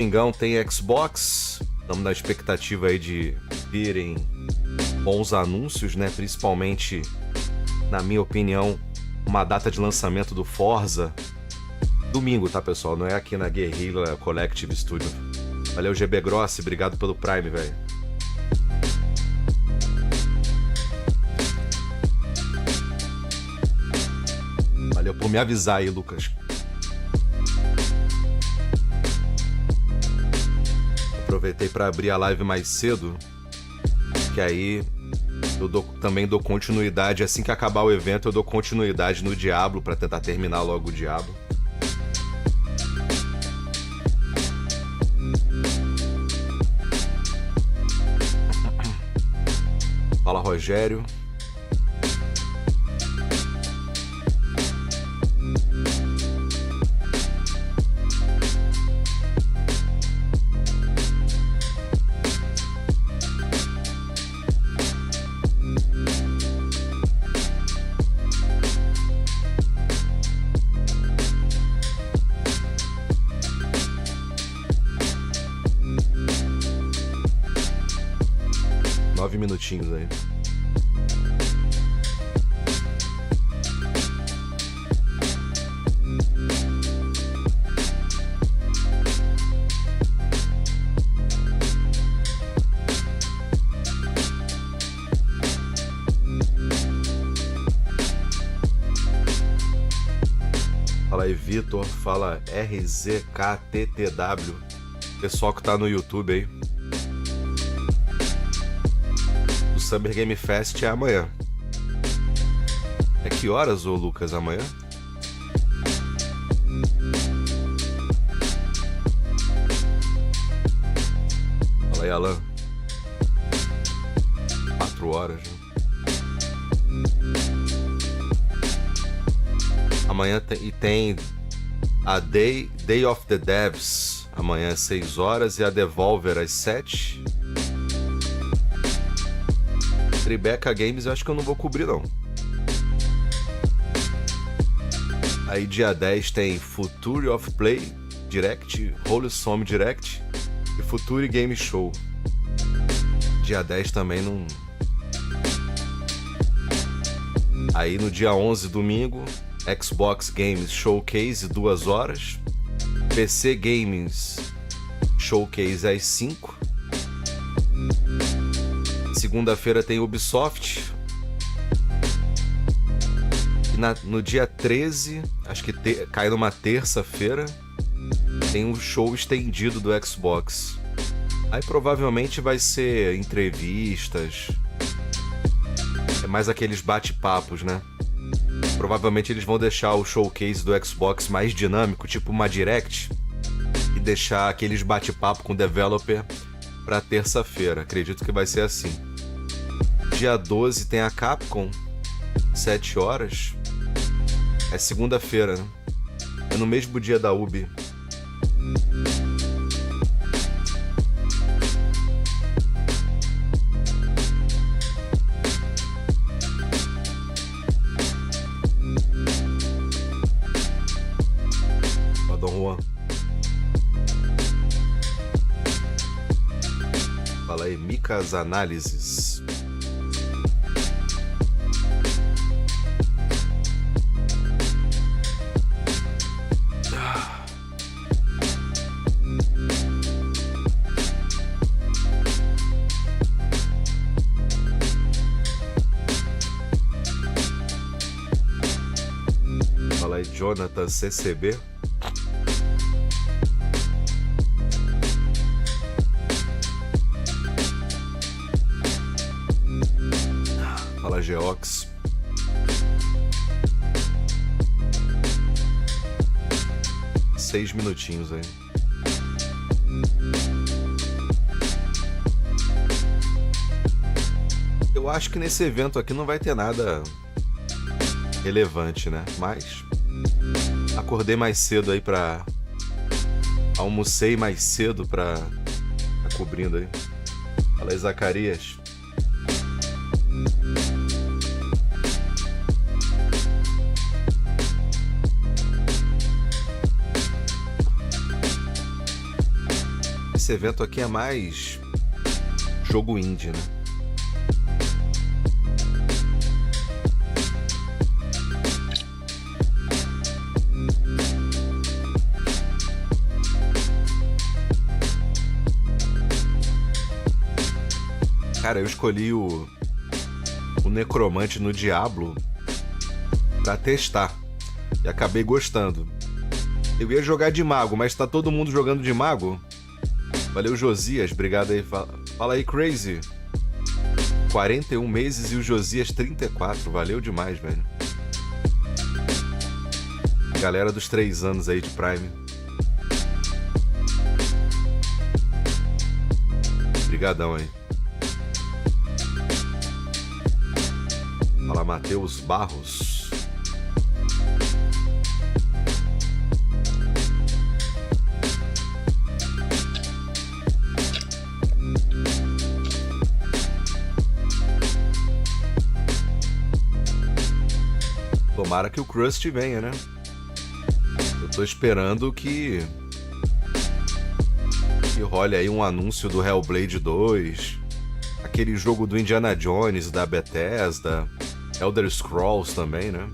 Domingão tem Xbox. Estamos na expectativa aí de virem bons anúncios, né? Principalmente, na minha opinião, uma data de lançamento do Forza. Domingo, tá, pessoal? Não é aqui na Guerrilla Collective Studio. Valeu, GB Grossi. Obrigado pelo Prime, velho. Valeu por me avisar aí, Lucas. Aproveitei para abrir a live mais cedo, que aí eu também dou continuidade. Assim que acabar o evento, eu dou continuidade no Diablo para tentar terminar logo o Diablo. Fala, Rogério. Minutinhos aí. Fala aí, Vitor. Fala RZKTTW. Pessoal que tá no YouTube aí. Summer Game Fest é amanhã. É que horas, ô Lucas, amanhã? Fala aí, Alan. 4 horas, né? Amanhã tem a Day of the Devs. Amanhã às 6 horas e a Devolver às 7. Tribeca Games eu acho que eu não vou cobrir, não. Aí dia 10 tem Future of Play Direct, Wholesome Direct e Future Game Show. Dia 10 também não... Aí no dia 11, domingo, Xbox Games Showcase 2 horas, PC Games Showcase às 5. Segunda-feira tem Ubisoft. E no dia 13, acho que cai numa terça-feira, tem um show estendido do Xbox. Aí provavelmente vai ser entrevistas. É mais aqueles bate-papos, né? Provavelmente eles vão deixar o showcase do Xbox mais dinâmico, tipo uma Direct, e deixar aqueles bate-papo com o developer pra terça-feira. Acredito que vai ser assim. Dia 12 tem a Capcom, 7 horas. É segunda-feira, né? É no mesmo dia da Ubi. Ó, Dom Juan. Fala aí, Micas Análises. Jonathan CCB. Fala, Geox. Seis minutinhos aí. Eu acho que nesse evento aqui não vai ter nada relevante, né? Mas acordei mais cedo aí pra... Almocei mais cedo pra... Tá cobrindo aí. Fala aí, Zacarias. Esse evento aqui é mais jogo indie, né? Cara, eu escolhi o Necromante no Diablo pra testar e acabei gostando. Eu ia jogar de mago, mas tá todo mundo jogando de mago. Valeu, Josias, obrigado aí. Fala aí, Crazy. 41 meses e o Josias 34, valeu demais, velho. Galera dos 3 anos aí de Prime. Obrigadão aí. Fala, Matheus Barros. Tomara que o Crust venha, né? Eu tô esperando que role aí um anúncio do Hellblade 2, aquele jogo do Indiana Jones, da Bethesda, Elder Scrolls também, né?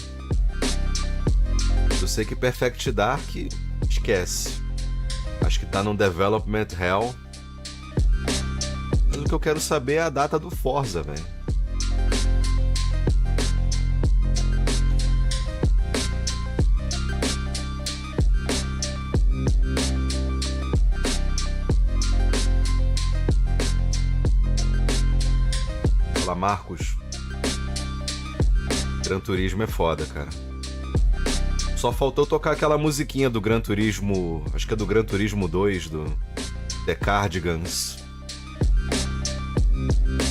Eu sei que Perfect Dark, esquece. Acho que tá num Development Hell. Mas o que eu quero saber é a data do Forza, velho. Fala, Marcos. Gran Turismo é foda, cara. Só faltou tocar aquela musiquinha do Gran Turismo, acho que é do Gran Turismo 2, do The Cardigans.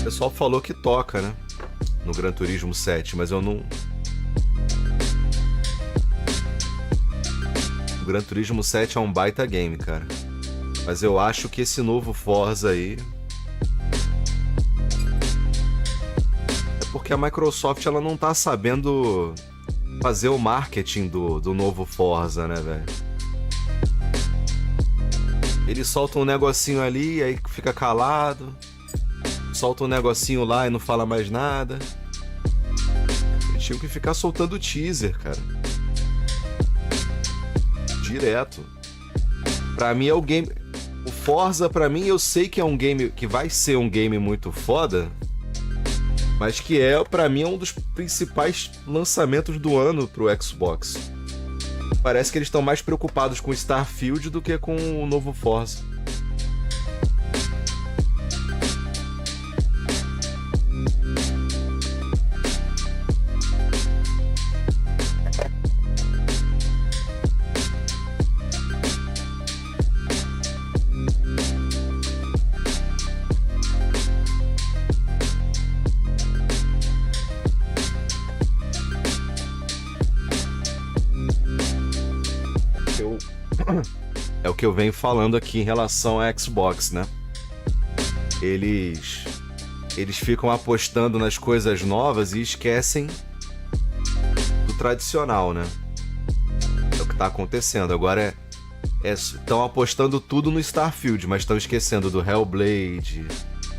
O pessoal falou que toca, né? No Gran Turismo 7, mas eu não... O Gran Turismo 7 é um baita game, cara. Mas eu acho que esse novo Forza aí... porque a Microsoft ela não tá sabendo fazer o marketing do novo Forza, né, velho? Eles soltam um negocinho ali, aí fica calado. Solta um negocinho lá e não fala mais nada. Eles tinham que ficar soltando teaser, cara. Direto. Pra mim é o game... O Forza, pra mim, eu sei que é um game... que vai ser um game muito foda... mas que pra mim, é um dos principais lançamentos do ano pro Xbox. Parece que eles estão mais preocupados com Starfield do que com o novo Forza. É o que eu venho falando aqui em relação a Xbox, né? Eles ficam apostando nas coisas novas e esquecem do tradicional, né? É o que tá acontecendo. Agora estão apostando tudo no Starfield, mas estão esquecendo do Hellblade,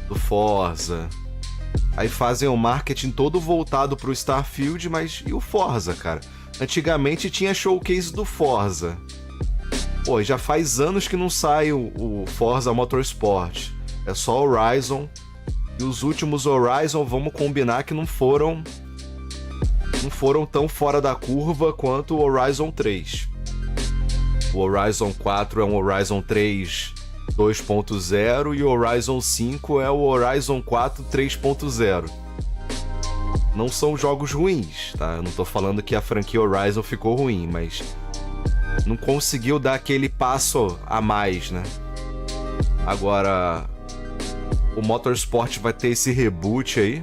do Forza. Aí fazem o marketing todo voltado pro Starfield, mas e o Forza, cara? Antigamente tinha showcase do Forza. Pô, já faz anos que não sai o Forza Motorsport. É só Horizon. E os últimos Horizon, vamos combinar que não foram tão fora da curva quanto o Horizon 3. O Horizon 4 é um Horizon 3 2.0 e o Horizon 5 é o Horizon 4 3.0. Não são jogos ruins, tá? Eu não tô falando que a franquia Horizon ficou ruim, mas... não conseguiu dar aquele passo a mais, né? Agora, o Motorsport vai ter esse reboot aí.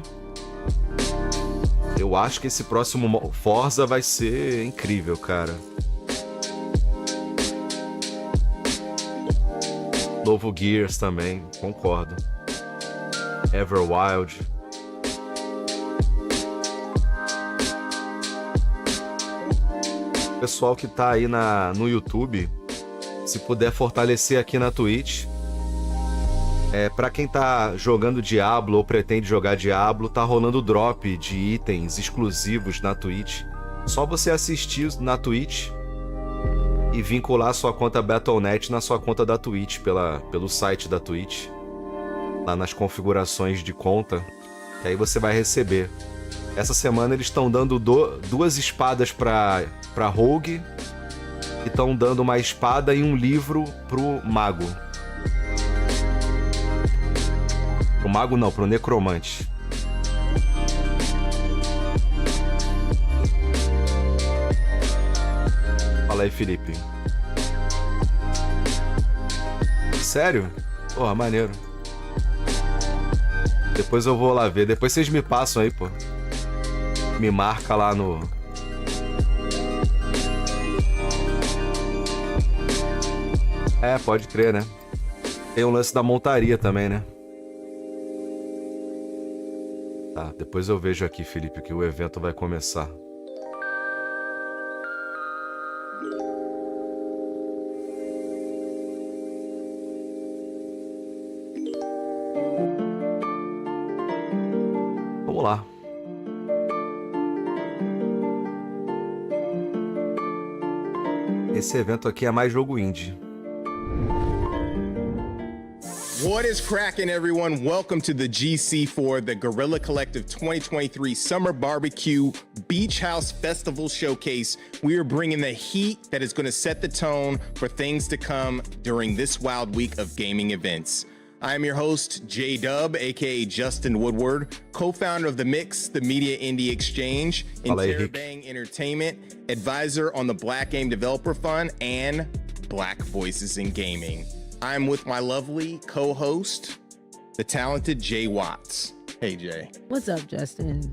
Eu acho que esse próximo Forza vai ser incrível, cara. Novo Gears também, concordo. Everwild. Pessoal que tá aí no YouTube, se puder fortalecer aqui na Twitch, Pra quem tá jogando Diablo ou pretende jogar Diablo, tá rolando drop de itens exclusivos na Twitch. Só você assistir na Twitch e vincular sua conta Battle.net na sua conta da Twitch, pelo site da Twitch. Lá nas configurações de conta, que aí você vai receber. Essa semana eles estão dando 2 espadas pra Rogue e estão dando uma espada e um livro pro Mago. Pro Mago não, pro Necromante. Fala aí, Felipe. Sério? Porra, maneiro. Depois eu vou lá ver. Depois vocês me passam aí, pô. Me marca lá no... Pode crer, né? Tem um lance da montaria também, né? Tá, depois eu vejo aqui, Felipe, que o evento vai começar. Vamos lá. Esse evento aqui é mais jogo indie. What is cracking, everyone? Welcome to the GC for the Guerrilla Collective 2023 Summer Barbecue Beach House Festival Showcase. We are bringing the heat that is going to set the tone for things to come during this wild week of gaming events. I am your host, J-Dub, aka Justin Woodward, co-founder of The Mix, the Media Indie Exchange, Interabang Entertainment, advisor on the Black Game Developer Fund, and Black Voices in Gaming. I'm with my lovely co-host, the talented Jay Watts. Hey, Jay. What's up, Justin?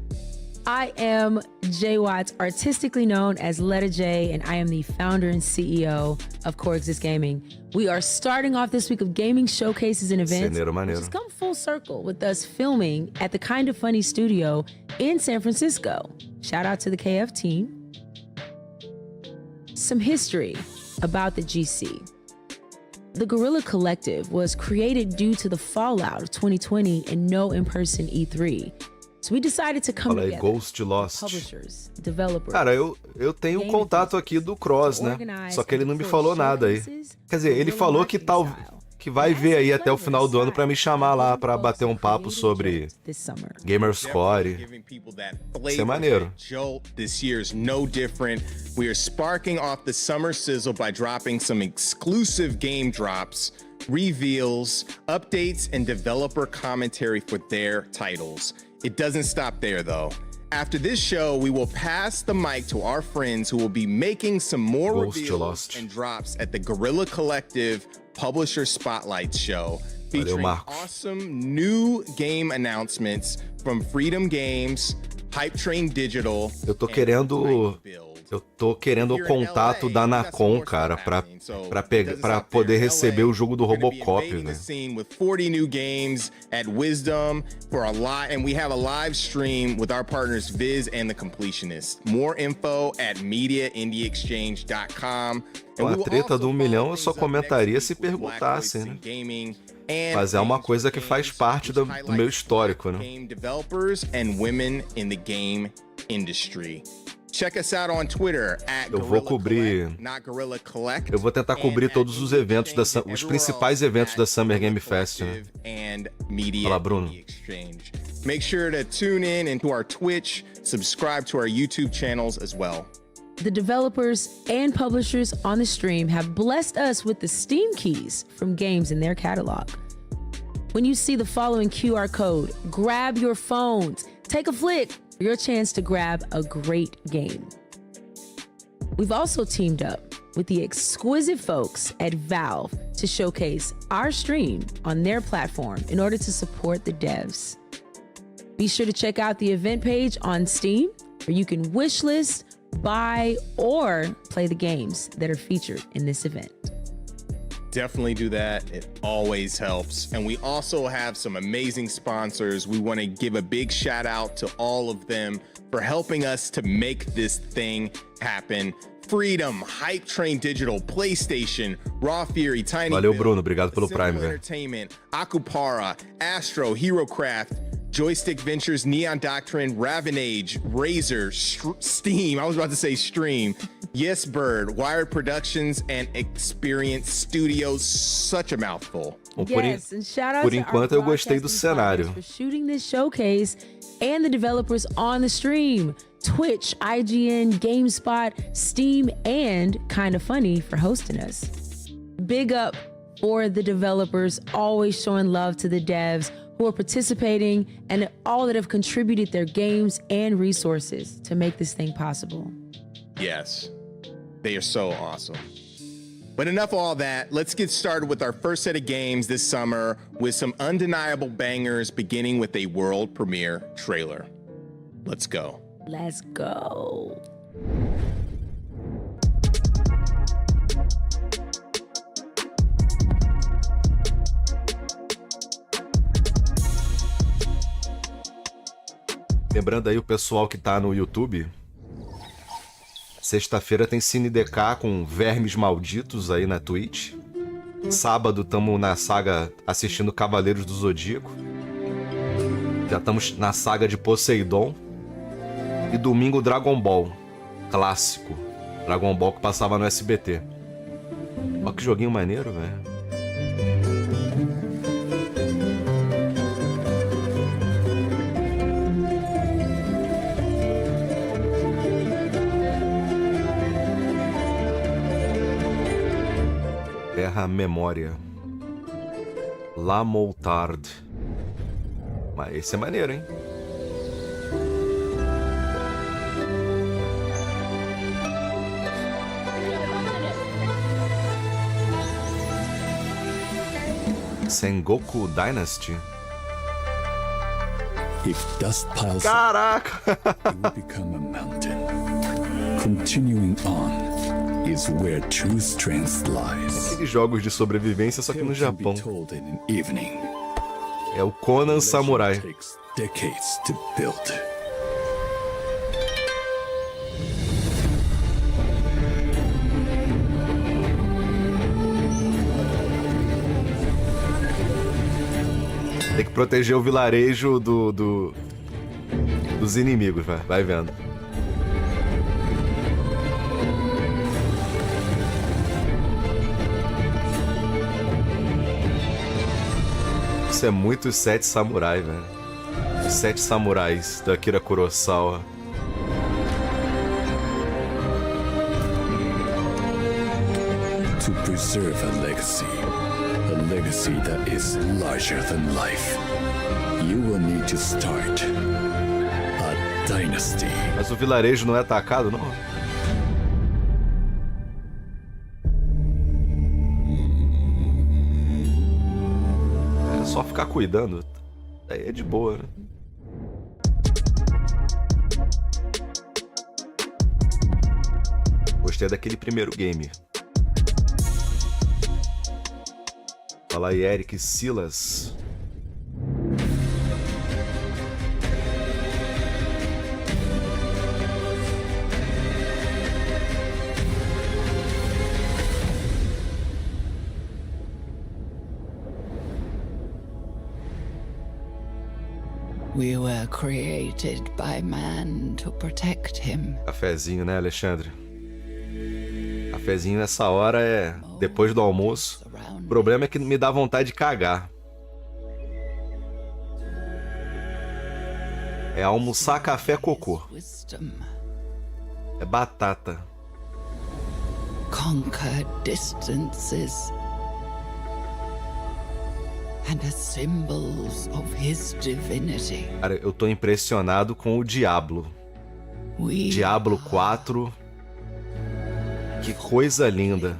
I am Jay Watts, artistically known as Letta J, and I am the founder and CEO of Coexist Gaming. We are starting off this week of gaming showcases and events, which has come full circle with us filming at the Kind of Funny studio in San Francisco. Shout out to the KF team. Some history about the GC. The Guerrilla Collective was created due to the fallout of 2020 and no in-person E3. So we decided to come together. Ghost Lost. Publishers, developers. Cara, eu tenho contato aqui do Cross, né? Só que ele não me falou nada aí. Quer dizer, ele falou que vai ver aí até o final do ano pra me chamar lá pra bater um papo sobre Gamerscore. Isso é maneiro. This year is no different. We are sparking off the summer sizzle by dropping some exclusive game drops, reveals, updates, and developer commentary for their titles. It doesn't stop there, though. After this show, we will pass the mic to our friends who will be making some more reveals and drops at the Guerrilla Collective Publisher Spotlight Show, featuring awesome new game announcements from Freedom Games, Hype Train Digital, Eu tô querendo o contato da Nacon, cara, pra poder receber o jogo do Robocop, né? With 40 new games at Wisdom for a lot, and we have a live stream with our partners Viz and the Completionist. More info at mediaindieexchange.com. A treta do 1 milhão eu só comentaria se perguntasse, né? Mas é uma coisa que faz parte do meu histórico, né? Game developers and women in the game industry. Check us out on Twitter at Eu vou tentar cobrir todos os eventos os principais eventos da Summer Game Fest, né? Fala, Bruno. Make sure to tune in into our Twitch, subscribe to our YouTube channels as well. The developers and publishers on the stream have blessed us with the Steam keys from games in their catalog. When you see the following QR code, grab your phones, take a flick for your chance to grab a great game. We've also teamed up with the exquisite folks at Valve to showcase our stream on their platform in order to support the devs. Be sure to check out the event page on Steam where you can wishlist, buy, or play the games that are featured in this event. Definitely do that. It always helps. And we also have some amazing sponsors. We want to give a big shout out to all of them for helping us to make this thing happen. Freedom, Hype Train Digital, PlayStation, Raw Fury, Tiny Valeu, Build, Bruno. Obrigado pelo Simple Prime, velho. Entertainment, Akupara, Astro, HeroCraft, Joystick Ventures, Neon Doctrine, Ravenage, Razer, Steam, I was about to say Stream, Yes Bird, Wired Productions, and Experience Studios. Such a mouthful. Bom, Yes, and shout out por to our enquanto eu gostei do broadcasting partners cenário. for shooting this showcase and the developers on the stream. Twitch, IGN, GameSpot, Steam, and Kinda Funny for hosting us. Big up for the developers, always showing love to the devs who are participating and all that have contributed their games and resources to make this thing possible. Yes, they are so awesome. But enough of all that. Let's get started with our first set of games this summer with some undeniable bangers, beginning with a world premiere trailer. Let's go. Let's go. Lembrando aí o pessoal que tá no YouTube, sexta-feira tem Cine DK com Vermes Malditos aí na Twitch. Sábado tamo na saga assistindo Cavaleiros do Zodíaco. Já estamos na saga de Poseidon. E domingo Dragon Ball, clássico. Dragon Ball que passava no SBT. Olha que joguinho maneiro, velho. Terra Memória. La Moutarde. Mas esse é maneiro, hein? Sengoku Dynasty. If dust piles up, Caraca! it will become a mountain. Continuing on is where true strength lies. Aqueles jogos de sobrevivência, só que no Tale can be Japão. told in an evening. É o Conan Samurai. Takes decades to build. Tem que proteger o vilarejo dos inimigos, vai vendo. Isso é muito os Sete Samurai, velho. Os Sete Samurais da Akira Kurosawa. To preserve a legacy that is larger than life, you will need to start a dynasty. Mas o vilarejo não é atacado, não? É só ficar cuidando. Aí é de boa, né? Gostei daquele primeiro game. Fala aí, Eric Silas. We were created by man to protect him. Cafezinho, né, Alexandre? Cafezinho nessa hora é depois do almoço. O problema é que me dá vontade de cagar. É almoçar, café, cocô. Wisdom, É batata. conquer distances, and as symbols of his divinity. Cara, eu tô impressionado com o Diablo. We Diablo 4. Que coisa linda.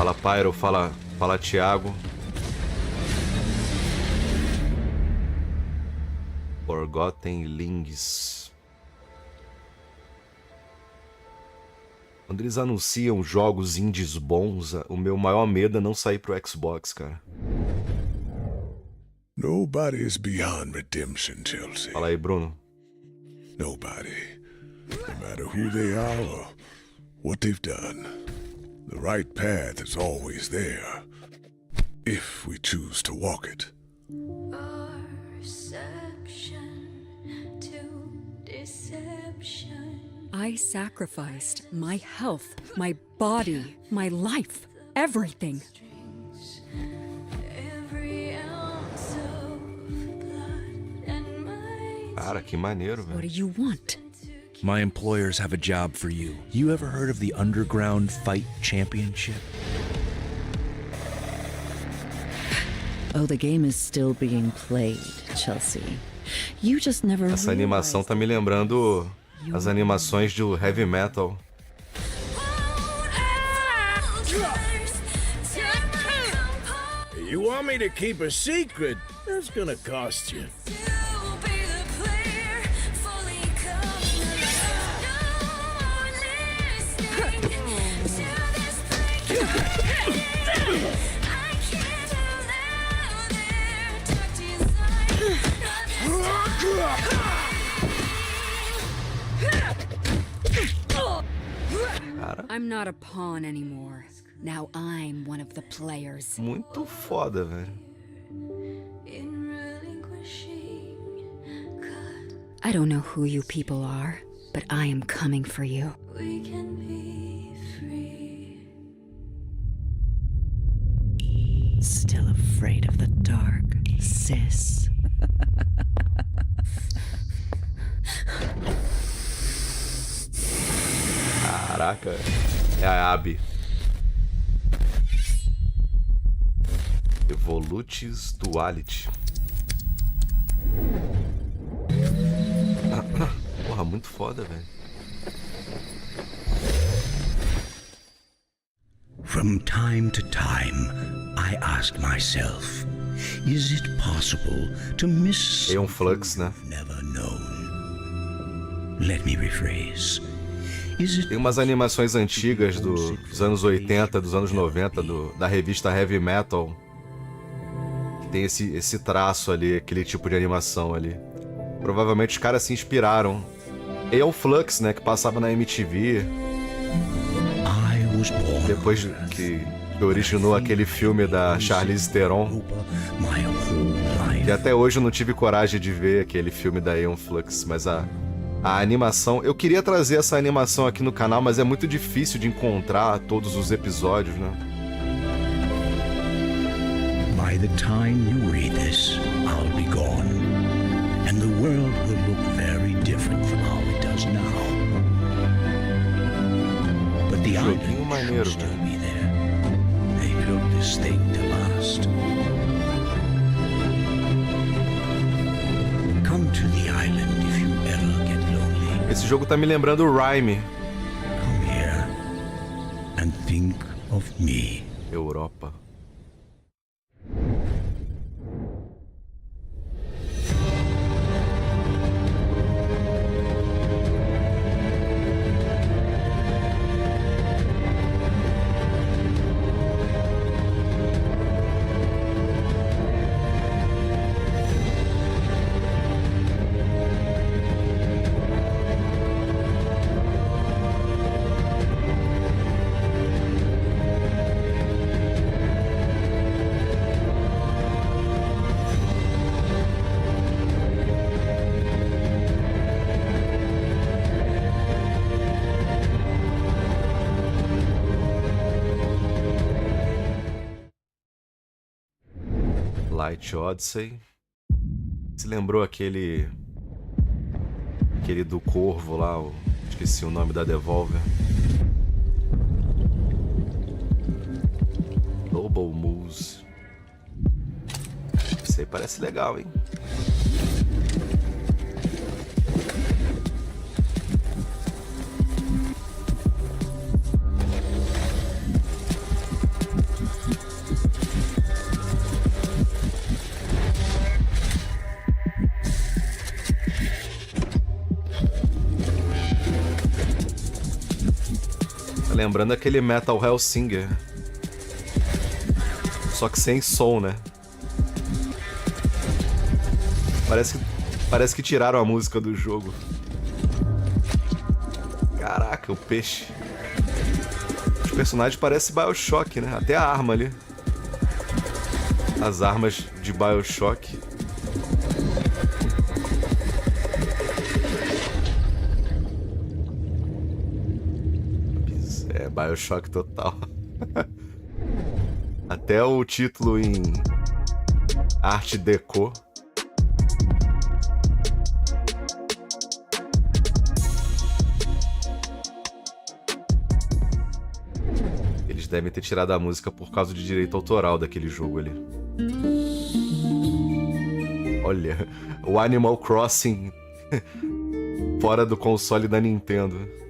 Fala Pyro, fala Thiago. Forgotten Links. Quando eles anunciam jogos indies bons, o meu maior medo é não sair pro Xbox, cara. Nobody's beyond redemption, Chelsea. Fala aí, Bruno. Nobody. No matter who they are or what they've done. The right path is always there. If we choose to walk it. Perception to deception. I sacrificed my health, my body, my life, everything. Cara, que maneiro, What do velho. you want? My employers have a job for you. You ever heard of the Underground Fight Championship? Oh, the game is still being played, Chelsea. You just never Essa animação tá me lembrando as animações do heavy metal. You want me to keep a secret? That's gonna cost you. Cara, I'm not a pawn anymore. Now I'm one of the players. muito foda, velho. I don't know who you people are, but I am coming for you. We can be free. Still afraid of the dark, sis. Caraca, é a Abby. Evolutes Duality. Porra, muito foda, velho. From time to time, I ask myself, is it possible to miss É um flux, né? something never known? Let me rephrase. Is it Tem umas animações antigas dos anos 80, dos anos 90, da revista Heavy Metal. Que tem esse traço ali, aquele tipo de animação ali. Provavelmente os caras se inspiraram. É o Flux, né? Que passava na MTV. I was born Depois que originou aquele filme da Charlize Theron. my whole life? E até hoje eu não tive coragem de ver aquele filme da Aeon Flux, mas a animação... Eu queria trazer essa animação aqui no canal, mas é muito difícil de encontrar todos os episódios, né? By the time you read this, I'll be gone. And the world will look very different from how it does now. But the Joguinho island maneiro, should still velho. be there. They built this thing to last. Come to the island if you ever get lonely. Esse jogo tá me lembrando o Rhyme. Come here and think of me. Europa. Light Odyssey. Se lembrou aquele do Corvo lá, esqueci o nome da Devolver. Global Moose. Isso aí parece legal, hein? Lembrando aquele Metal Hellsinger. Só que sem som, né? Parece que tiraram a música do jogo. Caraca, o peixe. Os personagens parecem BioShock, né? Até a arma ali. As armas de BioShock. É, BioShock total. Até o título em Art Deco. Eles devem ter tirado a música por causa de direito autoral daquele jogo ali. Olha, o Animal Crossing fora do console da Nintendo.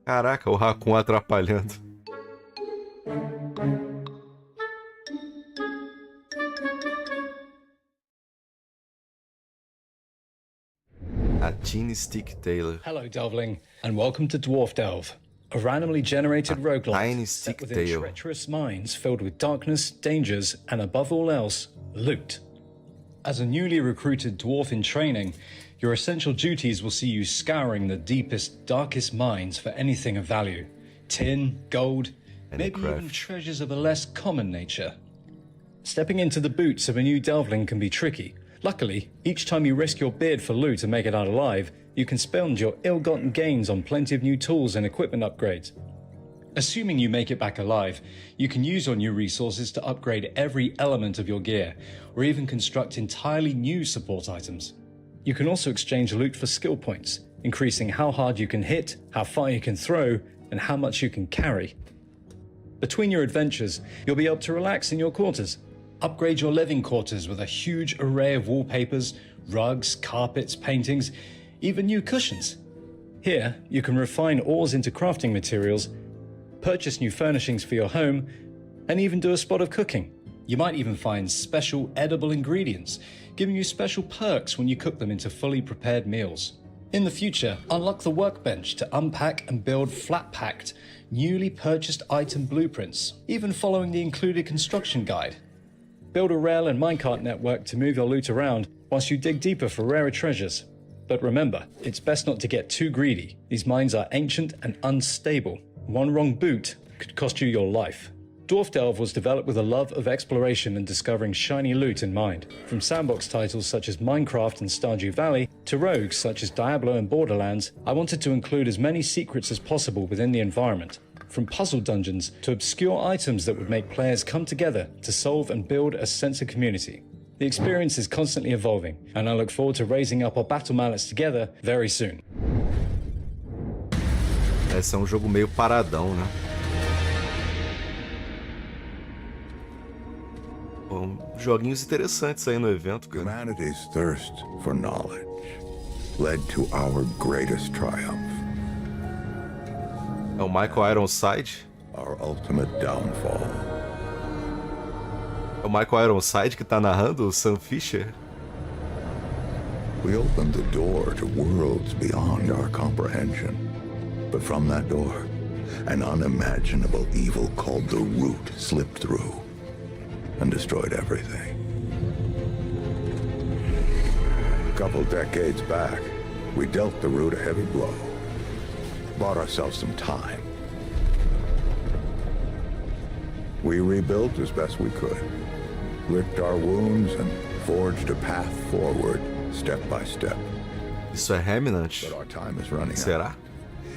Caraca, o Raccoon atrapalhando. A Teeny Stick Taylor. Hello, Delvling, and welcome to Dwarf Delve, a randomly generated roguelike set within treacherous mines filled with darkness, dangers, and above all else, loot. As a newly recruited dwarf in training, your essential duties will see you scouring the deepest, darkest mines for anything of value. Tin, gold, maybe even treasures of a less common nature. Stepping into the boots of a new Delvling can be tricky. Luckily, each time you risk your beard for loot and make it out alive, you can spend your ill-gotten gains on plenty of new tools and equipment upgrades. Assuming you make it back alive, you can use your new resources to upgrade every element of your gear, or even construct entirely new support items. You can also exchange loot for skill points, increasing how hard you can hit, how far you can throw, and how much you can carry. Between your adventures, you'll be able to relax in your quarters. Upgrade your living quarters with a huge array of wallpapers, rugs, carpets, paintings, even new cushions. Here, you can refine ores into crafting materials, purchase new furnishings for your home, and even do a spot of cooking. You might even find special edible ingredients, giving you special perks when you cook them into fully prepared meals. In the future, unlock the workbench to unpack and build flat-packed, newly purchased item blueprints, even following the included construction guide. Build a rail and minecart network to move your loot around whilst you dig deeper for rarer treasures. But remember, it's best not to get too greedy. These mines are ancient and unstable. One wrong boot could cost you your life. Dwarf Delve was developed with a love of exploration and discovering shiny loot in mind. From sandbox titles such as Minecraft and Stardew Valley, to rogues such as Diablo and Borderlands, I wanted to include as many secrets as possible within the environment. From puzzle dungeons to obscure items that would make players come together to solve and build a sense of community. The experience is constantly evolving, and I look forward to raising up our battle mallets together very soon. Esse é jogo meio paradão, né? Bom, joguinhos interessantes aí no evento, cara. Humanity's thirst for knowledge led to our greatest triumph. É o Michael Ironside? Our ultimate downfall. É o Michael Ironside que tá narrando o Sam Fisher? We opened the door to worlds beyond our comprehension. But from that door, an unimaginable evil called the Root slipped through and destroyed everything. A couple decades back, we dealt the Root a heavy blow. Bought ourselves some time. We rebuilt as best we could, licked our wounds and forged a path forward, step by step. Isso é Remnant? But our time is running Será? out.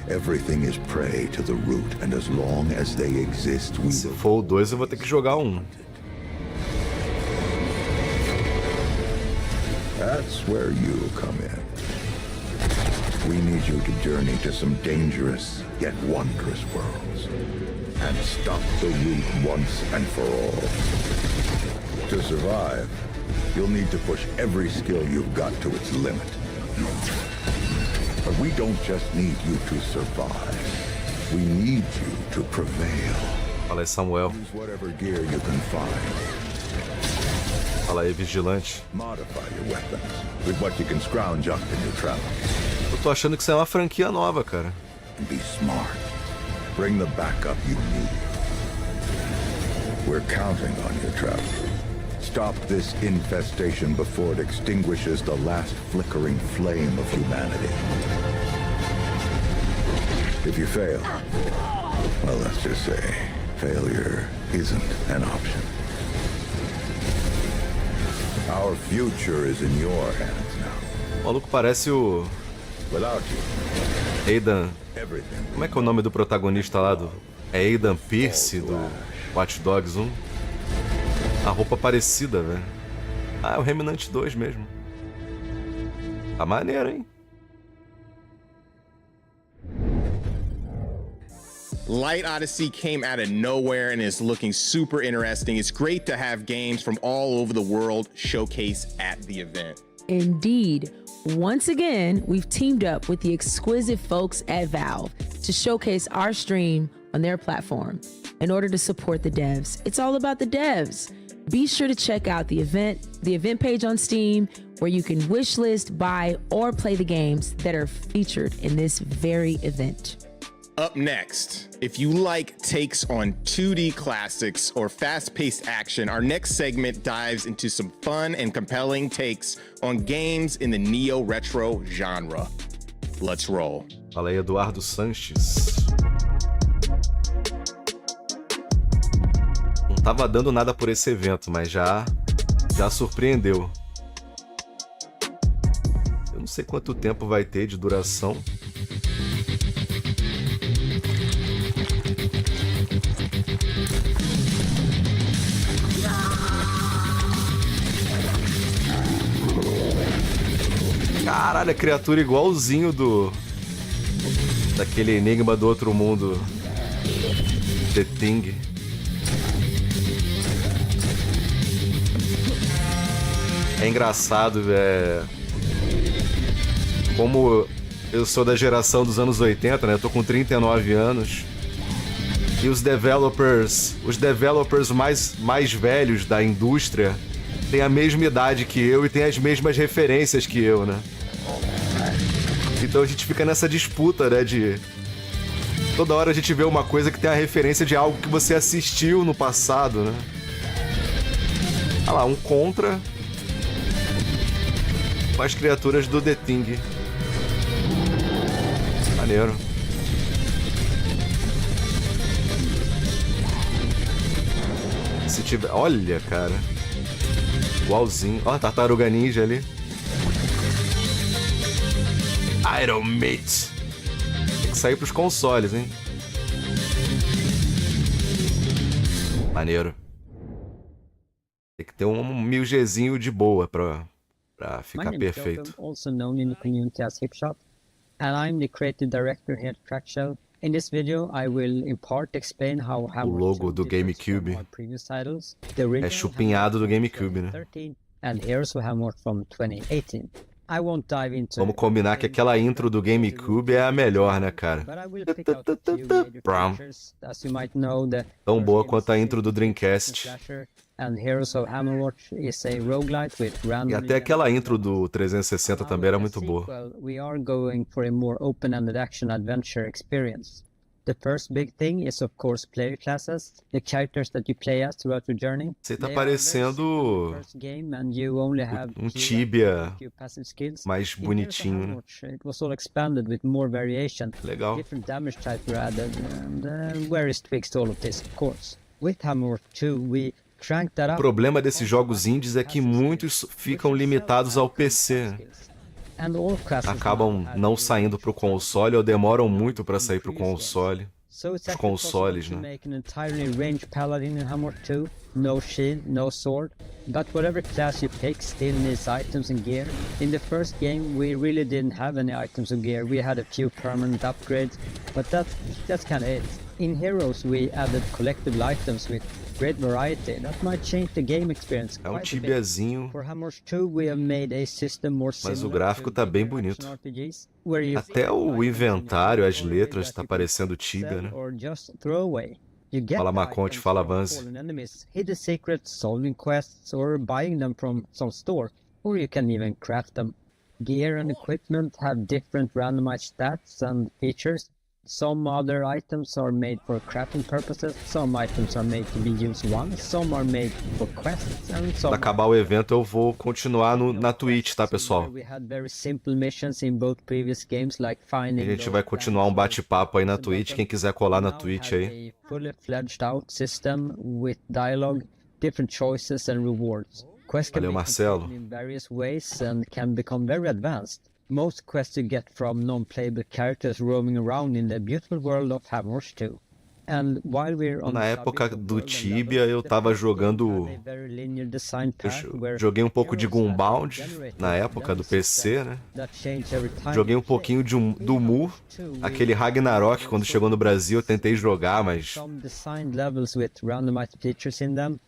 Everything is prey to the root, and as long as they exist, we Se for o 2, eu vou ter que jogar um. That's where you come in. We need you to journey to some dangerous yet wondrous worlds and stop the root once and for all. To survive, you'll need to push every skill you've got to its limit. But we don't just need you to survive. We need you to prevail. Fala aí, Samuel. Use whatever gear you can find. Fala aí, vigilante. Modify your weapons with what you can scrounge up in your travels. Eu tô achando que isso é uma franquia nova, cara. And be smart. Bring the backup you need. We're counting on you, Trevor. Stop this infestation before it extinguishes the last flickering flame of humanity. If you fail, well, let's just say failure isn't an option. Our future is in your hands now. O maluco parece o Without you, Aidan. Como é que é o nome do protagonista lá do... É Aidan Pierce do Watch Dogs 1? A roupa parecida, velho. Ah, é o Remnant 2 mesmo. Tá maneiro, hein? Light Odyssey came out of nowhere and is looking super interesting. It's great to have games from all over the world showcased at the event. Indeed. Once again, we've teamed up with the exquisite folks at Valve to showcase our stream on their platform in order to support the devs. It's all about the devs. Be sure to check out the event page on Steam, where you can wishlist, buy, or play the games that are featured in this very event. Up next, if you like takes on 2D classics or fast-paced action, our next segment dives into some fun and compelling takes on games in the neo-retro genre. Let's roll. Fala aí, Eduardo Sanches. Não tava dando nada por esse evento, mas já surpreendeu. Eu não sei quanto tempo vai ter de duração. Caralho, a criatura igualzinho daquele enigma do outro mundo, The Thing. É engraçado, como eu sou da geração dos anos 80, né? Eu tô com 39 anos. E os developers mais velhos da indústria têm a mesma idade que eu e têm as mesmas referências que eu, né? Então a gente fica nessa disputa, né? De toda hora a gente vê uma coisa que tem a referência de algo que você assistiu no passado, né? Olha lá, um contra com as criaturas do The Thing. Maneiro. Se tiver... Olha, cara. Igualzinho. Ó, a tartaruga ninja ali. Iron Meat. Tem que sair pros consoles, hein? Maneiro. Tem que ter um 1000Gzinho de boa pra ficar perfeito. Also known in the community as Hipshot, and I'm the creative director here at Crack Show. In this video, I will in part explain how o logo do GameCube é chupinhado do GameCube, né? And here's Hammer from 2018. I won't dive into. Vamos combinar que aquela intro do GameCube é a melhor, né, cara? Tão boa quanto a intro do Dreamcast. E até aquela intro do 360 também era muito boa. We are going for a more open-ended action adventure experience. The first big thing is, of course, player classes, the characters that you play as throughout your journey. Você tá parecendo um Tibia mais bonitinho, né? It was all expanded with more variation. Legal. Different damage types were added, and various tweaks to all of this, of course. With Hammer 2, we O problema desses jogos indies é que muitos ficam limitados ao PC. acabam não saindo pro console ou demoram muito para sair pro console. Os consoles, né? Make an entirely ranged paladin in Hammer 2, no shield, no sword, but whatever class you pick still needs items and gear. In the first game we really didn't have any items or gear, we had a few permanent upgrades, but that's kinda it. In Heroes we added collectible items with great variety that might change the game experience. É um tibiazinho, For Hammers 2 we have made a system more mas o similar gráfico to tá bem big bonito. action RPGs, where you Até o inventário, as letras, tá parecendo Tibia, sell né? or just throw away. You get Fala the Maconte, items fala from Vance. fallen enemies, hidden secrets, solving quests, or buying them from some store, or you can even craft them. Gear and equipment have different randomized stats and features. Some other items are made for crafting purposes, some items are made to be used once, some are made for quests, and some Quando acabar o evento eu vou continuar na Twitch, tá, pessoal? we had very simple missions in both previous games, like finding A gente vai continuar um bate-papo aí na Twitch, quem quiser colar na Twitch aí. a fully fledged out system with dialogue, different choices and rewards. Quests can Valeu, be Marcelo. completed in various ways and can become very advanced. Most quests you get from non-playable characters roaming around in the beautiful world of Hammers 2. And while we're on Na the época subject of do world and Tibia levels, eu the tava first game jogando... had a very linear design path Eu where joguei um pouco de heroes had Gunbound, generated na época do PC, né? that change every time Joguei you um pouquinho do Mu, play. aquele Ragnarok, quando chegou no Brasil eu tentei jogar, mas... Some designed levels with randomized features in them,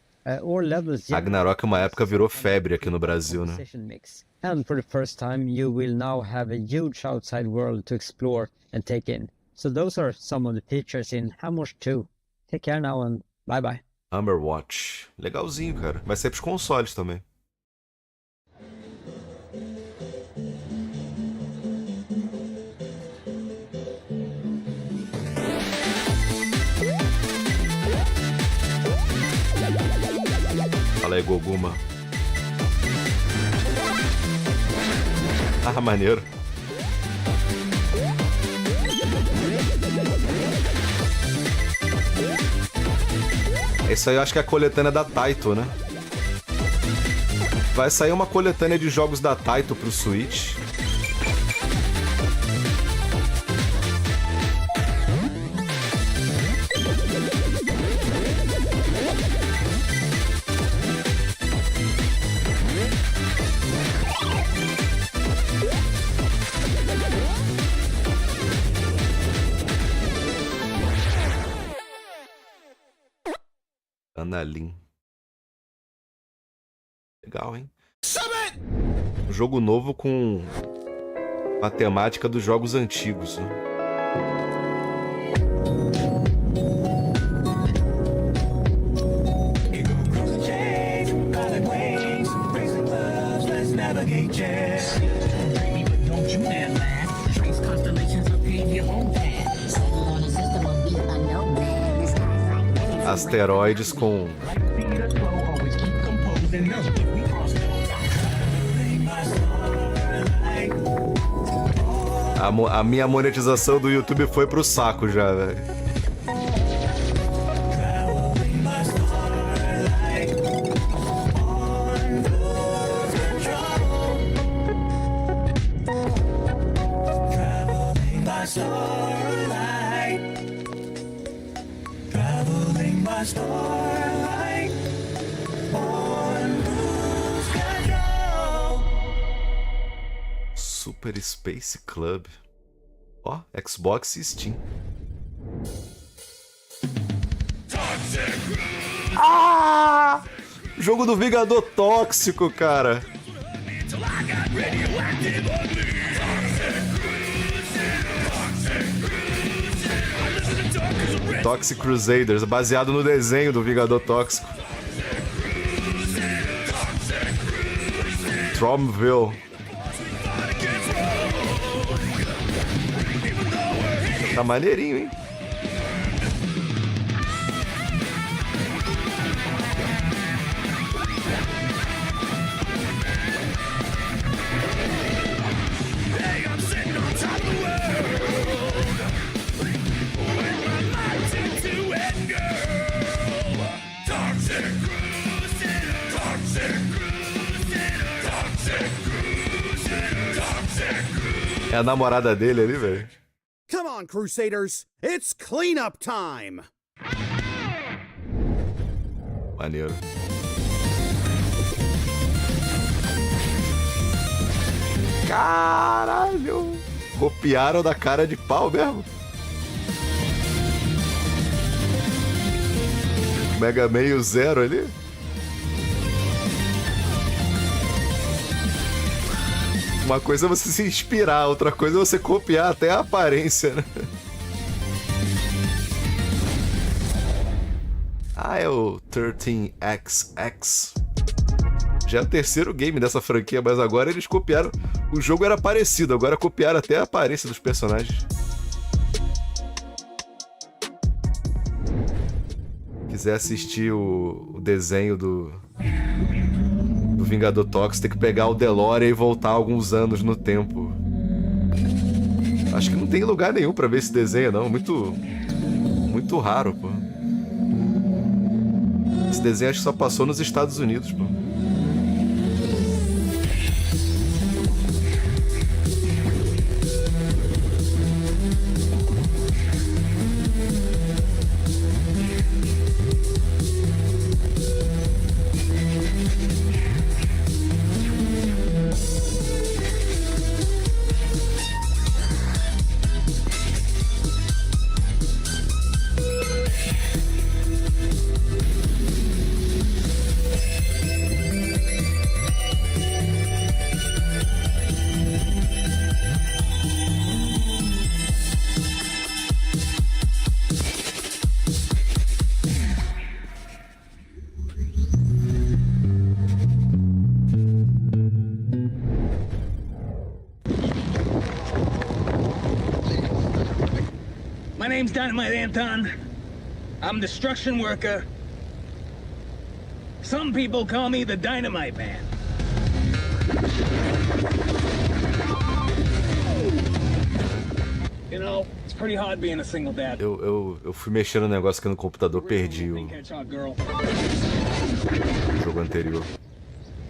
or levels Ragnarok uma época virou febre aqui no Brasil, né? composition mix. And for the first time you will now have a huge outside world to explore and take in. So those are some of the features in Hammers 2. Take care now and bye bye. Watch. Legalzinho, cara. Vai ser pros consoles também. Fala aí, Goguma. Ah, maneiro. Isso aí eu acho que é a coletânea da Taito, né? Vai sair uma coletânea de jogos da Taito pro Switch. Analim. Legal, hein? Um jogo novo com a temática dos jogos antigos, né? Asteroides com... A minha monetização do YouTube foi pro saco já, velho. Super Space Club. Ó, Xbox e Steam. Ah! Jogo do Vingador Tóxico, cara. Toxic Crusaders, baseado no desenho do Vingador Tóxico. Tromville. Tá maneirinho, hein? É a namorada dele ali, velho. Come on, Crusaders. It's cleanup time. Maneiro. Caralho! Copiaram da cara de pau mesmo. Mega Man e o Zero ali. Uma coisa é você se inspirar, outra coisa é você copiar até a aparência, né? Ah, é o 13XX. Já é o terceiro game dessa franquia, mas agora eles copiaram. O jogo era parecido, agora copiaram até a aparência dos personagens. Quiser assistir o desenho do Vingador Tóxico, tem que pegar o DeLorean e voltar alguns anos no tempo. Acho que não tem lugar nenhum pra ver esse desenho, não. Muito raro, pô. Esse desenho acho que só passou nos Estados Unidos, pô. My name's Dynamite Anton. I'm Destruction Worker. Some people call me the Dynamite Man. You know, it's pretty hard being a single dad. Eu fui mexendo no negócio aqui no computador, perdi o jogo anterior.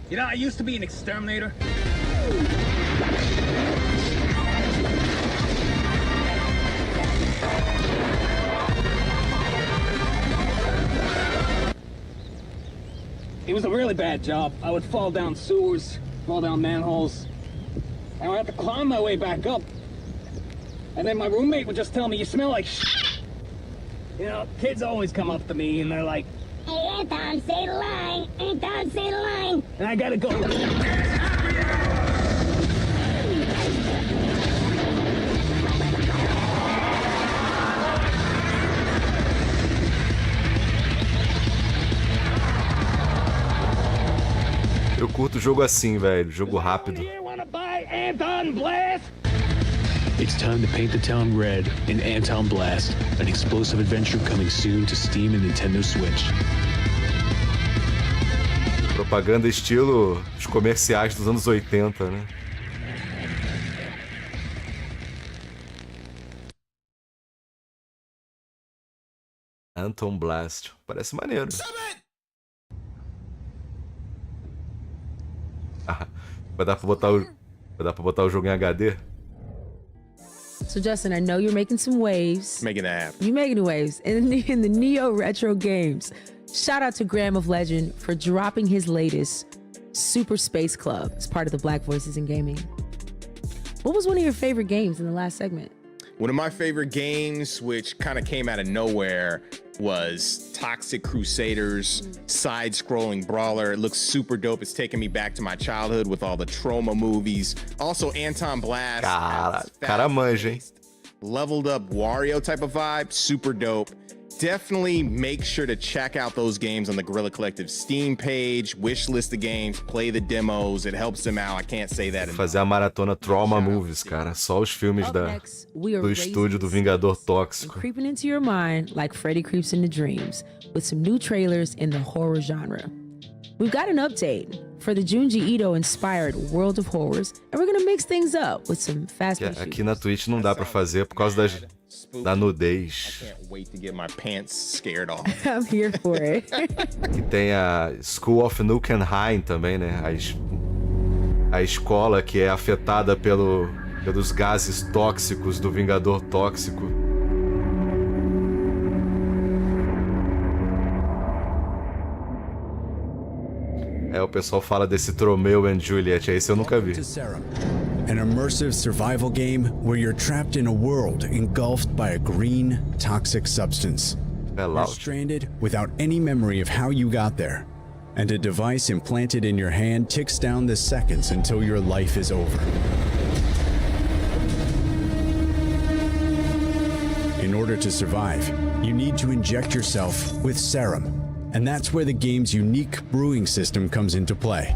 You know, I used to be an exterminator. It was a really bad job. I would fall down sewers, fall down manholes, and I'd have to climb my way back up. And then my roommate would just tell me, "You smell like shit." You know, kids always come up to me and they're like, "Hey, Anton, say the line. Anton, say the line." And I gotta go. Eu curto jogo assim, velho. Jogo rápido. It's time to paint the town red in Anton Blast, an explosive adventure coming soon to Steam and Nintendo Switch. Propaganda estilo os comerciais dos anos 80, né? Anton Blast. Parece maneiro. Ah, vai dar pra botar o jogo em HD? So Justin, I know you're making some waves. Making that happen. You're making waves in the Neo Retro games. Shout out to Graham of Legend for dropping his latest, Super Space Club, as part of the Black Voices in Gaming. What was one of your favorite games in the last segment? One of my favorite games, which kind of came out of nowhere, was Toxic Crusaders, side-scrolling brawler. It looks super dope. It's taking me back to my childhood with all the Trauma movies. Also, Anton Blast. Cara manja, hein? Leveled up Wario type of vibe. Super dope. Definitely make sure to check out those games on the Guerrilla Collective Steam page, wish list the games, play the demos. It helps them out. I can't say that enough. Fazer a maratona Trauma Movies, cara. Só os filmes do estúdio do Vingador Tóxico. Creeping into your mind like Freddy creeps into dreams, with some new trailers in the horror genre. We've got an update for the Junji Ito-inspired World of Horrors, and we're gonna mix things up with some fast-paced. Aqui na Twitch não dá pra fazer por causa da nudez. I can't wait to get my pants scared off. I'm here for it. Que tem a School of Nukenheim também, né? A escola que é afetada pelo Dos gases tóxicos do Vingador Tóxico. O pessoal fala desse Romeo and Juliet, esse eu nunca vi. An immersive survival game where you're trapped in a world engulfed by a green, toxic substance. You're stranded without any memory of how you got there, and a device implanted in your hand ticks down the seconds until your life is over. In order to survive, you need to inject yourself with serum, and that's where the game's unique brewing system comes into play.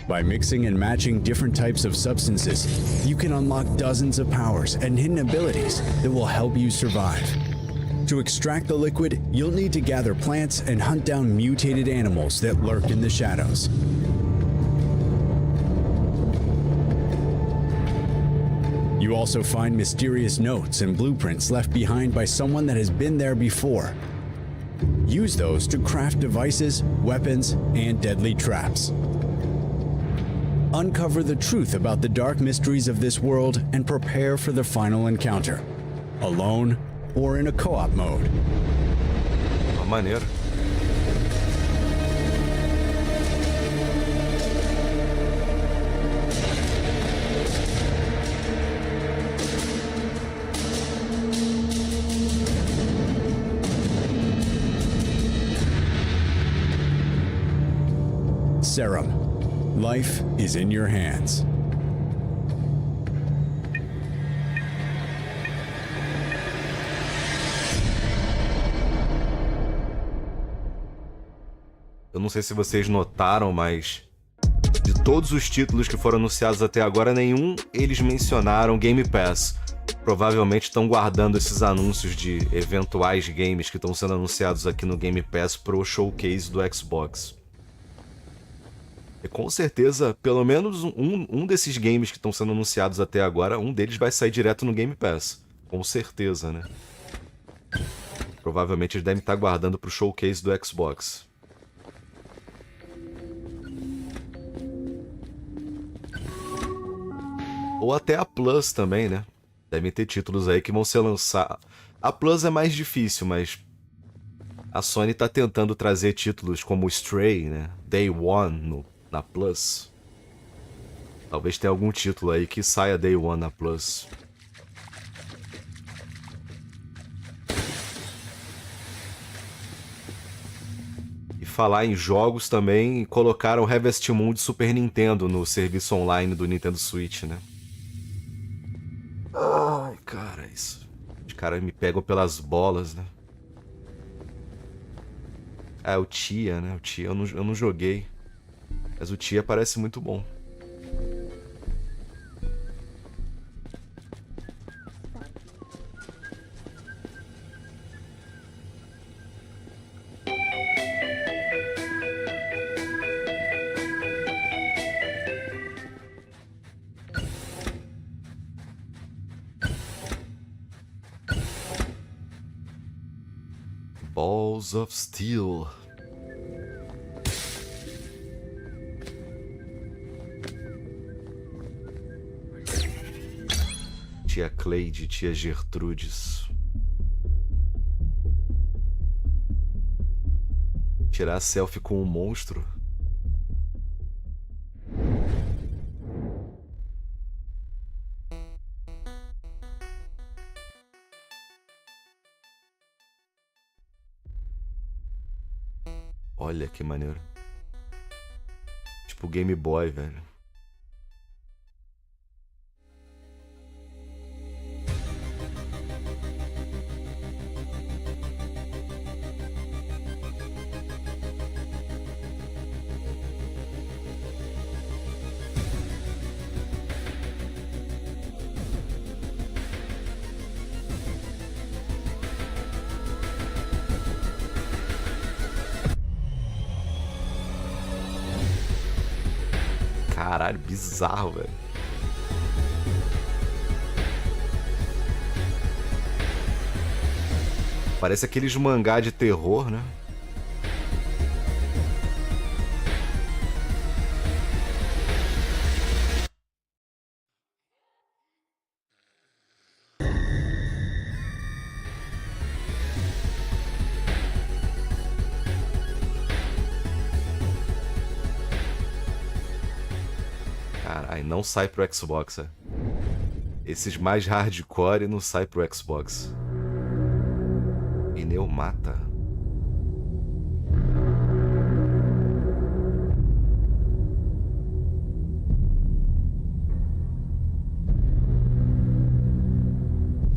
By mixing and matching different types of substances, you can unlock dozens of powers and hidden abilities that will help you survive. To extract the liquid, you'll need to gather plants and hunt down mutated animals that lurk in the shadows. You also find mysterious notes and blueprints left behind by someone that has been there before. Use those to craft devices, weapons, and deadly traps. Uncover the truth about the dark mysteries of this world and prepare for the final encounter, alone or in a co-op mode. Maneiro. Serum. Life is in your hands. Eu não sei se vocês notaram, mas de todos os títulos que foram anunciados até agora, nenhum eles mencionaram Game Pass. Provavelmente estão guardando esses anúncios de eventuais games que estão sendo anunciados aqui no Game Pass pro showcase do Xbox. E com certeza, pelo menos um desses games que estão sendo anunciados até agora, um deles vai sair direto no Game Pass. Com certeza, né? Provavelmente eles devem estar guardando pro showcase do Xbox. Ou até a Plus também, né? Devem ter títulos aí que vão ser lançados. A Plus é mais difícil, mas a Sony tá tentando trazer títulos como Stray, né? Day One na Plus. Talvez tenha algum título aí que saia Day One na Plus. E falar em jogos também, colocaram Harvest Moon de Super Nintendo no serviço online do Nintendo Switch, né? Ai, cara, isso. Os caras me pegam pelas bolas, né? Ah, o Tia, né? O Tia eu não joguei. Mas o Tia parece muito bom. Balls of Steel. Tia Cleide, tia Gertrudes. Tirar selfie com um monstro? Olha que maneiro. Tipo Game Boy, velho. Caralho, bizarro, velho. Parece aqueles mangá de terror, né? Aí não sai pro Xbox, é. Esses mais hardcore não sai pro Xbox. Pneu mata.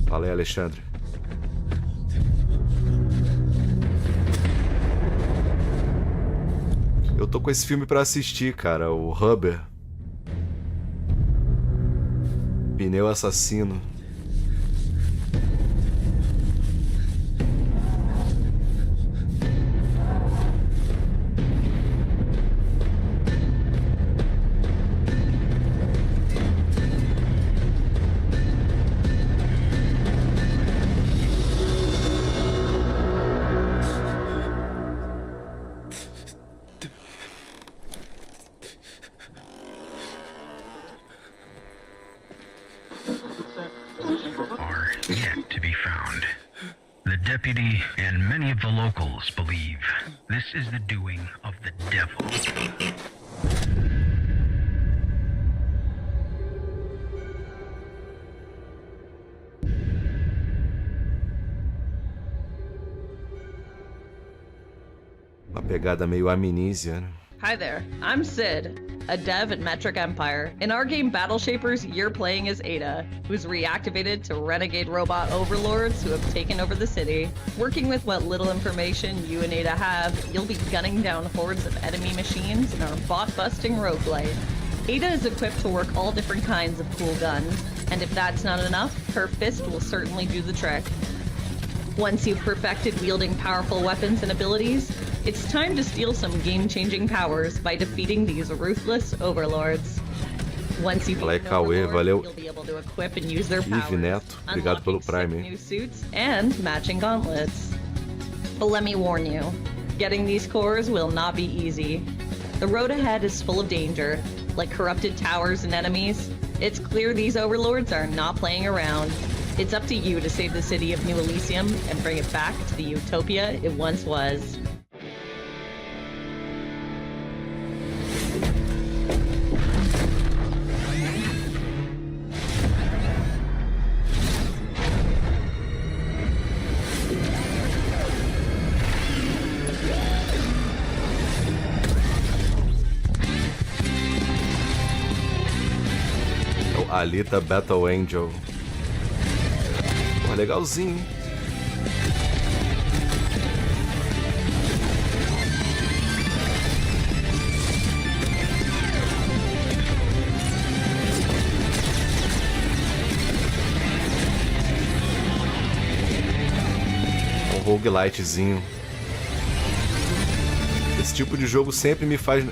Fala aí, Alexandre. Eu tô com esse filme pra assistir, cara, o Rubber. Pneu assassino. Deputy and many of the locals believe this is the doing of the devil. Uma pegada meio amnesia, né? Hi there, I'm Sid, a dev at Metric Empire. In our game Battle Shapers, you're playing as Ada, who's reactivated to renegade robot overlords who have taken over the city. Working with what little information you and Ada have, you'll be gunning down hordes of enemy machines in our bot-busting roguelite. Ada is equipped to work all different kinds of cool guns, and if that's not enough, her fist will certainly do the trick. Once you've perfected wielding powerful weapons and abilities, it's time to steal some game-changing powers by defeating these ruthless overlords. Once you beat an overlord, you'll be able to equip and use their powers, obrigado pelo Prime. new suits and matching gauntlets. But let me warn you, getting these cores will not be easy. The road ahead is full of danger, like corrupted towers and enemies. It's clear these overlords are not playing around. It's up to you to save the city of New Elysium and bring it back to the utopia it once was. Alita Battle Angel. Pô, legalzinho, hein? Um roguelitezinho. Esse tipo de jogo sempre me faz...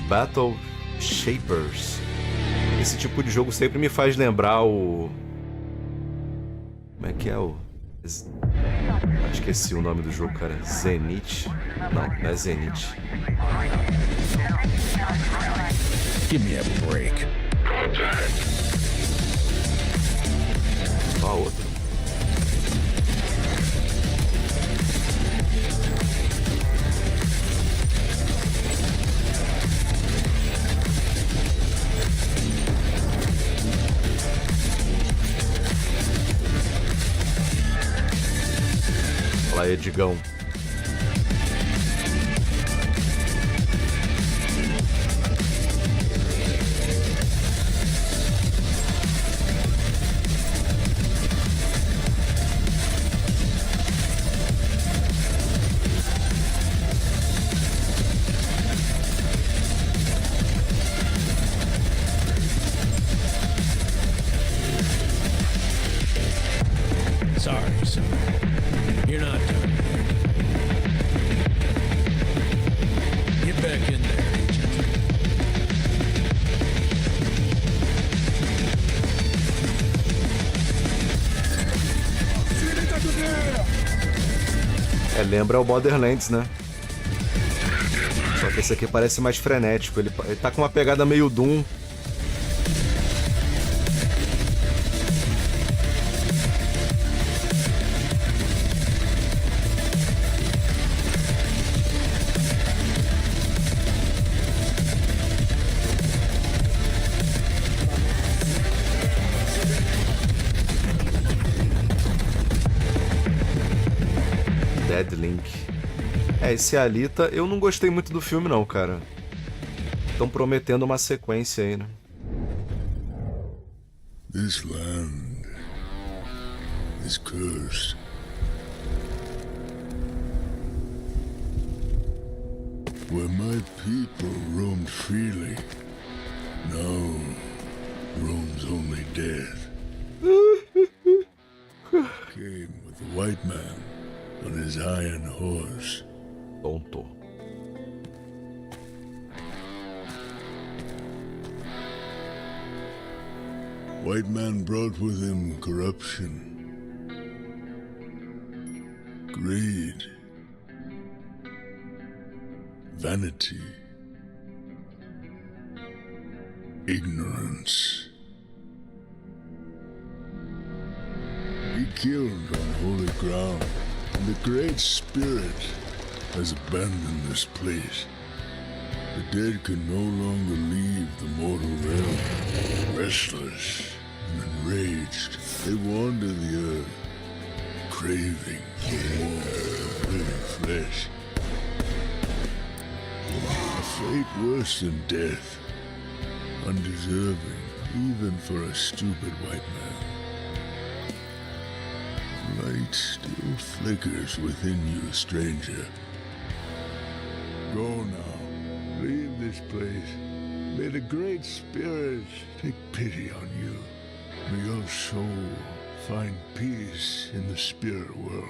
Battle Shapers. Esse tipo de jogo sempre me faz lembrar o... Como é que é o... Esqueci o nome do jogo, cara. Zenith? Não, não é Zenith. Give me a break. Só a outra. Fala aí, Digão. Sorry, son. You're not done. Get back in there, agent. Lembra o Borderlands, né? Só que esse aqui parece mais frenético. Ele tá com uma pegada meio Doom. Dead Link. Esse Alita, eu não gostei muito do filme não, cara. Estão prometendo uma sequência aí, né? This land is cursed. Where my people roamed freely, now roams only death. Came with the white man on his iron horse. Tonto. White man brought with him corruption, greed, vanity, ignorance. He killed on holy ground, and the Great Spirit has abandoned this place. The dead can no longer leave the mortal realm. Restless and enraged, they wander the earth, craving for more of living flesh. A fate worse than death, undeserving even for a stupid white man. Light still flickers within you, stranger. Go now, leave this place. May the Great Spirit take pity on you. May your soul find peace in the spirit world.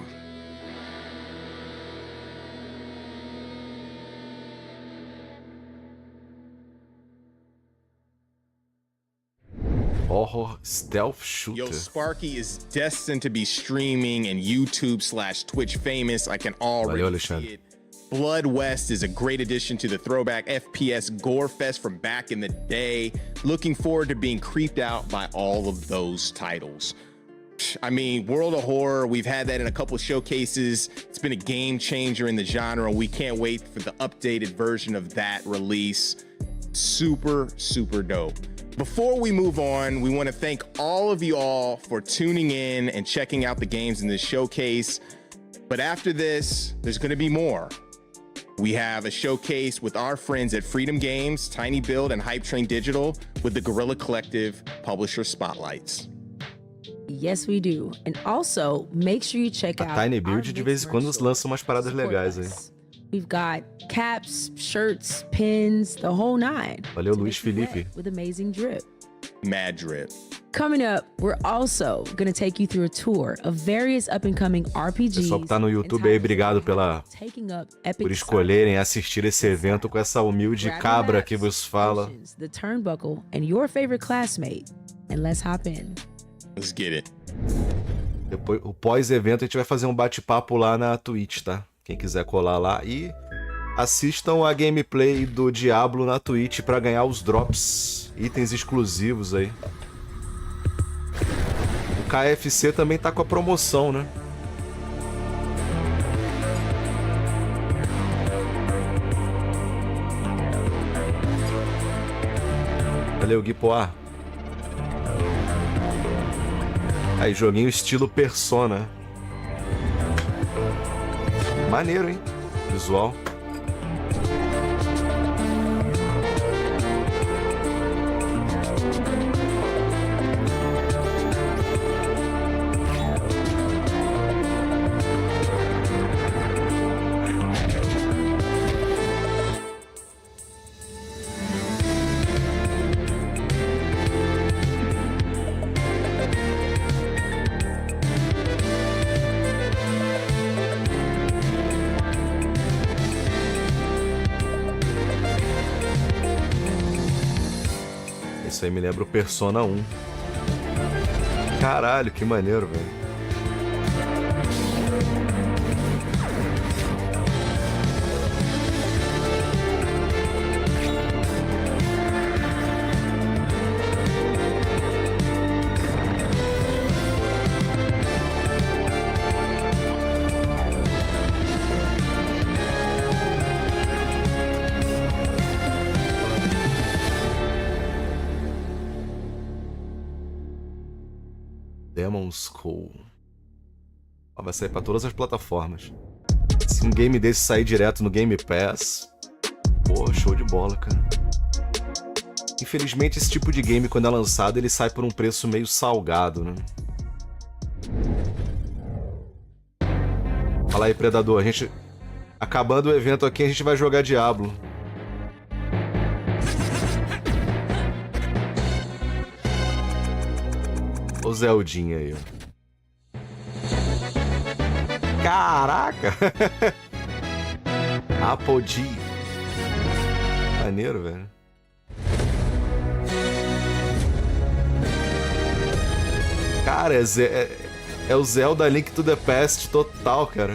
Horror stealth shooter. Yo, Sparky is destined to be streaming and YouTube/Twitch famous. I can already see it. Blood West is a great addition to the throwback FPS gore fest from back in the day. Looking forward to being creeped out by all of those titles. I mean, World of Horror, we've had that in a couple of showcases. It's been a game changer in the genre. We can't wait for the updated version of that release. Super, super dope. Before we move on, we want to thank all of you all for tuning in and checking out the games in this showcase. But after this, there's going to be more. We have a showcase with our friends at Freedom Games, Tiny Build, and Hype Train Digital with the Guerrilla Collective Publisher Spotlights. Yes, we do. And also, make sure you check out Tiny Build de vez em quando lança umas paradas legais aí. We've got caps, shirts, pins, the whole nine. Valeu, Luiz Felipe. With amazing drip. Mad drip. Coming up, we're also going to take you through a tour of various up-and-coming RPGs. Pessoal que tá no YouTube aí, obrigado por escolherem assistir esse evento com essa humilde cabra que vos fala. The turnbuckle and your favorite classmate. And let's hop in. Let's get it. Depois, o pós-evento, a gente vai fazer um bate-papo lá na Twitch, tá? Quem quiser colar lá e assistam a gameplay do Diablo na Twitch para ganhar os drops, itens exclusivos aí. O KFC também tá com a promoção, né? Valeu, Guipoá. Aí, joguinho estilo Persona. Maneiro, hein? Visual. Isso aí me lembra o Persona 1. Caralho, que maneiro, velho. Gamerscore. Vai sair para todas as plataformas. Um game desse sair direto no Game Pass. Pô, show de bola, cara. Infelizmente, esse tipo de game, quando é lançado, ele sai por um preço meio salgado, né? Fala aí, Predador. A gente... Acabando o evento aqui, a gente vai jogar Diablo. O Zeldinha aí, ó. Caraca! Apodi. Maneiro, velho. Cara, é o Zelda Link to the Past total, cara.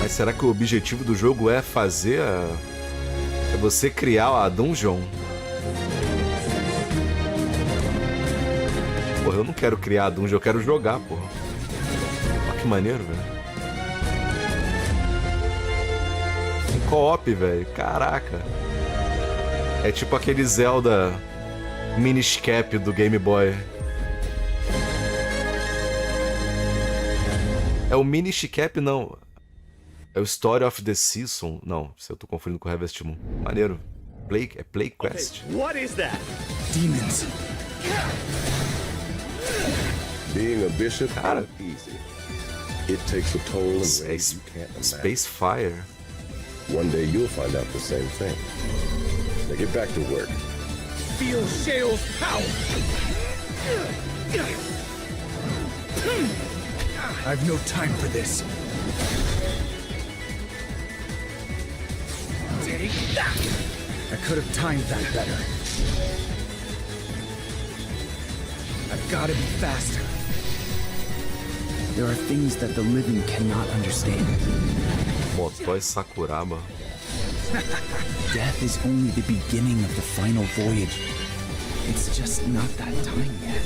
Mas será que o objetivo do jogo é fazer é você criar a dungeon? Porra, eu não quero criar a dungeon, eu quero jogar, porra. Olha que maneiro, velho. Tem co-op, velho. Caraca. É tipo aquele Zelda Minish Cap do Game Boy. É o Minish Cap, não. É o Story of the Season. Não, se eu tô confundindo com o Harvest Moon. Maneiro. É Play Quest. Okay, what is that? Demons. Being a bishop isn't easy. It takes a toll in ways you can't imagine. Space Fire. One day you'll find out the same thing. Now get back to work. Feel Shale's power! I've no time for this. Take that! I could have timed that better. I've got to be faster. There are things that the living cannot understand. Motói Sakuraba. Death is only the beginning of the final voyage. It's just not that time yet.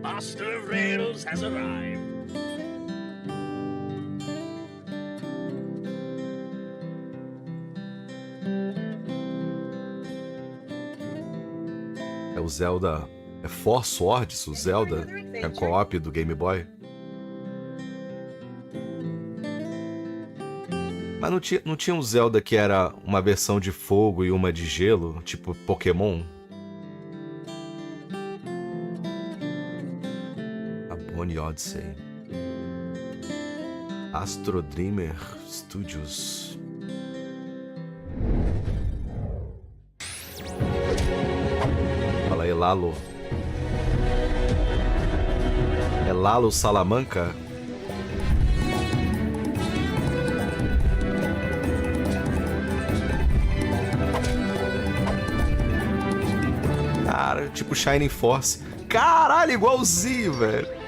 Master of Rails has arrived. É o Zelda... É Four Swords, o Zelda, que é co-op do Game Boy. Mas não tinha um Zelda que era uma versão de fogo e uma de gelo, tipo Pokémon? Odyssey. Astro Dreamer Studios. Fala aí, Lalo. É Lalo Salamanca? Cara, tipo Shining Force. Caralho, igualzinho, velho.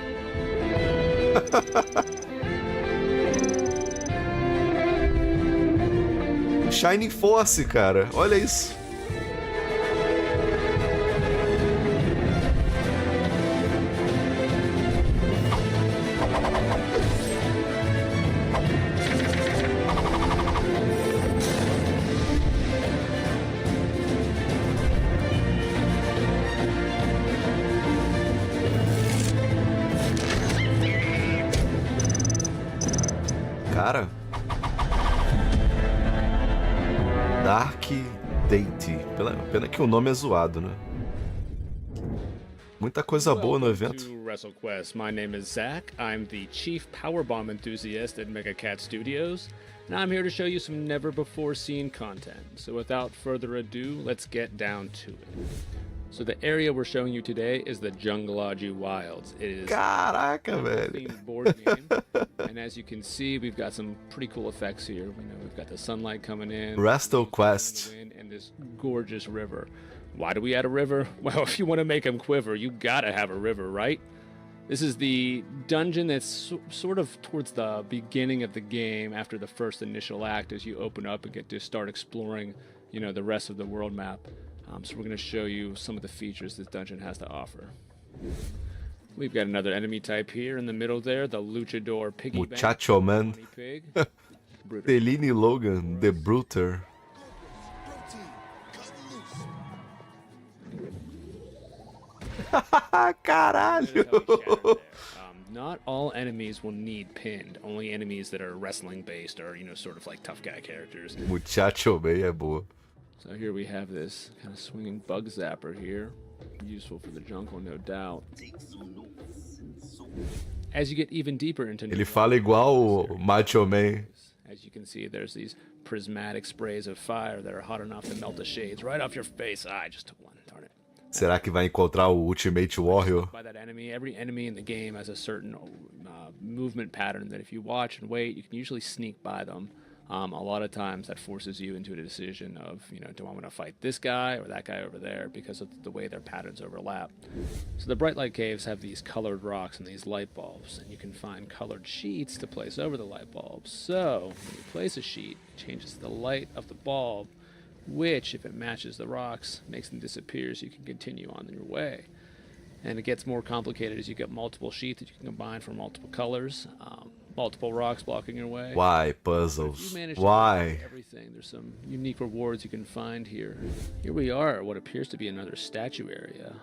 Shining Force, cara. Olha isso. Cara. Dark Date. Pena que o nome é zoado, né? Muita coisa boa no evento. WrestleQuest. My name is Zach. I'm the chief powerbomb enthusiast at MegaCat Studios, and I'm here to show you some never-before-seen content. So without further ado, let's get down to it. So the area we're showing you today is the Jungleology Wilds. It is Caraca, a velho. themed board game, and as you can see, we've got some pretty cool effects here. We've got the sunlight coming in, WrestleQuest, and this gorgeous river. Why do we add a river? Well, if you want to make them quiver, you gotta have a river, right? This is the dungeon that's sort of towards the beginning of the game after the first initial act as you open up and get to start exploring, the rest of the world map. So we're going to show you some of the features this dungeon has to offer. We've got another enemy type here in the middle there, the Luchador Piggy Muchacho Man, Delaney Logan, the Bruter. Caralho! Not all enemies will need pinned. Only enemies that are wrestling based or sort of like tough guy characters. Muchacho Man é boa. So here we have this kind of swinging bug zapper here, useful for the jungle, no doubt. As you get even deeper into Ele fala igual o Macho Man. As you can see, there's these prismatic sprays of fire that are hot enough to melt the shades right off your face. I just took one, darn it. Será que vai encontrar o Ultimate Warrior? By that enemy, every enemy in the game has a certain movement pattern that if you watch and wait, you can usually sneak by them. A lot of times that forces you into a decision of, do I want to fight this guy or that guy over there because of the way their patterns overlap. So the Bright Light Caves have these colored rocks and these light bulbs, and you can find colored sheets to place over the light bulbs. So when you place a sheet, it changes the light of the bulb, which, if it matches the rocks, makes them disappear so you can continue on your way. And it gets more complicated as you get multiple sheets that you can combine for multiple colors. Multiple rocks blocking your way. Why puzzles? Why? Everything. There's some unique rewards you can find here. Here we are at what appears to be another statue area.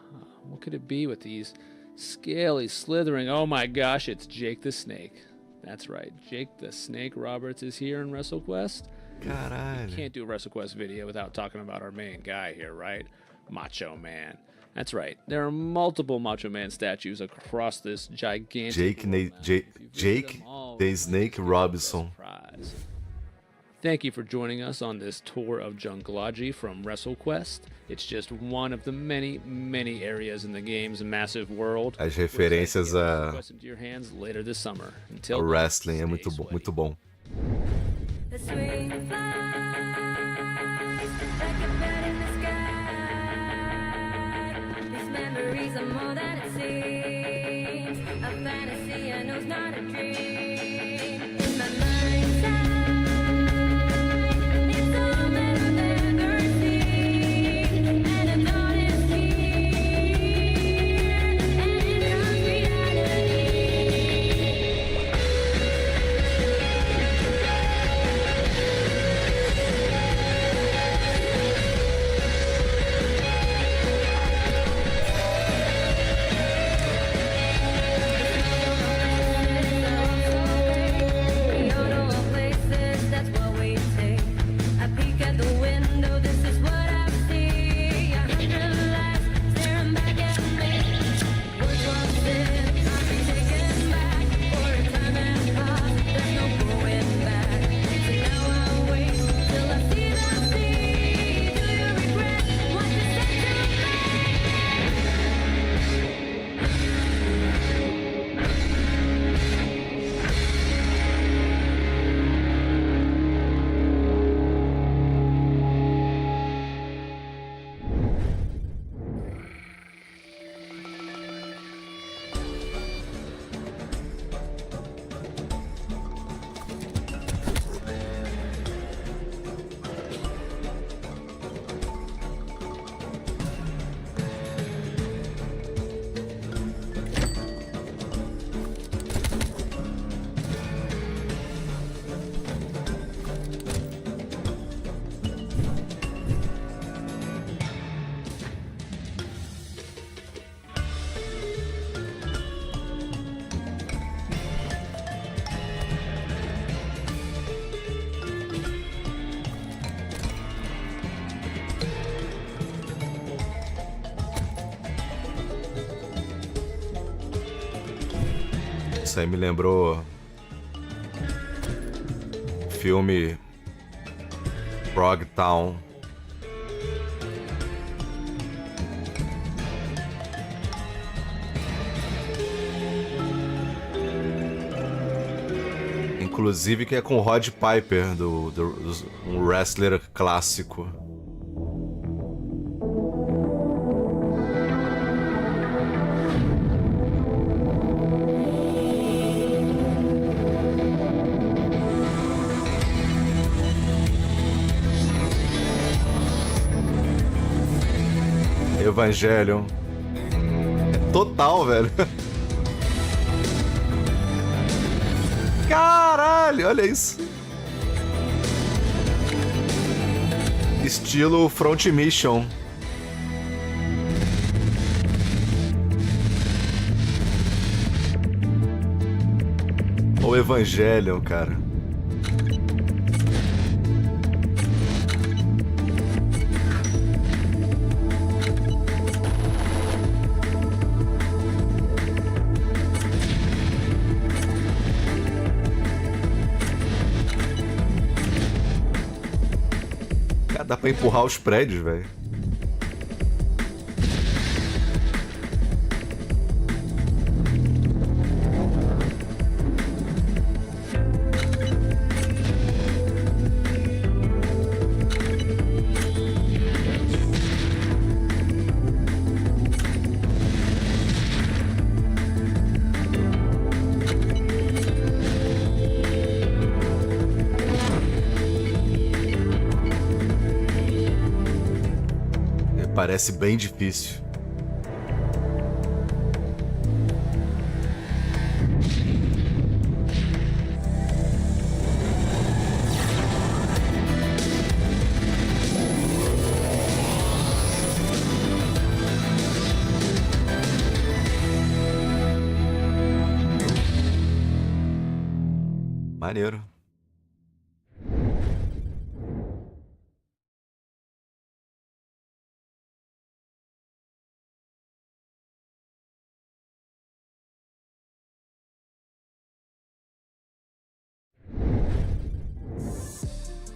What could it be with these scaly, slithering? Oh my gosh, it's Jake the Snake. That's right, Jake the Snake Roberts is here in WrestleQuest. Caralho. You can't do a WrestleQuest video without talking about our main guy here, right? Macho Man. That's right. There are multiple Macho Man statues across this gigantic Jake the Snake Robinson. Thank you for joining us on this tour of Jungleology from WrestleQuest. It's just one of the many, many areas in the game's massive world. As referências a wrestling é muito bom, muito bom. Memories are more than it seems. A fantasy I know it's not a dream. In my mind's eye, it's all that I've ever seen. And I thought it's here, and it comes reality. Isso aí me lembrou filme Frog Town. Inclusive que é com o Rod Piper, um wrestler clássico. Evangelion. Total, velho. Caralho, olha isso. Estilo Front Mission. O Evangelion, cara. Dá pra empurrar os prédios, velho. Parece bem difícil. Maneiro.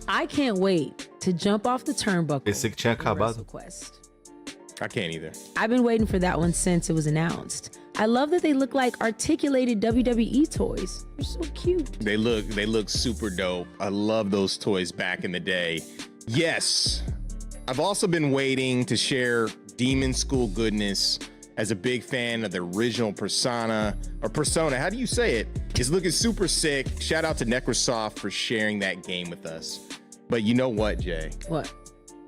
I can't wait to jump off the turnbuckle. Pensei que tinha acabado. I can't either. I've been waiting for that one since it was announced. I love that they look like articulated WWE toys. They're so cute. They look super dope. I love those toys back in the day. Yes. I've also been waiting to share Demon School goodness. As a big fan of the original Persona, how do you say it? It's looking super sick. Shout out to Necrosoft for sharing that game with us. But you know what, Jay? What?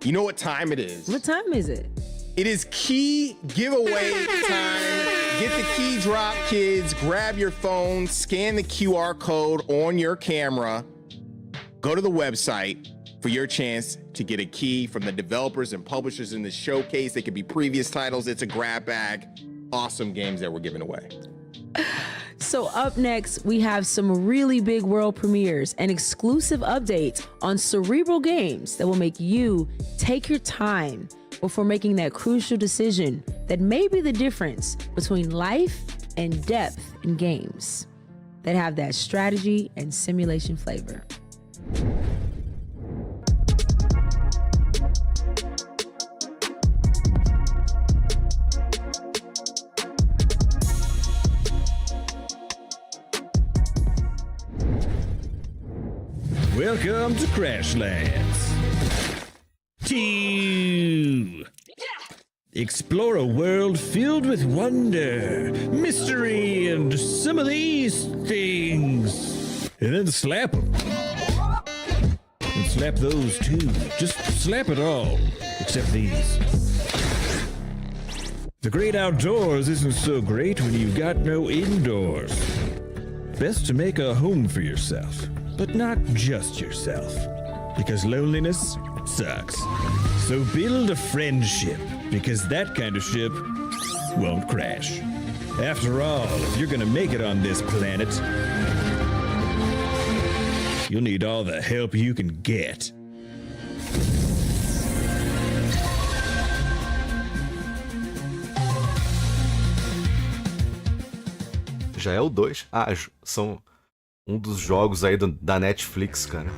You know what time it is? What time is it? It is key giveaway time. Get the key drop, kids. Grab your phone, scan the QR code on your camera, go to the website for your chance to get a key from the developers and publishers in the showcase. They could be previous titles. It's a grab bag. Awesome games that we're giving away. So up next, we have some really big world premieres and exclusive updates on cerebral games that will make you take your time before making that crucial decision that may be the difference between life and depth in games that have that strategy and simulation flavor. Welcome to Crashlands. 2. Explore a world filled with wonder, mystery, and some of these things. And then slap them. And slap those too. Just slap it all, except these. The great outdoors isn't so great when you've got no indoors. Best to make a home for yourself. But not just yourself, because loneliness sucks. So build a friendship, because that kind of ship won't crash. After all, if you're gonna make it on this planet, you'll need all the help you can get. Já é o 2. Ah, são um dos jogos aí da Netflix, cara.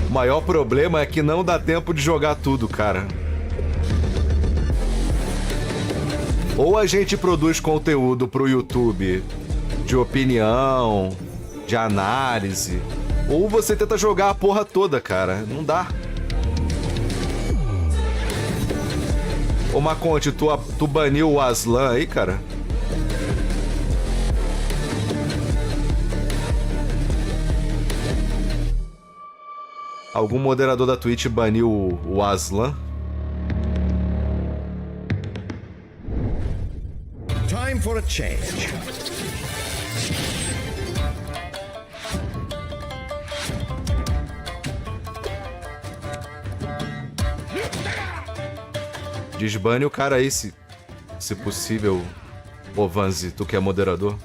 O maior problema é que não dá tempo de jogar tudo, cara. Ou a gente produz conteúdo pro YouTube de opinião, de análise, ou você tenta jogar a porra toda, cara. Não dá. Ô Maconte, tu baniu o Aslan aí, cara? Algum moderador da Twitch baniu o Aslan? Time for a change. Desbane o cara aí, se possível. Ô Vanzi, tu que é moderador.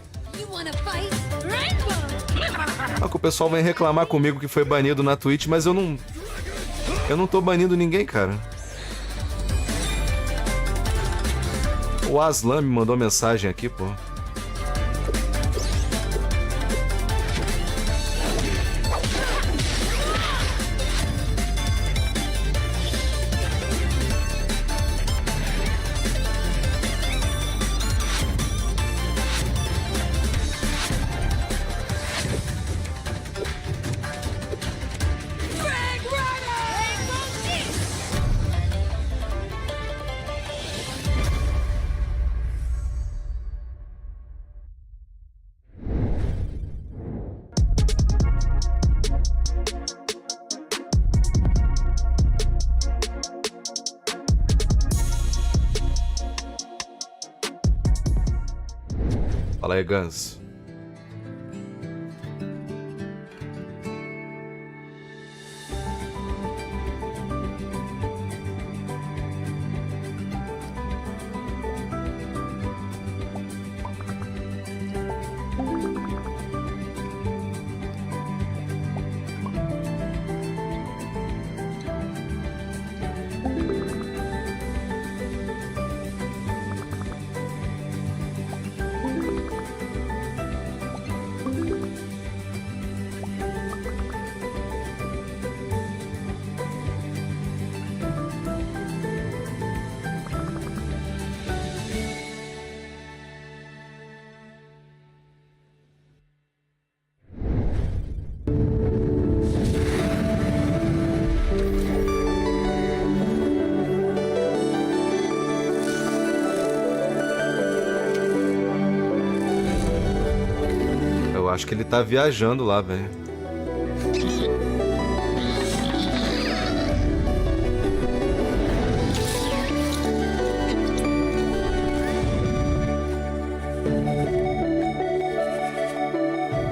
Ah, que o pessoal vem reclamar comigo que foi banido na Twitch, mas eu não tô banindo ninguém, cara. O Aslan me mandou mensagem aqui, pô. Fala aí, Gans. Acho que ele tá viajando lá, velho.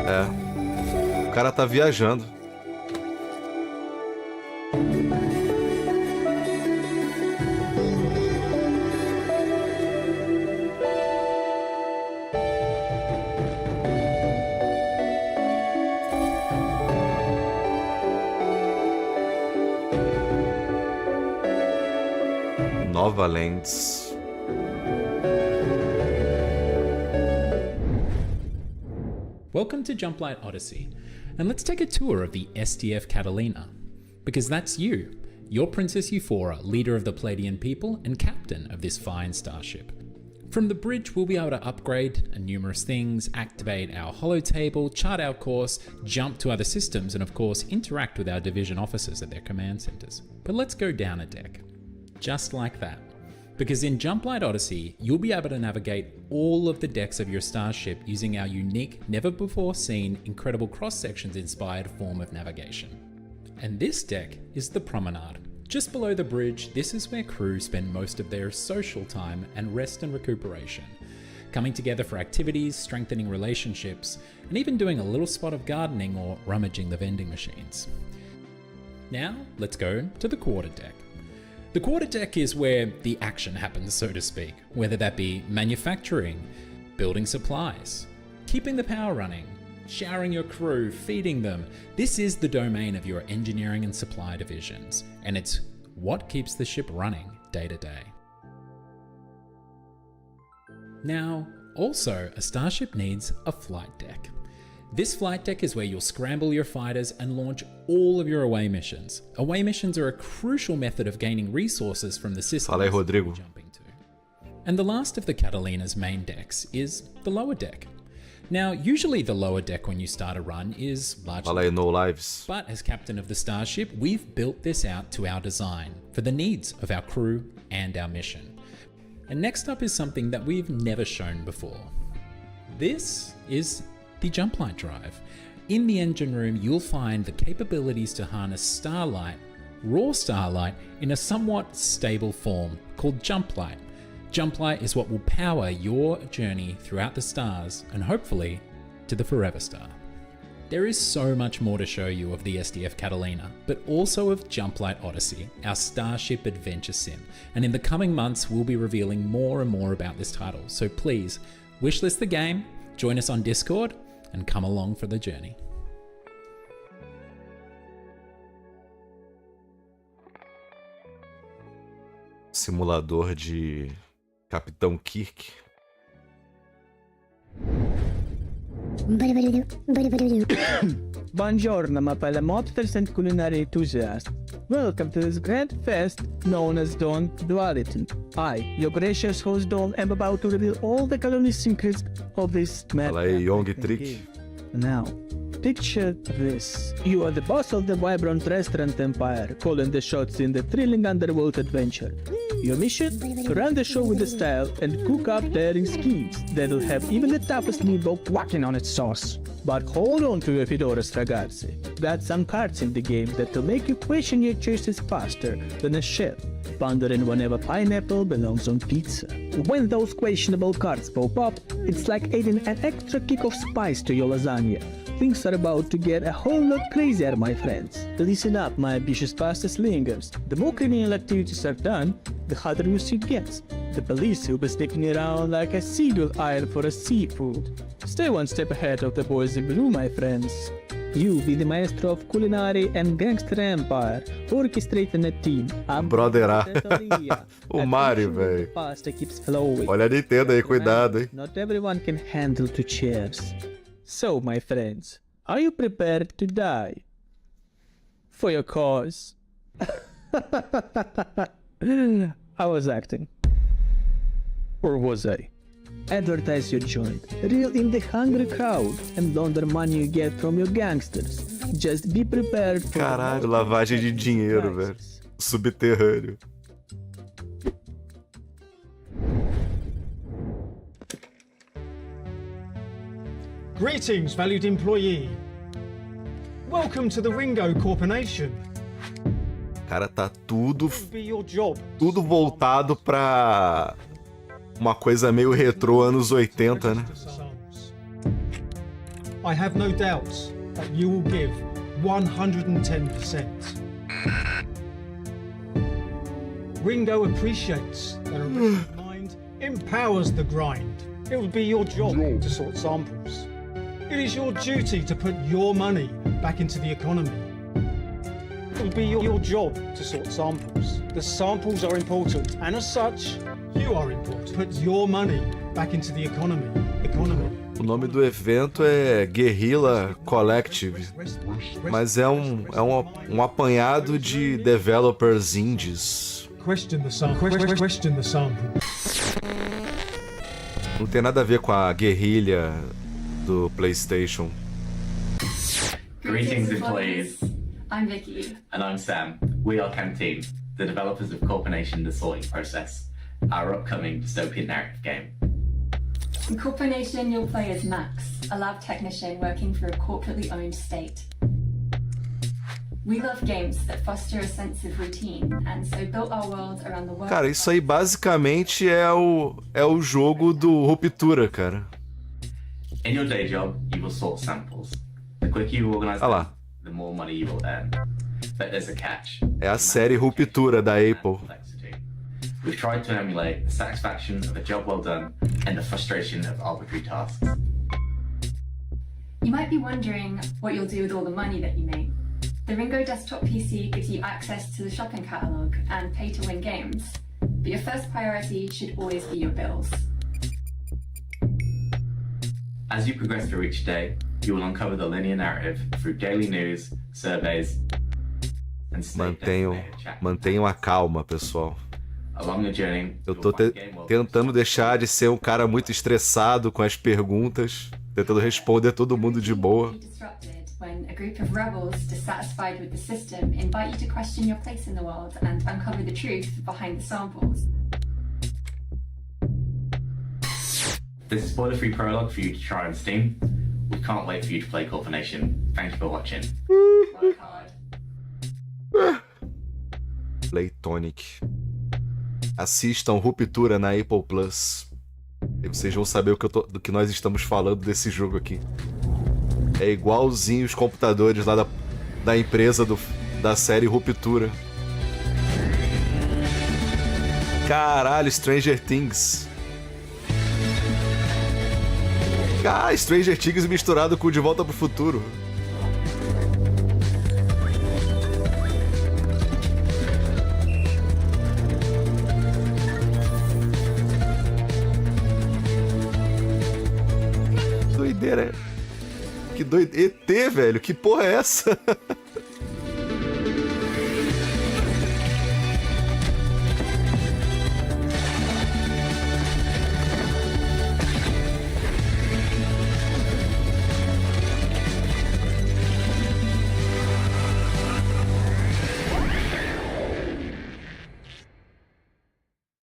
É. O cara tá viajando. Nova Lens. Welcome to Jumplight Odyssey, and let's take a tour of the STF Catalina, because that's you. You're Princess Euphora, leader of the Palladian people and captain of this fine starship. From the bridge, we'll be able to upgrade numerous things, activate our holotable, chart our course, jump to other systems, and of course interact with our division officers at their command centers. But let's go down a deck. Just like that. Because in Jumplight Odyssey, you'll be able to navigate all of the decks of your starship using our unique, never before seen, incredible cross-sections inspired form of navigation. And this deck is the Promenade. Just below the bridge, this is where crew spend most of their social time and rest and recuperation, coming together for activities, strengthening relationships, and even doing a little spot of gardening or rummaging the vending machines. Now, let's go to the quarterdeck. The quarterdeck is where the action happens, so to speak, whether that be manufacturing, building supplies, keeping the power running, showering your crew, feeding them. This is the domain of your engineering and supply divisions, and it's what keeps the ship running day to day. Now, also, a starship needs a flight deck. This flight deck is where you'll scramble your fighters and launch all of your away missions. Away missions are a crucial method of gaining resources from the system. Fala aí, Rodrigo. And the last of the Catalina's main decks is the lower deck. Now, usually the lower deck when you start a run is largely... Fala aí, no lives. But as captain of the starship, we've built this out to our design for the needs of our crew and our mission. And next up is something that we've never shown before. This is the jump light drive. In the engine room, you'll find the capabilities to harness starlight, raw starlight, in a somewhat stable form called jump light. Jump light is what will power your journey throughout the stars and hopefully to the Forever Star. There is so much more to show you of the SDF Catalina, but also of Jump Light Odyssey, our Starship Adventure Sim. And in the coming months, we'll be revealing more and more about this title. So please, wishlist the game, join us on Discord, and come along for the journey. Simulador de Capitão Kirk. Buongiorno, my fellow mobsters and culinary enthusiasts. Welcome to this grand fest known as Dawn Duality. I, your gracious host Dawn, am about to reveal all the culinary secrets of this mad Trick. Now, picture this. You are the boss of the vibrant restaurant empire, calling the shots in the thrilling underworld adventure. Your mission? To run the show with the style and cook up daring schemes that'll have even the toughest meatball quacking on its sauce. But hold on to your fedoras, ragazzi. Got some cards in the game that'll make you question your choices faster than a chef, pondering whenever pineapple belongs on pizza. When those questionable cards pop up, it's like adding an extra kick of spice to your lasagna. Things are about to get a whole lot crazier, my friends. Listen up, my ambitious pasta slingers. The more criminal activities are done, the harder your suit gets. The police will be sneaking around like a seagull eyed for a seafood. Stay one step ahead of the boys in blue, my friends. You be the maestro of culinary and gangster empire, orchestrating a team. Brotherá. O Mario, velho. Olha a Nintendo aí, cuidado, hein? Not everyone can handle two chairs. So, my friends, are you prepared to die? For your cause? I was acting. Or was I? Advertise your joint, reel in the hungry crowd, and launder money you get from your gangsters. Just be prepared for... Caralho, lavagem de dinheiro, velho. Subterrâneo. Greetings, valued employee. Welcome to the Ringo Corporation. Cara, tá tudo voltado pra uma coisa meio retrô anos 80, né? I have no doubts that you will give 110%. Ringo appreciates that a rich mind empowers the grind. It will be your job to sort samples. It is your duty to put your money back into the economy. It will be your job to sort samples. The samples are important, and as such, you are important. Put your money back into the economy. O nome do evento é Guerrilla Collective, mas é um apanhado de developers indies. Question the sample. Não tem nada a ver com a guerrilha do PlayStation. Greetings, employees. I'm Vicky. And I'm Sam. We are Canteen, the developers of Corporation The Sorting Process, our upcoming dystopian narrative game. In Corporation, you'll play as Max, a lab technician working for a corporately owned state. We love games that foster a sense of routine, and so built our world around the world. Cara, isso aí basicamente é o jogo do Ruptura, cara. In your day job, you will sort samples. The quicker you organize them, the more money you will earn. But there's a catch. É a série Ruptura da Apple. We've tried to emulate the satisfaction of a job well done and the frustration of arbitrary tasks. You might be wondering what you'll do with all the money that you make. The Ringo desktop PC gives you access to the shopping catalog and pay-to-win games, but your first priority should always be your bills. As you progress through each day, you will uncover the linear narrative through daily news, surveys, and Mantenham a calma, pessoal. along the journey. Eu tô tentando deixar de ser um cara muito estressado com as perguntas, tentando responder todo mundo de boa. When a group of rebels dissatisfied with the system invite you to question your place in the world and uncover the truth behind the samples. This is spoiler-free prologue for you to try on Steam. We can't wait for you to play Corp Nation. Thank you for watching. Work hard. Playtonic. Assistam Ruptura na Apple Plus. E vocês vão saber do que nós estamos falando desse jogo aqui. É igualzinho os computadores lá da empresa da série Ruptura. Caralho, Stranger Things. Ah, Stranger Things misturado com De Volta pro Futuro. Doideira. Que doido. ET, velho. Que porra é essa?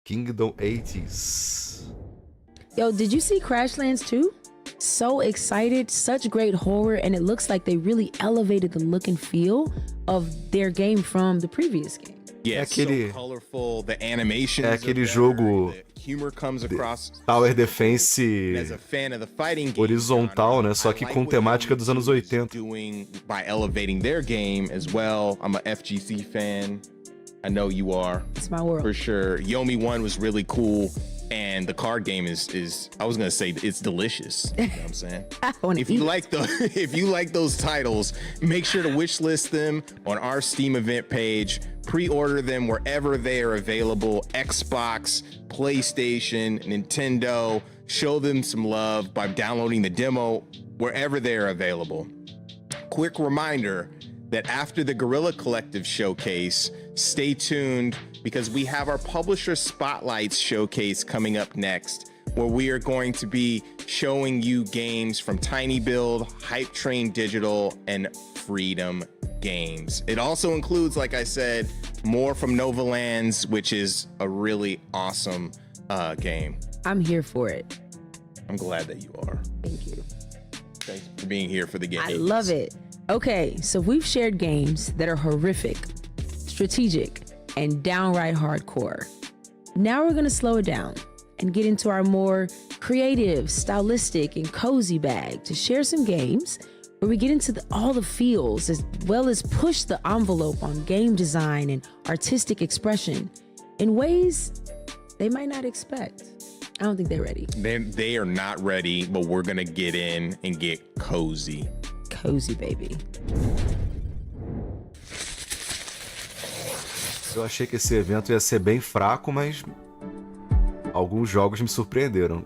Kingdom 80s. Yo, did you see Crashlands 2? So excited, such great horror, and it looks like they really elevated the look and feel of their game from the previous game. Yeah, so colorful, the animations é aquele jogo Tower Defense horizontal, né? Só que com temática dos anos 80. By elevating their game as well. I'm a FGC fan. I know you are. It's my world. For sure. Yomi 1 was really cool. And the card game is I was gonna say it's delicious. You know what I'm saying? If you like those titles, make sure to wishlist them on our Steam event page. Pre-order them wherever they are available. Xbox, PlayStation, Nintendo. Show them some love by downloading the demo wherever they are available. Quick reminder that after the Guerrilla Collective showcase, stay tuned because we have our Publisher Spotlights showcase coming up next, where we are going to be showing you games from Tiny Build, Hype Train Digital, and Freedom Games. It also includes, like I said, more from Nova Lands, which is a really awesome game. I'm here for it. I'm glad that you are. Thank you. Thanks for being here for the game. I love it. Okay, so we've shared games that are horrific, strategic, and downright hardcore. Now we're gonna slow it down and get into our more creative, stylistic, and cozy bag to share some games where we get into all the feels as well as push the envelope on game design and artistic expression in ways they might not expect. I don't think they're ready. They are not ready, but we're gonna get in and get cozy. Cozy, baby. Eu achei que esse evento ia ser bem fraco, mas alguns jogos me surpreenderam.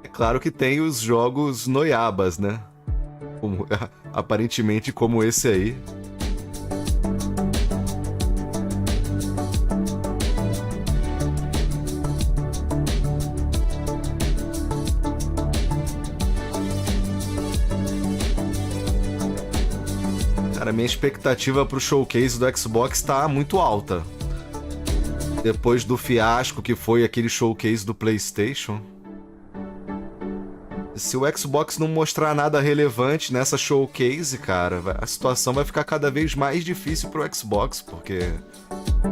É claro que tem os jogos noiabas, né? Aparentemente como esse aí. Cara, minha expectativa pro showcase do Xbox tá muito alta. Depois do fiasco que foi aquele showcase do PlayStation. Se o Xbox não mostrar nada relevante nessa showcase, cara, a situação vai ficar cada vez mais difícil pro Xbox, porque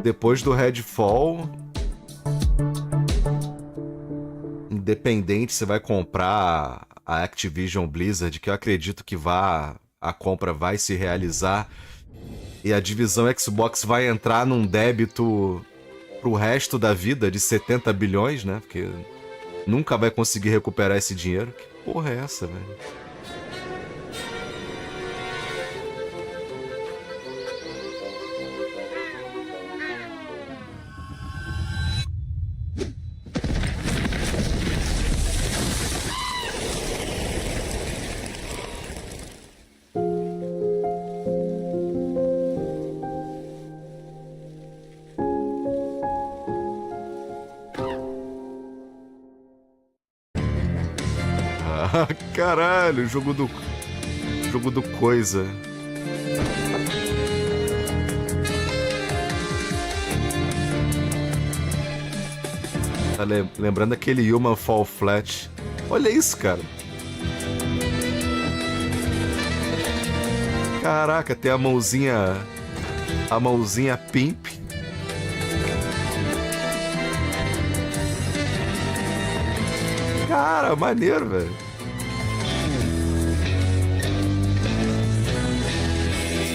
depois do Redfall, independente se vai comprar a Activision Blizzard, que eu acredito que a compra vai se realizar, e a divisão Xbox vai entrar num débito pro resto da vida de 70 bilhões, né? Porque nunca vai conseguir recuperar esse dinheiro. Que porra é essa, velho? Caralho, jogo do coisa. Tá lembrando aquele Human Fall Flat. Olha isso, cara. Caraca, tem a mãozinha pimp. Cara, maneiro, velho.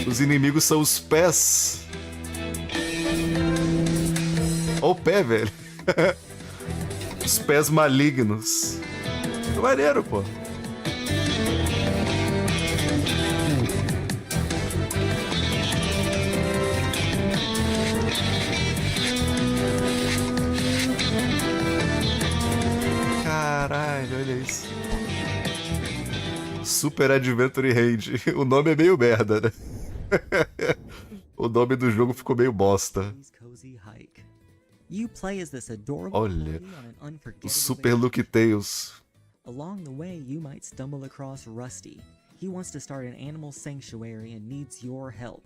Os inimigos são os pés. Olha o pé, velho. Os pés malignos. Maneiro, pô. Caralho, olha isso. Super Adventure Range. O nome é meio merda, né? O nome do jogo ficou meio bosta. Olha, o Super Luke Tales. Along the way, you might stumble across Rusty. He wants to start an animal sanctuary and needs your help.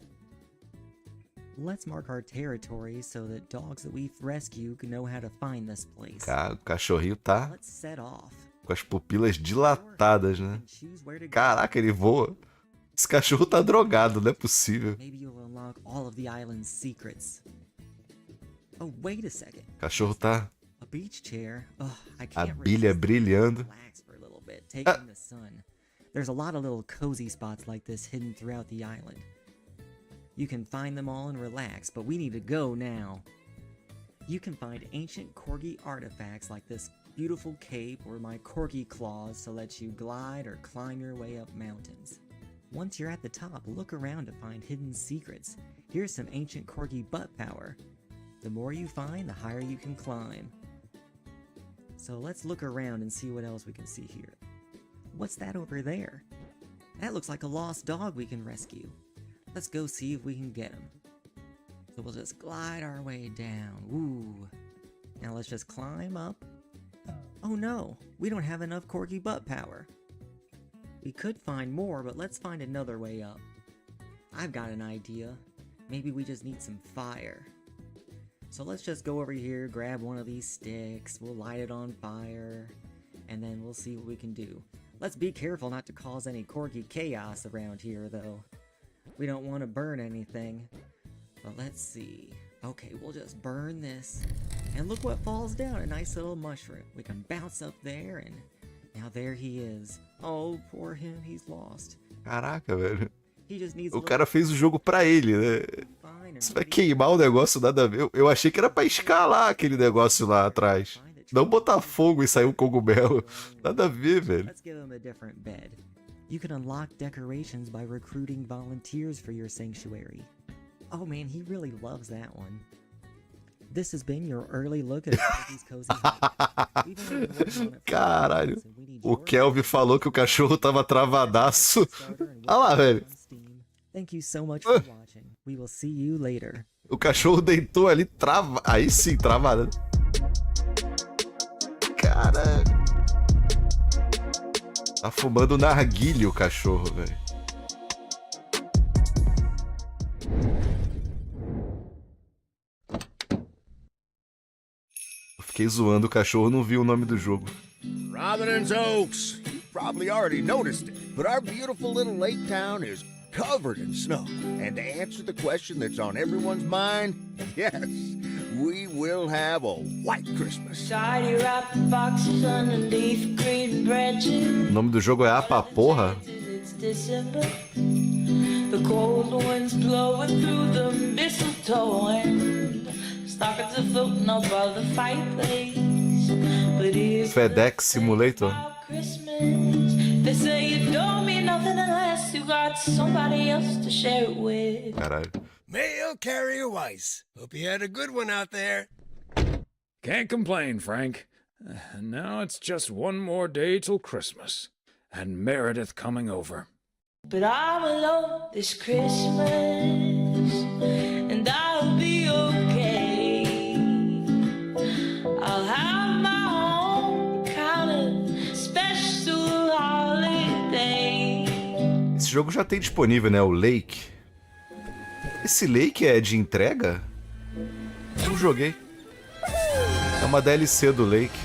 Let's mark our territory so that dogs that we rescue can know how to find this place. O cachorrinho tá Let's set off. com as pupilas dilatadas, né? Caraca, ele voa. Esse cachorro tá drogado, não é possível. Maybe you'll unlock all of the island's secrets. Oh, wait a second. O cachorro tá... A beach chair. I A can't bilha brilhando. relax for a little bit, taking the sun. There's a lot of little cozy spots like this hidden throughout the island. You can find them all and relax, but we need to go now. You can find ancient corgi artifacts like this beautiful cape or my corgi claws to let you glide or climb your way up mountains. Once you're at the top, look around to find hidden secrets. Here's some ancient corgi butt power. The more you find, the higher you can climb. So let's look around and see what else we can see here. What's that over there? That looks like a lost dog we can rescue. Let's go see if we can get him. So we'll just glide our way down. Ooh. Now let's just climb up. Oh no, we don't have enough corgi butt power. We could find more, but let's find another way up. I've got an idea. Maybe we just need some fire. So let's just go over here, grab one of these sticks, we'll light it on fire, and then we'll see what we can do. Let's be careful not to cause any corgi chaos around here, though. We don't want to burn anything. But let's see. Okay, we'll just burn this. And look what falls down, a nice little mushroom. We can bounce up there, and now there he is. Oh, poor him, he's lost. Caraca, velho. He just needs O cara fez o jogo pra ele, né? Isso vai queimar o negócio, nada a ver. Eu achei que era pra escalar aquele negócio lá atrás. Não botar fogo e sair um cogumelo. Nada a ver, velho. Let's give him a different bed. You can unlock decorations by recruiting volunteers for your sanctuary. Oh man, he really loves that one. This has been your early look at these cozy Caralho. O Kelvin falou que o cachorro tava travadaço. Olha lá, velho. Thank you so much for watching. We will see you later. O cachorro deitou ali, trava. Aí sim, travada. Caralho. Tá fumando narguilha o cachorro, velho. Eu fiquei zoando o cachorro, não vi o nome do jogo. Providence Oaks. You probably already noticed it, but our beautiful little lake town is covered in snow. And to answer the question that's on everyone's mind, yes, we will have a white Christmas. O nome do jogo é Apa Porra? The cold winds blowing through the mistletoe and stockings are floating above the fireplace. But here's FedEx Simulator. Christmas. They say it don't mean nothing unless you got somebody else to share it with. Caralho. Mail carrier Weiss. Hope you had a good one out there. Can't complain, Frank. Now it's just one more day till Christmas. And Meredith coming over. But I'm alone this Christmas, and I'll be okay. I'll have my own kind of special jogo já tem disponível, né? O Lake. Esse Lake é de entrega? Não joguei. É uma DLC do Lake.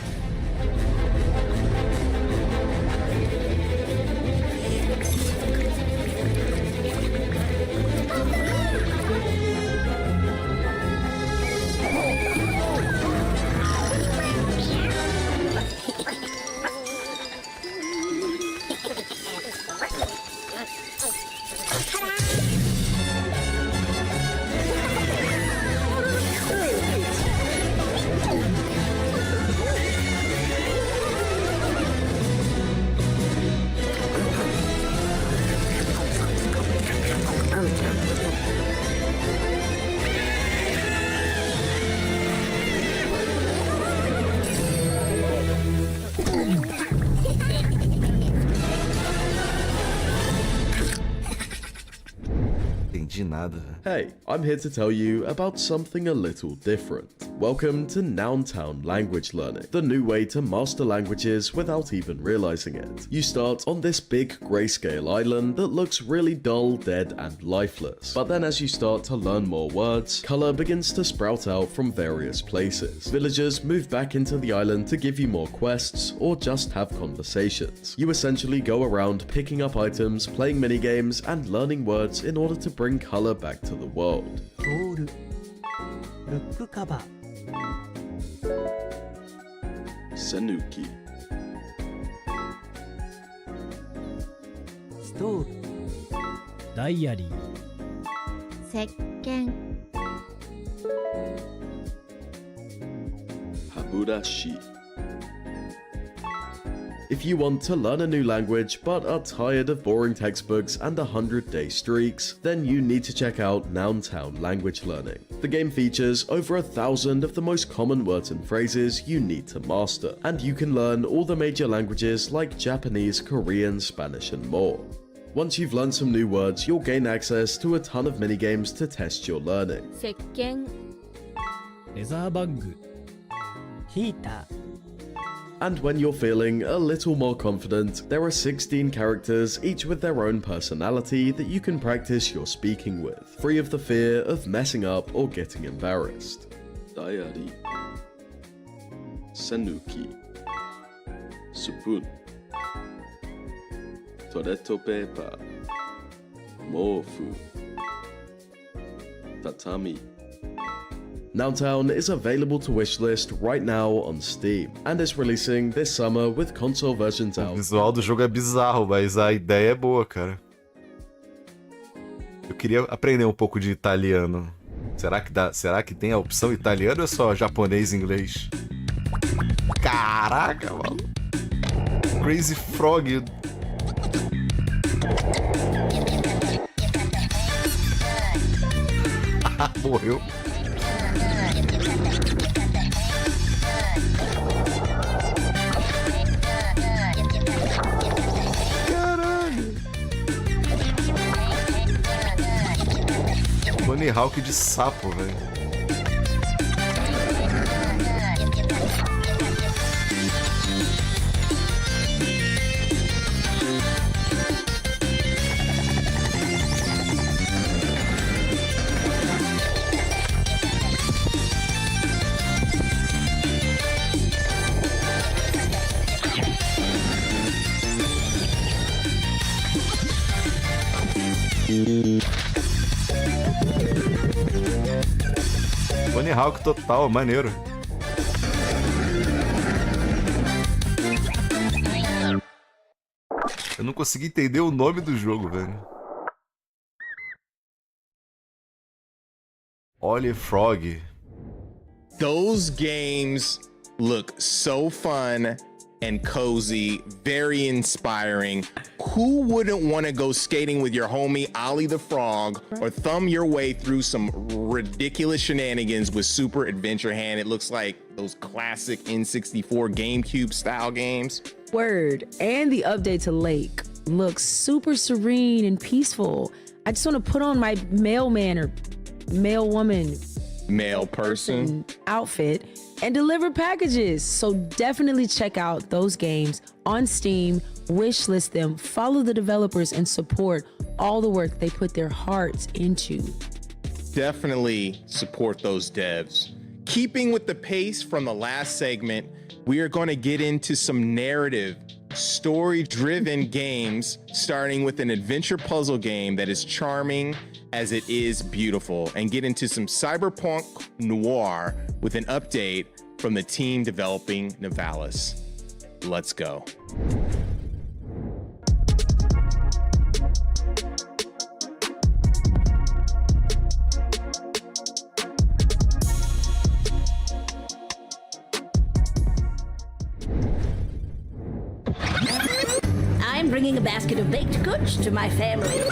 Nada. Hey, I'm here to tell you about something a little different. Welcome to Nountown Language Learning, the new way to master languages without even realizing it. You start on this big grayscale island that looks really dull, dead, and lifeless. But then as you start to learn more words, color begins to sprout out from various places. Villagers move back into the island to give you more quests or just have conversations. You essentially go around picking up items, playing minigames, and learning words in order to bring color back to the world. Sanuki. Diary. Haburashi. If you want to learn a new language but are tired of boring textbooks and 100-day streaks, then you need to check out Nountown Language Learning. The game features over 1,000 of the most common words and phrases you need to master, and you can learn all the major languages like Japanese, Korean, Spanish, and more. Once you've learned some new words, you'll gain access to a ton of minigames to test your learning. Leather bag. Heater. And when you're feeling a little more confident, there are 16 characters, each with their own personality that you can practice your speaking with, free of the fear of messing up or getting embarrassed. Diary. Sanuki. Spoon. Toilet paper. Mofu. Tatami. Nountown is available to wishlist right now on Steam, and is releasing this summer with console versions out. O visual do jogo é bizarro, mas a ideia é boa, cara. Eu queria aprender um pouco de italiano. Será que dá? Será que tem a opção italiano ou é só japonês e inglês? Caraca, mano. Crazy Frog. Morreu. Tony Hawk de sapo, velho. Tony Hawk total, maneiro. Eu não consegui entender o nome do jogo, velho. Olha, Frog. Those games look so fun and cozy, very inspiring. Who wouldn't want to go skating with your homie Ollie the Frog or thumb your way through some ridiculous shenanigans with Super Adventure Hand? It looks like those classic N64 GameCube style games. Word. And the update to Lake looks super serene and peaceful. I just want to put on my mailman or mail woman, male person outfit and deliver packages. So definitely check out those games on Steam, wishlist them, follow the developers, and support all the work they put their hearts into. Definitely support those devs. Keeping with the pace from the last segment, we are going to get into some narrative, story-driven games, starting with an adventure puzzle game that is charming as it is beautiful, and get into some cyberpunk noir with an update from the team developing Nivalis. Let's go. I'm bringing a basket of baked goods to my family.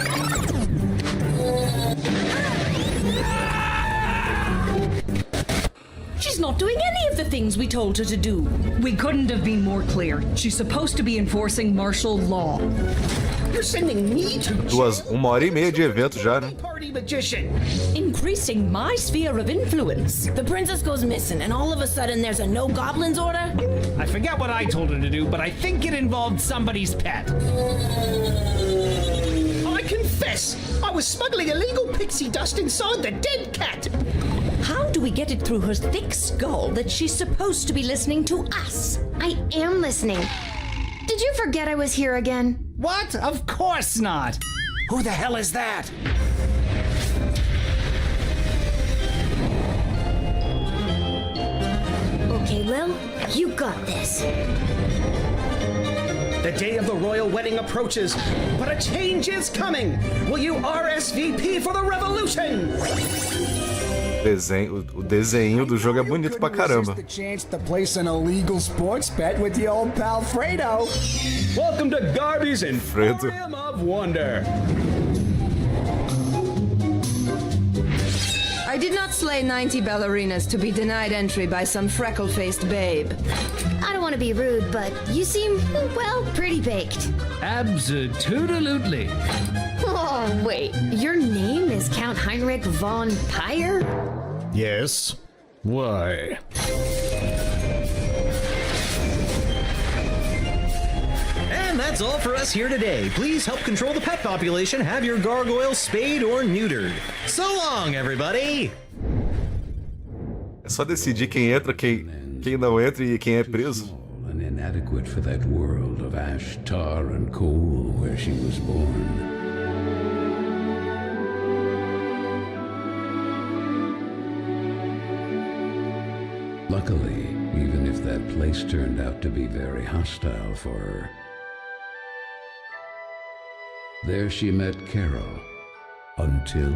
She's not doing any of the things we told her to do. We couldn't have been more clear. She's supposed to be enforcing martial law. You're sending me to Uma hora e meia de evento já, né? party magician. Increasing my sphere of influence. The princess goes missing, and all of a sudden there's a no goblins order? I forget what I told her to do, but I think it involved somebody's pet. I confess, I was smuggling illegal pixie dust inside the dead cat. How do we get it through her thick skull that she's supposed to be listening to us? I am listening. Did you forget I was here again? What? Of course not. Who the hell is that? Okay, Lil, you got this. The day of the royal wedding approaches, but a change is coming. Will you RSVP for the revolution? O desenho do jogo é bonito pra caramba. The chance to place an illegal sports bet with the old pal Fredo. Welcome to Garby's Emporium of Wonder. I did not slay 90 ballerinas to be denied entry by some freckle-faced babe. I don't want to be rude, but you seem, well, pretty baked. Absolutely. Oh, wait. Your name is Count Heinrich von Pyre? Yes. Why? And that's all for us here today. Please help control the pet population. Have your gargoyles spayed or neutered. So long, everybody! É só decidir quem entra, quem não entra e quem é preso. And inadequate for that world of ash, tar, and coal where she was born. Luckily, even if that place turned out to be very hostile for her, there she met Carol, until...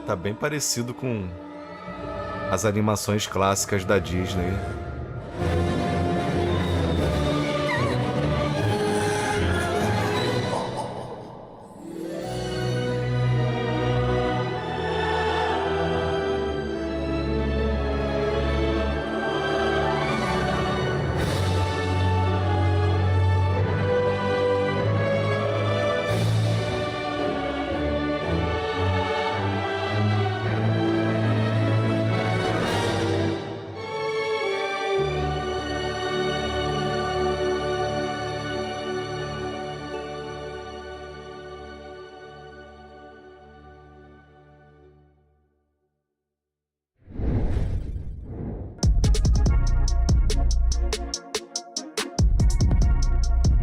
Tá bem parecido com as animações clássicas da Disney.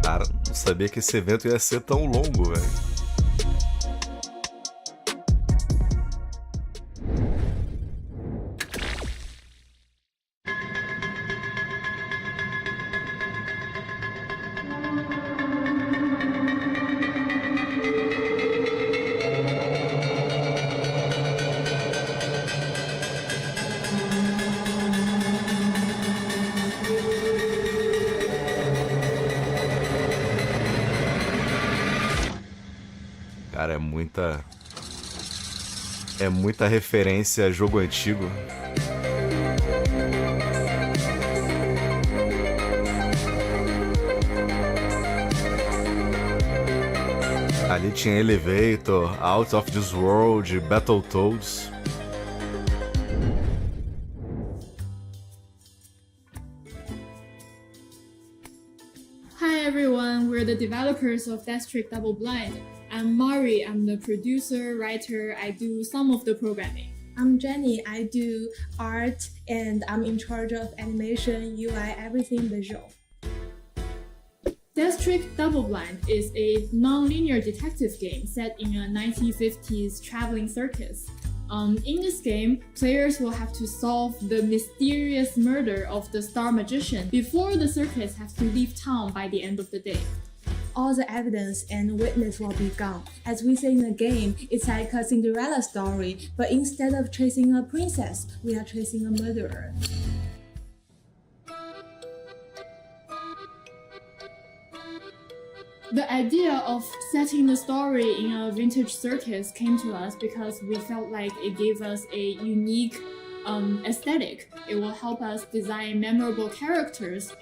Cara, não sabia que esse evento ia ser tão longo, velho. muita referência a jogo antigo. Ali tinha Elevator, Out of This World, Battletoads. Hi everyone, we're the developers of Deathtrick Double Blind. I'm Mari, I'm the producer, writer, I do some of the programming. I'm Jenny, I do art and I'm in charge of animation, UI, everything visual. Deathtrick Double Blind is a non-linear detective game set in a 1950s traveling circus. In this game, players will have to solve the mysterious murder of the star magician before the circus has to leave town by the end of the day. All the evidence and witness will be gone. As we say in the game, it's like a Cinderella story, but instead of chasing a princess, we are chasing a murderer. The idea of setting the story in a vintage circus came to us because we felt like it gave us a unique aesthetic. It will help us design memorable characters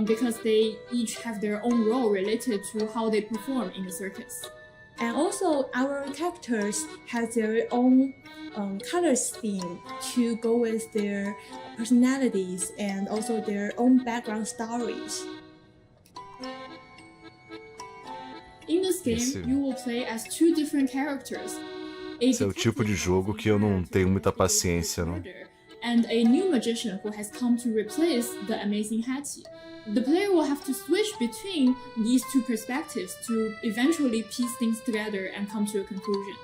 because they each have their own role related to how they perform in the circus. And also, our characters have their own color scheme to go with their personalities and also their own background stories. In this game, you will play as two different characters. Esse é o tipo de jogo que eu não tenho muita paciência, não. And a new magician who has come to replace the amazing Hattie. The player will have to switch between these two perspectives to eventually piece things together and come to a conclusion.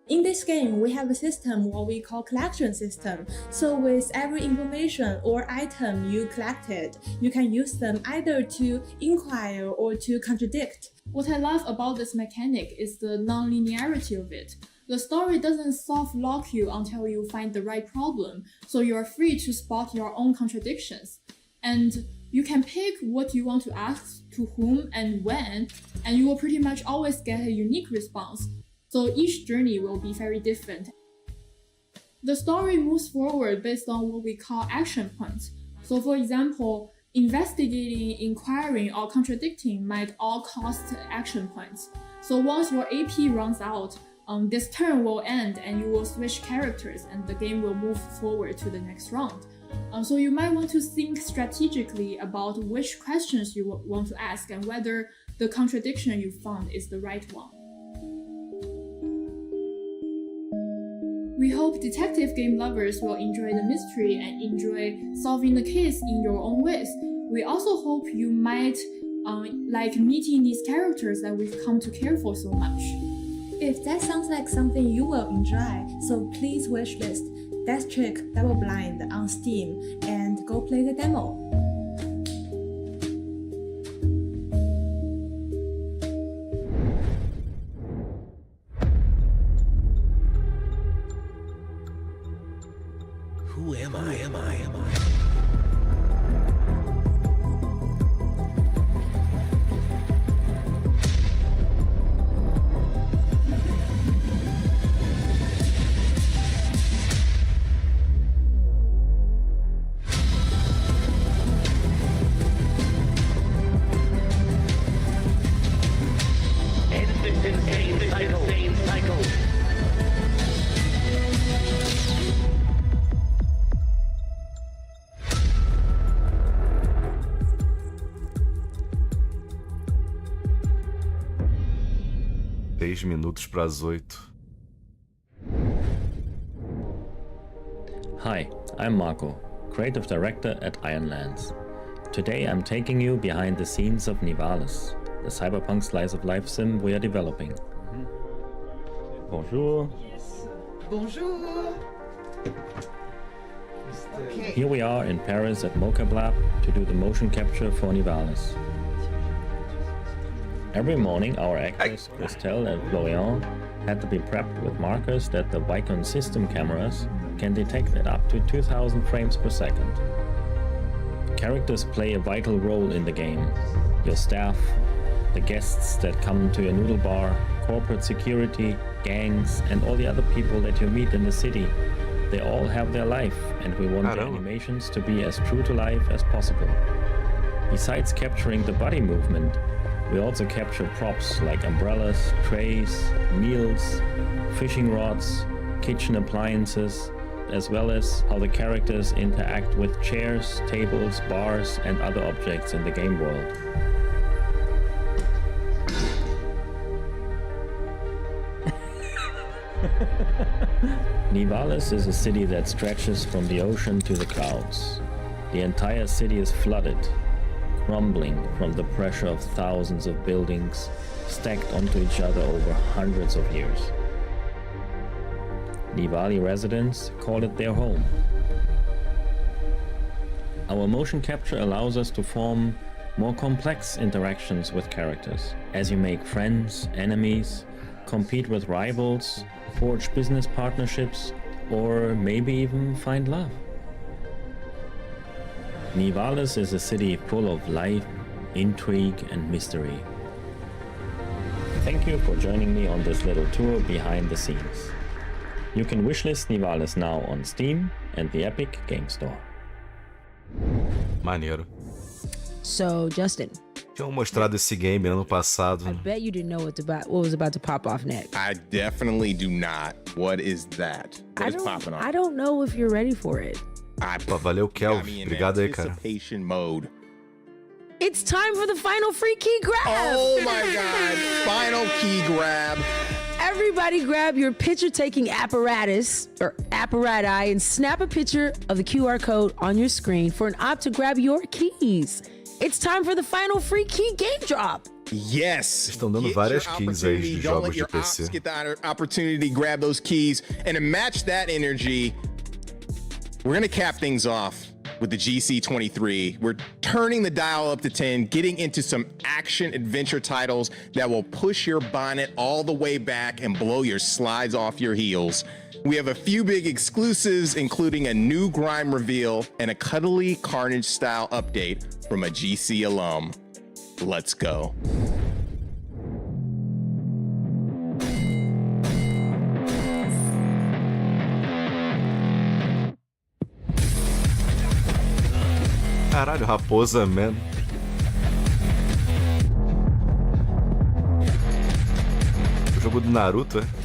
In this game, we have a system what we call collection system. So with every information or item you collected, you can use them either to inquire or to contradict. What I love about this mechanic is the non-linearity of it. The story doesn't soft lock you until you find the right problem, so you are free to spot your own contradictions. And you can pick what you want to ask to whom and when, and you will pretty much always get a unique response. So each journey will be very different. The story moves forward based on what we call action points. So for example, investigating, inquiring, or contradicting might all cost action points. So once your AP runs out, this turn will end and you will switch characters and the game will move forward to the next round. So you might want to think strategically about which questions you want to ask and whether the contradiction you found is the right one. We hope detective game lovers will enjoy the mystery and enjoy solving the case in your own ways. We also hope you might like meeting these characters that we've come to care for so much. If that sounds like something you will enjoy, so please wishlist Deathtrick Double Blind on Steam and go play the demo. Who am I? Minutos para as 8. Hi, I'm Marco, creative director at Ironlands. Today I'm taking you behind the scenes of Nivalis, the cyberpunk slice of life sim we are developing. Bonjour. Bonjour. Okay. Here we are in Paris at Mocap Lab to do the motion capture for Nivalis. Every morning, our actors, Christelle and Florian, had to be prepped with markers that the Vicon system cameras can detect at up to 2000 frames per second. Characters play a vital role in the game. Your staff, The guests that come to your noodle bar, corporate security, gangs, and all the other people that you meet in the city. They all have their life, and we want the animations to be as true to life as possible. Besides capturing the body movement, we also capture props like umbrellas, trays, meals, fishing rods, kitchen appliances, as well as how the characters interact with chairs, tables, bars, and other objects in the game world. Nivalis is a city that stretches from the ocean to the clouds. The entire city is flooded, crumbling from the pressure of thousands of buildings stacked onto each other over hundreds of years. Nivali residents call it their home. Our motion capture allows us to form more complex interactions with characters, as you make friends, enemies, compete with rivals, forge business partnerships, or maybe even find love. Nivalis is a city full of life, intrigue, and mystery. Thank you for joining me on this little tour behind the scenes. You can wishlist Nivalis now on Steam and the Epic Game Store. Maneiro. So, Justin. Tinham mostrado esse game ano passado. I bet you didn't know what was about to pop off next. I definitely do not. What is that? What is popping off? I don't know if you're ready for it. Pô, valeu, Kelvin. Obrigado aí, cara. Anticipation mode. It's time for the final free key grab. Oh my God. Final key grab. Everybody grab your picture-taking apparatus or apparati and snap a picture of the QR code on your screen for an op to grab your keys. It's time for the final free key game drop. Yes. Estão dando várias keys aí de jogos de PC. Get the opportunity to grab those keys and to match that energy. We're going to cap things off with the GC23. We're turning the dial up to 10, getting into some action adventure titles that will push your bonnet all the way back and blow your slides off your heels. We have a few big exclusives, including a new Grime reveal and a cuddly Carnage style update from a GC alum. Let's go. Caralho, Raposa, man. O jogo do Naruto, é?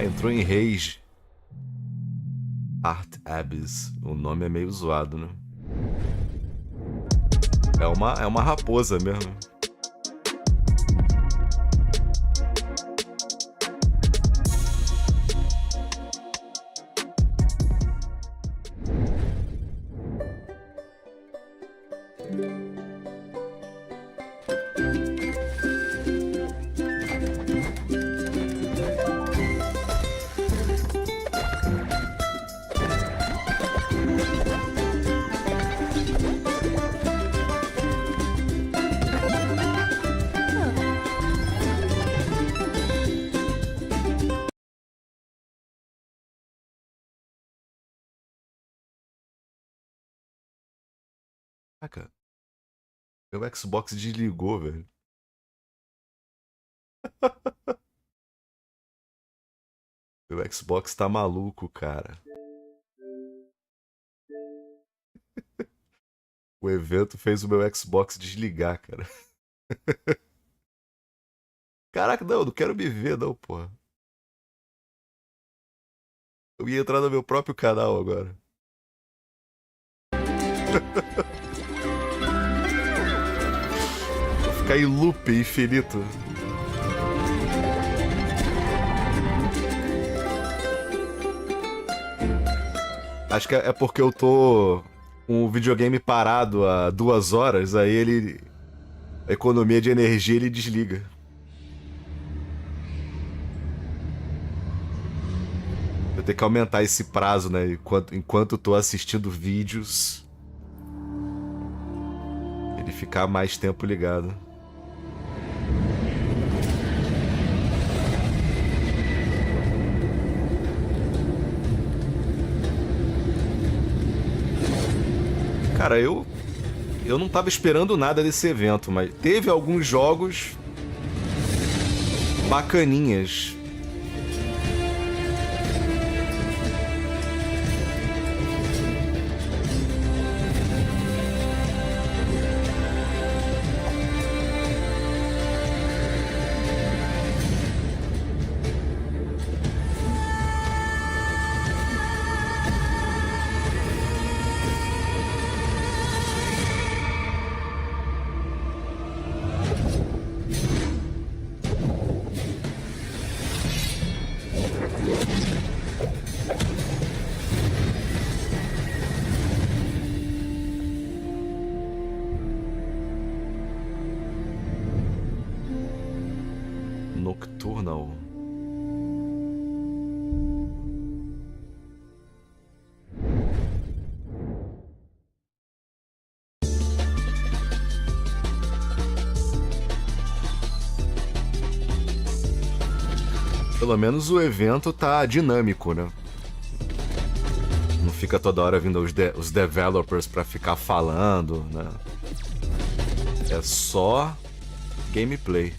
Entrou em Rage. Art Abyss. O nome é meio zoado, né? É uma raposa mesmo. Caraca, meu Xbox desligou, velho. Meu Xbox tá maluco, cara. O evento fez o meu Xbox desligar, cara. Caraca, não quero me ver, não, porra. Eu ia entrar no meu próprio canal agora. Vou ficar em loop infinito. Acho que é porque eu tô com o videogame parado há 2 horas, aí ele... A economia de energia ele desliga. Eu tenho que aumentar esse prazo, né? Enquanto tô assistindo vídeos, ele ficar mais tempo ligado. Cara, eu não tava esperando nada desse evento, mas teve alguns jogos bacaninhas. Nocturnal. Pelo menos o evento tá dinâmico, né? Não fica toda hora vindo os developers pra ficar falando, né? É só gameplay.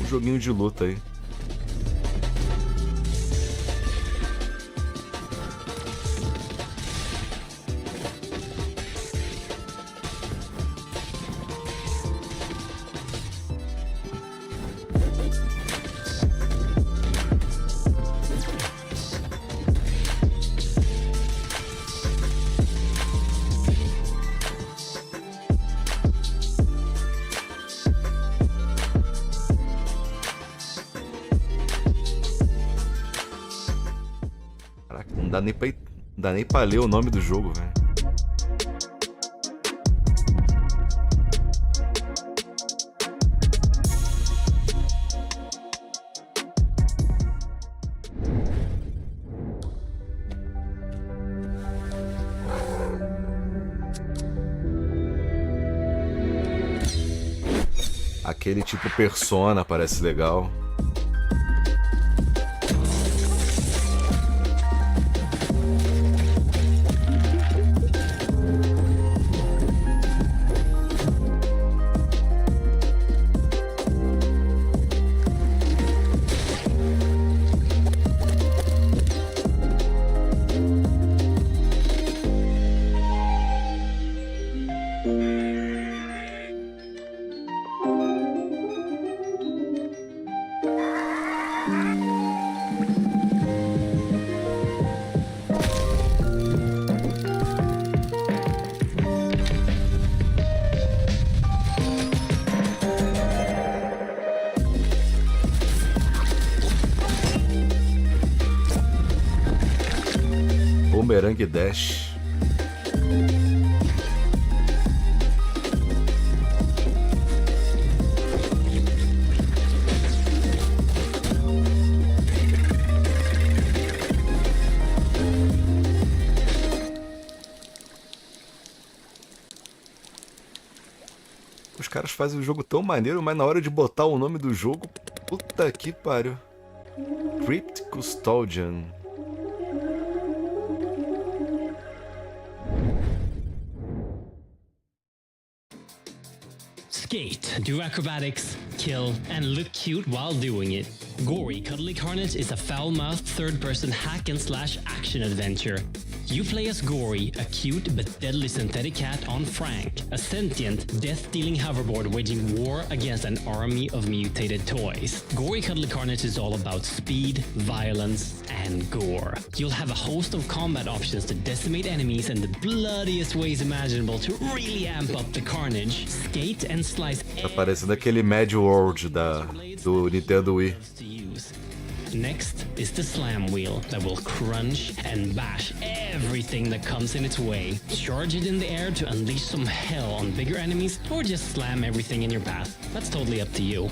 Um joguinho de luta aí. Não dá nem pra ler o nome do jogo, velho. Aquele tipo Persona parece legal. Boomerang Dash. Os caras fazem o jogo tão maneiro, mas na hora de botar o nome do jogo, puta que pariu. Crypt Custodian. Skate, do acrobatics, kill, and look cute while doing it. Gory Cuddly Carnage is a foul-mouthed third-person hack-and-slash action adventure. You play as Gory, a cute but deadly synthetic cat on Frank, a sentient, death-dealing hoverboard waging war against an army of mutated toys. Gory Cuddly Carnage is all about speed, violence, and gore. You'll have a host of combat options to decimate enemies in the bloodiest ways imaginable to really amp up the carnage. Skate and slice. Tá parecendo aquele Mad World do Nintendo Wii. Next is the slam wheel that will crunch and bash everything that comes in its way. Charge it in the air to unleash some hell on bigger enemies, or just slam everything in your path. That's totally up to you.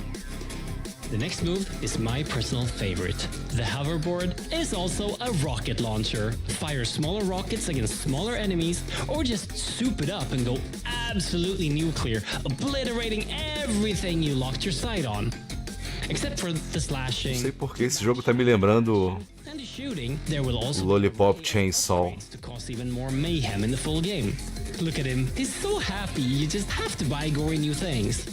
The next move is my personal favorite. The hoverboard is also a rocket launcher. Fire smaller rockets against smaller enemies, or just soup it up and go absolutely nuclear, obliterating everything you locked your sight on. Except for the slashing. Não sei porque esse jogo tá me lembrando And the shooting, there will also Lollipop Chainsaw. to cause even more mayhem in the full game. Look at him, he's so happy, you just have to buy gory new things.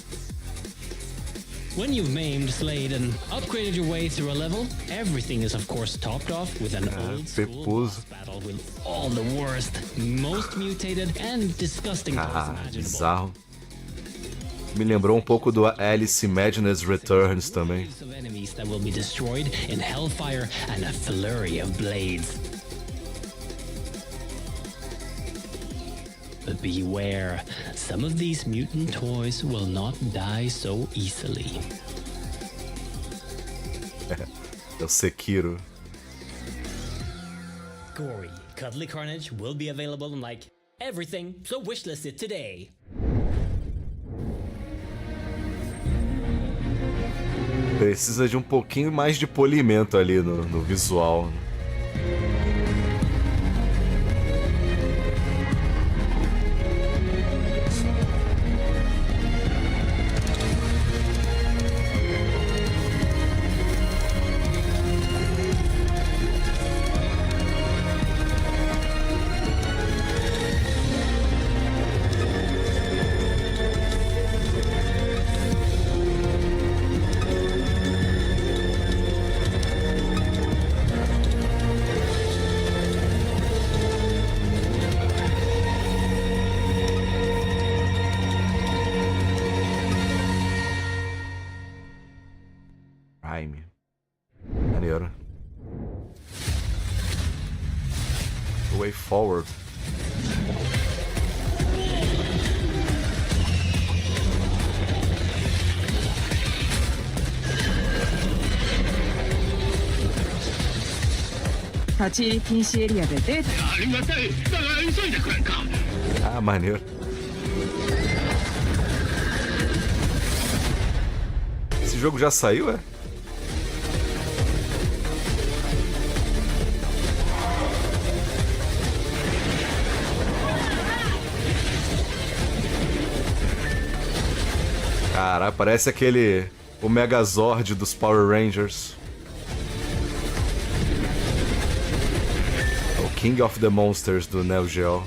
When you've maimed, slayed, and upgraded your way through a level, everything is of course topped off with an old school boss battle with all the worst, most mutated, and disgusting parts imaginable. Bizarro. Me lembrou um pouco do Alice Madness Returns também. Of enemies that will be destroyed in hellfire and a flurry of blades. But beware, some of these mutant toys will not die so easily. É o Sekiro. Gory, cuddly carnage will be available in like everything, so wishlist it today. Precisa de um pouquinho mais de polimento ali no visual. Maneiro. Way forward. Ah, maneiro. Esse jogo já saiu, é? Cara, parece o Megazord dos Power Rangers. O King of the Monsters do Neo Geo.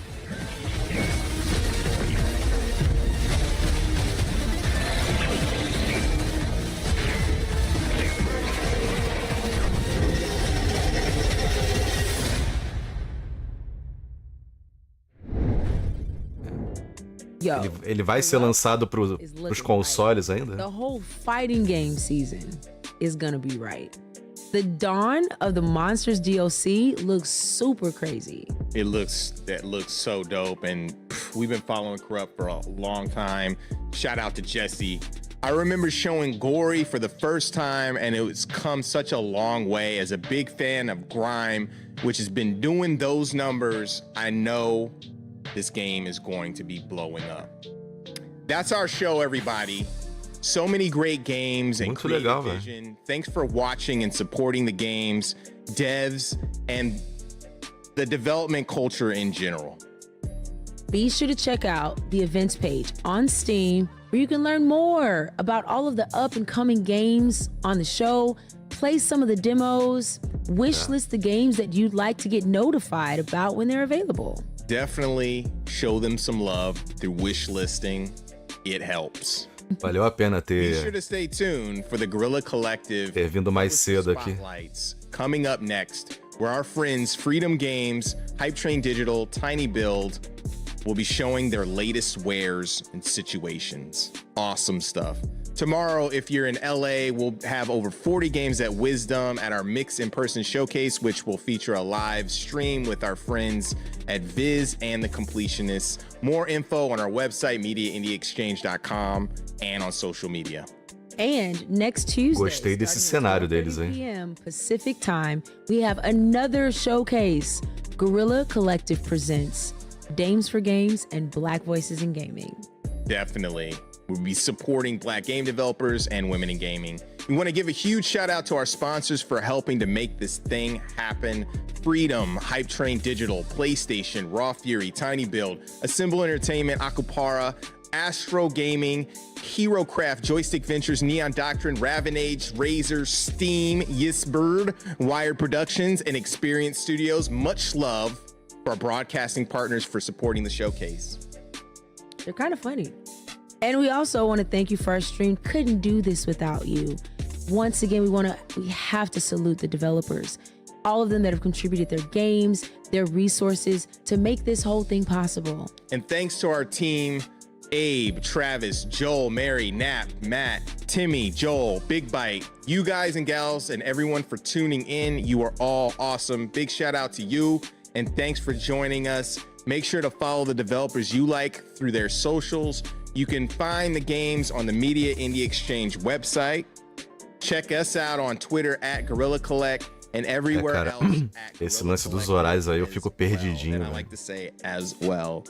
Ele vai ser lançado pros consoles ainda? The whole fighting game season is gonna be right. The dawn of the Monsters DLC looks super crazy. That looks so dope, and we've been following Corrupt for a long time. Shout out to Jesse. I remember showing Gory for the first time, and it's come such a long way. As a big fan of Grime, which has been doing those numbers, I know this game is going to be blowing up. That's our show, everybody. So many great games and creative vision. Thanks for watching and supporting the games, devs, and the development culture in general. Be sure to check out the events page on Steam, where you can learn more about all of the up and coming games on the show, play some of the demos, wishlist the games that you'd like to get notified about when they're available. Definitely show them some love through wish listing. It helps. Valeu a pena Be sure to stay tuned for the Guerrilla Collective ter vindo mais cedo aqui. Coming up next, where our friends Freedom Games, Hype Train Digital, Tiny Build will be showing their latest wares and situations. Awesome stuff. Tomorrow, if you're in LA, we'll have over 40 games at Wisdom at our Mix in-person showcase, which will feature a live stream with our friends at Viz and the Completionists. More info on our website, MediaIndieExchange.com, and on social media. And next Tuesday, Gostei desse cenário deles, hein? 3 p.m. Pacific time, we have another showcase. Guerrilla Collective presents Dames for Games and Black Voices in Gaming. Definitely. We'll be supporting Black game developers and women in gaming. We want to give a huge shout out to our sponsors for helping to make this thing happen. Freedom, Hype Train Digital, PlayStation, Raw Fury, Tiny Build, Assemble Entertainment, Akupara, Astro Gaming, HeroCraft, Joystick Ventures, Neon Doctrine, Ravenage, Razer, Steam, Yisbird, Wired Productions, and Experience Studios. Much love for our broadcasting partners for supporting the showcase. They're kind of funny. And we also want to thank you for our stream. Couldn't do this without you. Once again, we have to salute the developers, all of them that have contributed their games, their resources to make this whole thing possible. And thanks to our team, Abe, Travis, Joel, Mary, Nap, Matt, Timmy, Joel, Big Bite, you guys and gals, and everyone for tuning in. You are all awesome. Big shout out to you, and thanks for joining us. Make sure to follow the developers you like through their socials. You can find the games on the Media Indie Exchange website. Check us out on Twitter at Guerrilla Collect and everywhere else. Esse lance dos horários aí eu fico perdidinho. I like to say as well.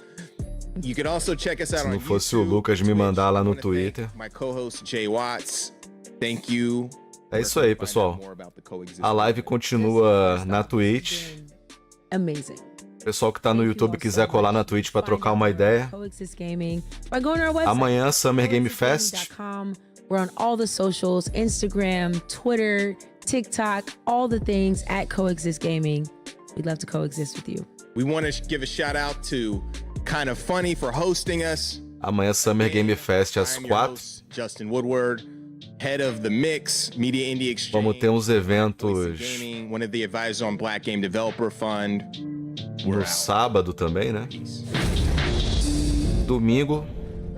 You can also check us out Se não fosse o Lucas me mandar lá no Twitter. My co-host Jay Watts. Thank you. É isso aí, pessoal. A live continua na Twitch. Amazing. Pessoal que tá no YouTube quiser colar na Twitch pra trocar uma ideia. Amanhã, Summer Game Fest. We're on all the socials, Instagram, Twitter, TikTok, all the things at Coexist Gaming. We'd love to coexist with you. We want to give a shout out to Kind of Funny for hosting us. Amanhã, Summer Game Fest às 4. Justin Woodward, head of the Mix, Media Indie Exchange. Vamos ter uns eventos. Gaming, one of the advisors on Black Game Developer Fund. No sábado também, né? Domingo,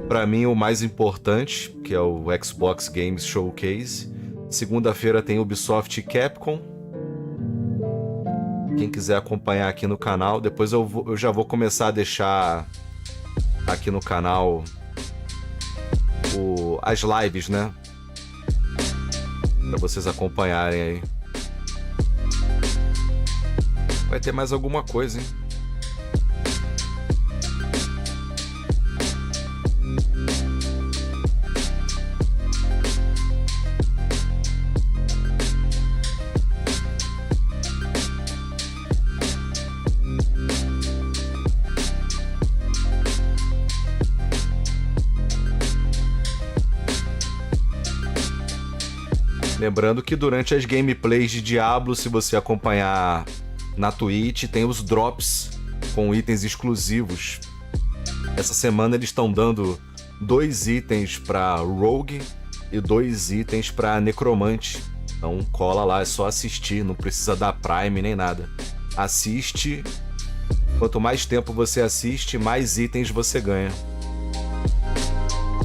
pra mim o mais importante, que é o Xbox Games Showcase. Segunda-feira tem Ubisoft e Capcom. Quem quiser acompanhar aqui no canal, depois eu já vou começar a deixar aqui no canal as lives, né? Pra vocês acompanharem aí. Vai ter mais alguma coisa, hein? Lembrando que durante as gameplays de Diablo, se você acompanhar na Twitch, tem os drops com itens exclusivos. Essa semana eles estão dando 2 itens para Rogue e 2 itens para Necromante. Então cola lá, é só assistir, não precisa dar Prime nem nada. Assiste, quanto mais tempo você assiste, mais itens você ganha.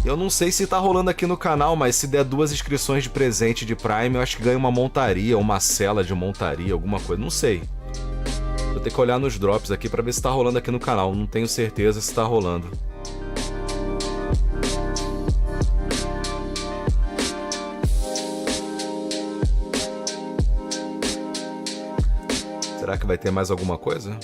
Eu não sei se tá rolando aqui no canal, mas se der 2 inscrições de presente de Prime, eu acho que ganha uma montaria, uma cela de montaria, alguma coisa, não sei. Vou ter que olhar nos drops aqui pra ver se tá rolando aqui no canal, não tenho certeza se tá rolando. Será que vai ter mais alguma coisa?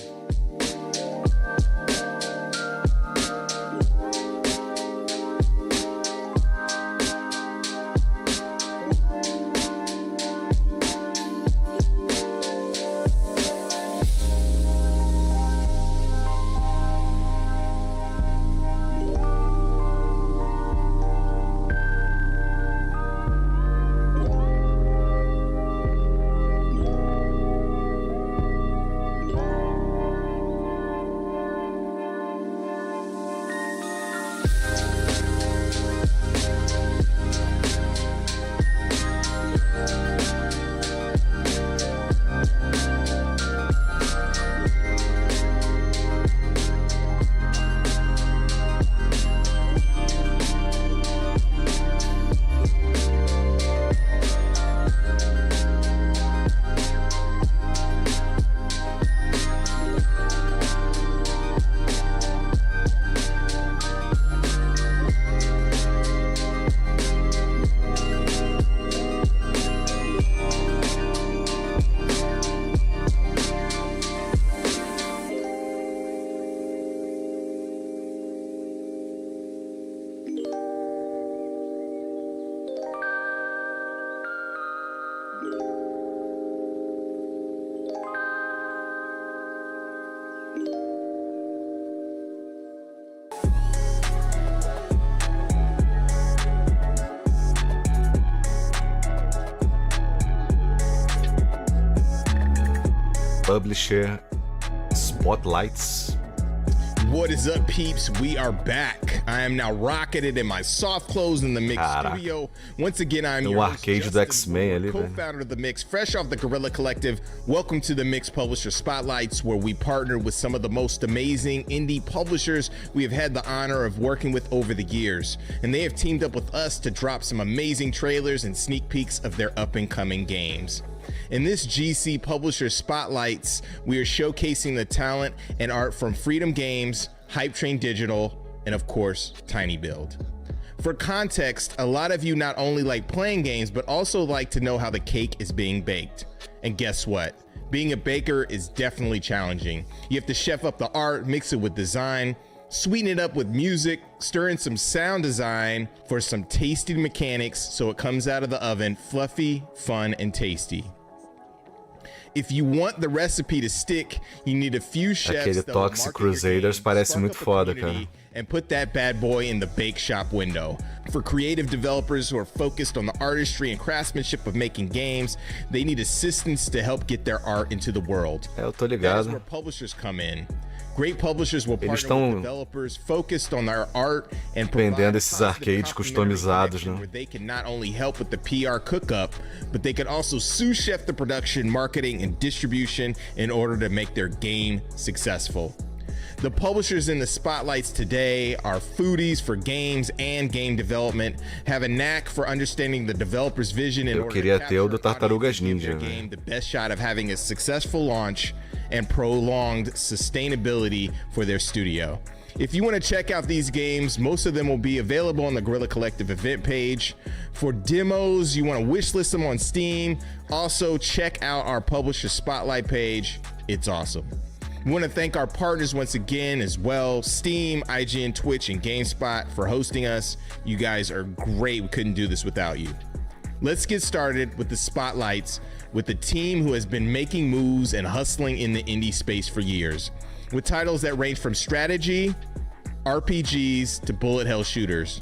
Publisher Spotlights. What is up, peeps? We are back. I am now rocketed in my soft clothes in the Mix studio. Once again, I'm your host, arcade do X-Men ali, co-founder of the Mix, fresh off the Guerrilla Collective. Welcome to the Mix Publisher Spotlights, where we partner with some of the most amazing indie publishers we have had the honor of working with over the years. And they have teamed up with us to drop some amazing trailers and sneak peeks of their up-and-coming games. In this GC Publisher Spotlights, we are showcasing the talent and art from Freedom Games, Hype Train Digital, and of course, Tiny Build. For context, a lot of you not only like playing games, but also like to know how the cake is being baked. And guess what? Being a baker is definitely challenging. You have to chef up the art, mix it with design, sweeten it up with music, stir in some sound design for some tasty mechanics so it comes out of the oven fluffy, fun, and tasty. If you want the recipe to stick, you need a few chefs Aquele that will Toxic market your Crusaders game, parece spark muito up a foda, community, cara. and put that bad boy in the bake shop window. For creative developers who are focused on the artistry and craftsmanship of making games, they need assistance to help get their art into the world. Eu tô That is ligado. where publishers come in. Great publishers will Eles partner with estão developers focused on their art and provide vendendo esses positive arcades complementary customizados, connection né? where they can not only help with the PR cook-up, but they can also sous chef the production, marketing, and distribution in order to make their game successful. The publishers in the spotlights today are foodies for games and game development, have a knack for understanding the developer's vision in Eu order queria to ter o do capture Tartarugas audience and give Ninja, their velho. game the best shot of having a successful launch and prolonged sustainability for their studio. If you want to check out these games, most of them will be available on the Guerrilla Collective event page. For demos, you want to wishlist them on Steam. Also, check out our Publisher Spotlight page. It's awesome. We want to thank our partners once again as well, Steam, IGN, Twitch, and GameSpot for hosting us. You guys are great. We couldn't do this without you. Let's get started with the spotlights with the team who has been making moves and hustling in the indie space for years, with titles that range from strategy, RPGs, to bullet hell shooters.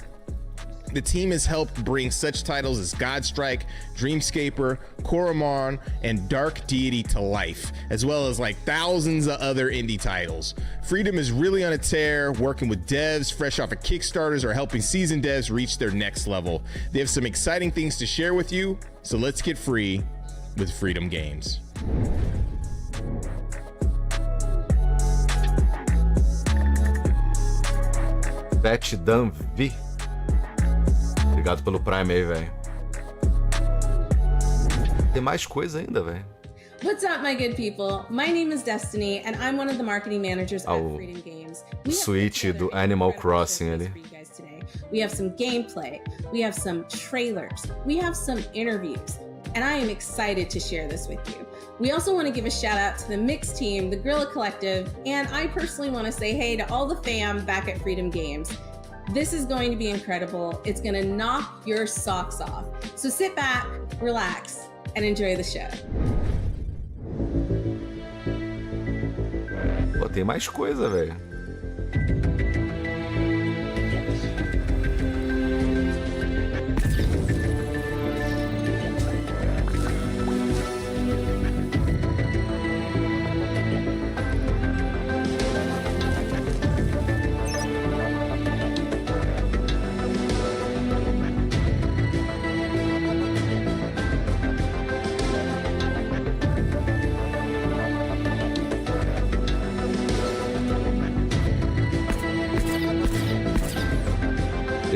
The team has helped bring such titles as Godstrike, Dreamscaper, Coromon, and Dark Deity to life, as well as like thousands of other indie titles. Freedom is really on a tear, working with devs fresh off of Kickstarters or helping seasoned devs reach their next level. They have some exciting things to share with you, so let's get free with Freedom Games. Bet Danvi. Obrigado pelo Prime aí, velho. Tem mais coisa ainda, velho. What's up, my good people? My name is Destiny, and I'm one of the marketing managers at Freedom Games. O Switch do Animal Crossing ali. We have some gameplay, we have some trailers, we have some interviews, and I am excited to share this with you. We also want to give a shout out to the Mix team, the Guerrilla Collective, and I personally want to say hey to all the fam back at Freedom Games. This is going to be incredible. It's going to knock your socks off. So sit back, relax, and enjoy the show. Pô, tem mais coisa, velho.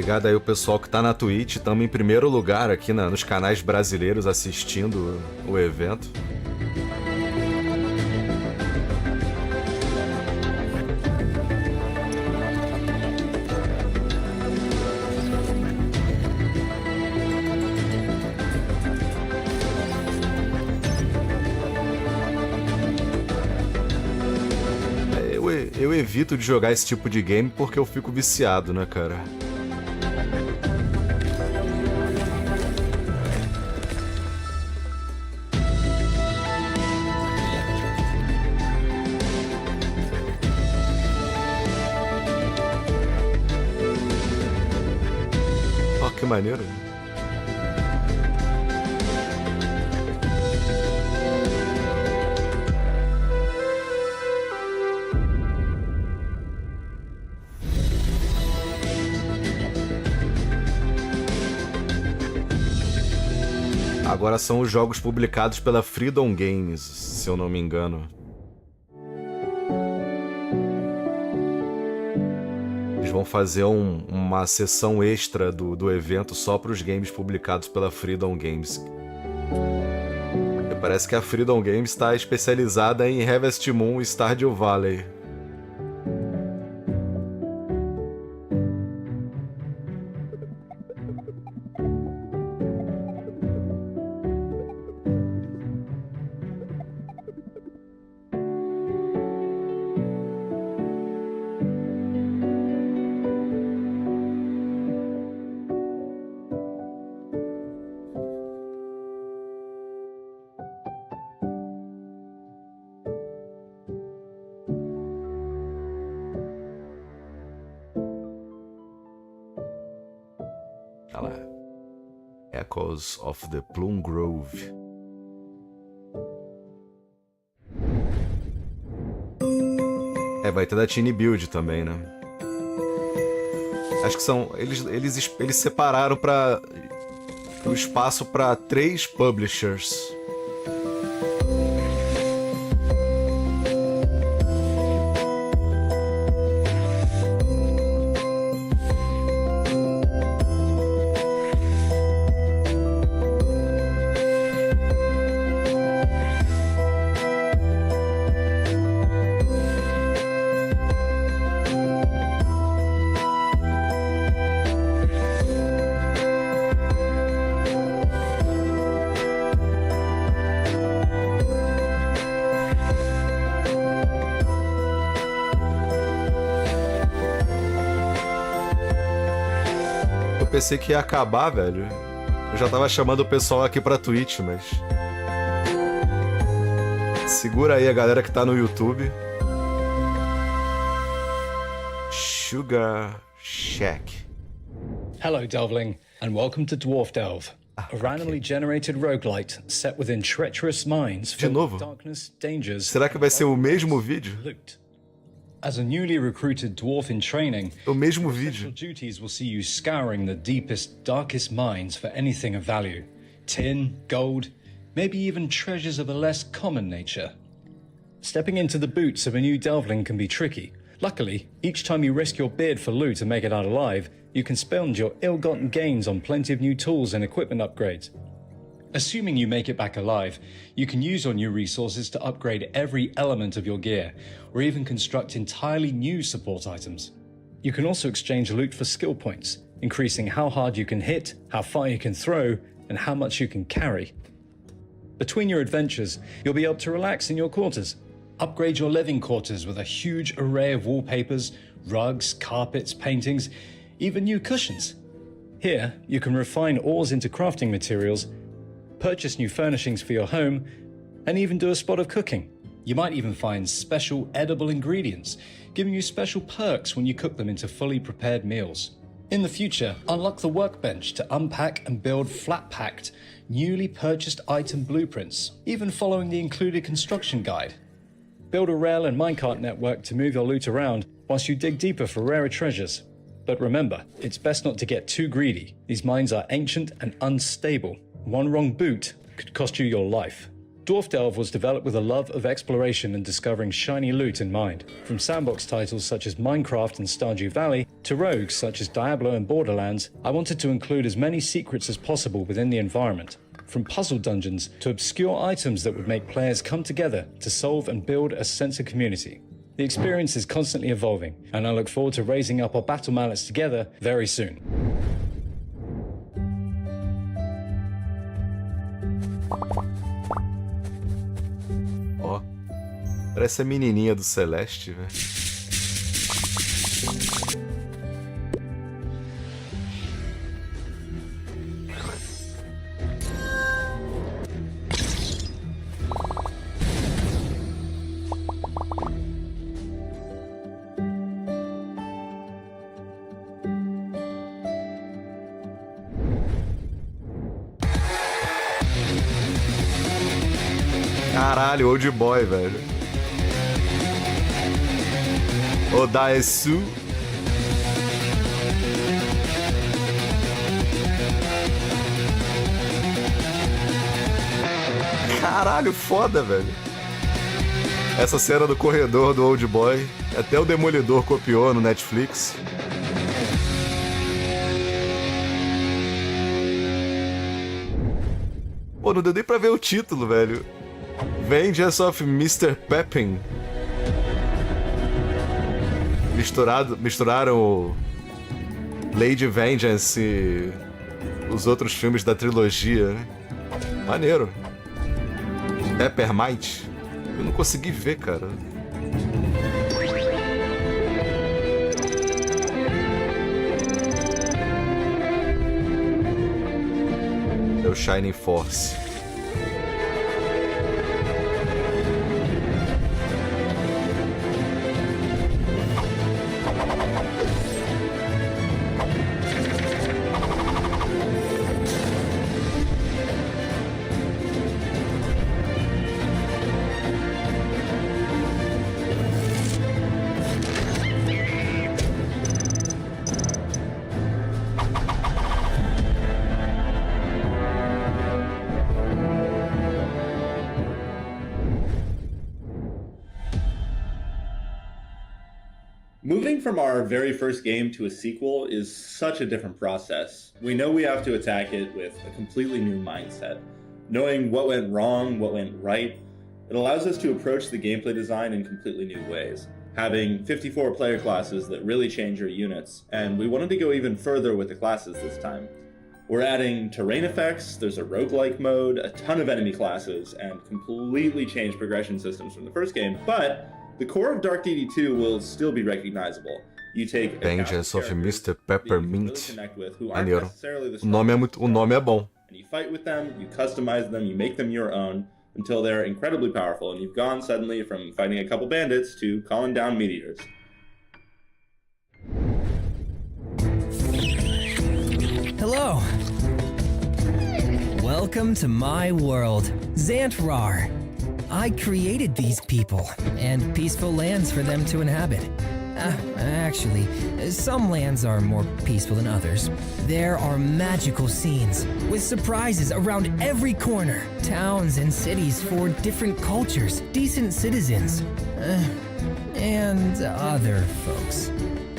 Obrigado aí o pessoal que tá na Twitch. Estamos em primeiro lugar aqui nos canais brasileiros assistindo o evento. Eu evito de jogar esse tipo de game porque eu fico viciado, né, cara? Que maneiro. Agora são os jogos publicados pela Freedom Games, se eu não me engano. Eles vão fazer uma sessão extra do evento só para os games publicados pela Freedom Games. E parece que a Freedom Games está especializada em Harvest Moon e Stardew Valley. Olha lá. Echoes of the Plum Grove. Vai ter da Tiny Build também, né? Acho que são... Eles separaram o espaço para 3 publishers. Pensei que ia acabar, velho. Eu já tava chamando o pessoal aqui pra Twitch, mas... Segura aí a galera que tá no YouTube. Sugar Shack. Hello, Delvling, and welcome to Dwarf Delve, a randomly generated roguelite set within treacherous mines filled with darkness, dangers... Será que vai ser o mesmo vídeo? As a newly recruited dwarf in training, o mesmo vídeo. Duties will see you scouring the deepest, darkest mines for anything of value. Tin, gold, maybe even treasures of a less common nature. Stepping into the boots of a new delvling can be tricky. Luckily, each time you risk your beard for loot and make it out alive, you can spend your ill-gotten gains on plenty of new tools and equipment upgrades. Assuming you make it back alive, you can use your new resources to upgrade every element of your gear, or even construct entirely new support items. You can also exchange loot for skill points, increasing how hard you can hit, how far you can throw, and how much you can carry. Between your adventures, you'll be able to relax in your quarters. Upgrade your living quarters with a huge array of wallpapers, rugs, carpets, paintings, even new cushions. Here, you can refine ores into crafting materials, purchase new furnishings for your home, and even do a spot of cooking. You might even find special edible ingredients, giving you special perks when you cook them into fully prepared meals. In the future, unlock the workbench to unpack and build flat-packed, newly purchased item blueprints, even following the included construction guide. Build a rail and minecart network to move your loot around whilst you dig deeper for rarer treasures. But remember, it's best not to get too greedy. These mines are ancient and unstable. One wrong boot could cost you your life. Dwarf Delve was developed with a love of exploration and discovering shiny loot in mind. From sandbox titles such as Minecraft and Stardew Valley, to rogues such as Diablo and Borderlands, I wanted to include as many secrets as possible within the environment. From puzzle dungeons to obscure items that would make players come together to solve and build a sense of community. The experience is constantly evolving, and I look forward to raising up our battle mallets together very soon. Ó, parece a menininha do Celeste, velho. Caralho, old boy, velho. Odaesu. Caralho, foda, velho. Essa cena do corredor do Old Boy, até o Demolidor copiou no Netflix. Pô, não deu nem pra ver o título, velho. Vengeance of Mr. Peppin. Misturaram o Lady Vengeance e os outros filmes da trilogia, né? Maneiro. Peppermint. Eu não consegui ver, cara. É o Shining Force. Moving from our very first game to a sequel is such a different process. We know we have to attack it with a completely new mindset. Knowing what went wrong, what went right, it allows us to approach the gameplay design in completely new ways. Having 54 player classes that really change your units, and we wanted to go even further with the classes this time. We're adding terrain effects, there's a roguelike mode, a ton of enemy classes, and completely changed progression systems from the first game, but the core of Dark DD2 will still be recognizable. You take Vengeance of Mr. Peppermint. Maneiro. O nome é bom. And you fight with them, you customize them, you make them your own until they're incredibly powerful, and you've gone suddenly from fighting a couple bandits to calling down meteors. Hello. Welcome to my world, Xantrar. I created these people, and peaceful lands for them to inhabit. Actually, some lands are more peaceful than others. There are magical scenes, with surprises around every corner. Towns and cities for different cultures, decent citizens, and other folks.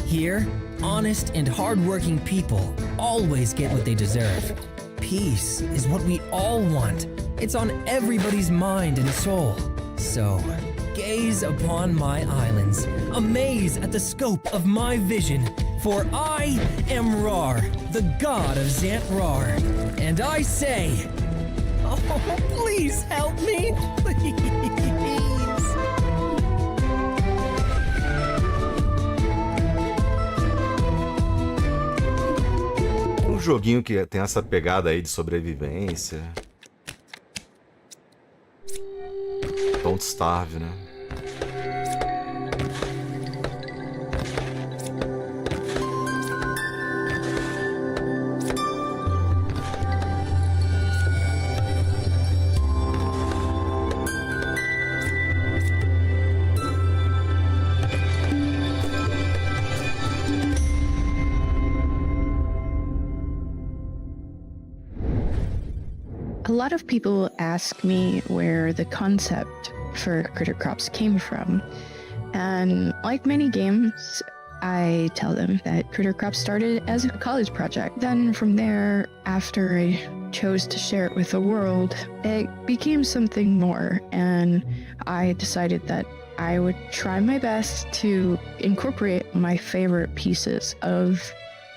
Here, honest and hardworking people always get what they deserve. Peace is what we all want. It's on everybody's mind and soul. So, gaze upon my islands, amaze at the scope of my vision, for I am Rar, the god of Xantrar. And I say, oh, please help me, please. Um joguinho que tem essa pegada aí de sobrevivência. Don't Starve, né? A lot of people ask me where the concept for Critter Crops came from, and like many games, I tell them that Critter Crops started as a college project. Then from there, after I chose to share it with the world, it became something more, and I decided that I would try my best to incorporate my favorite pieces of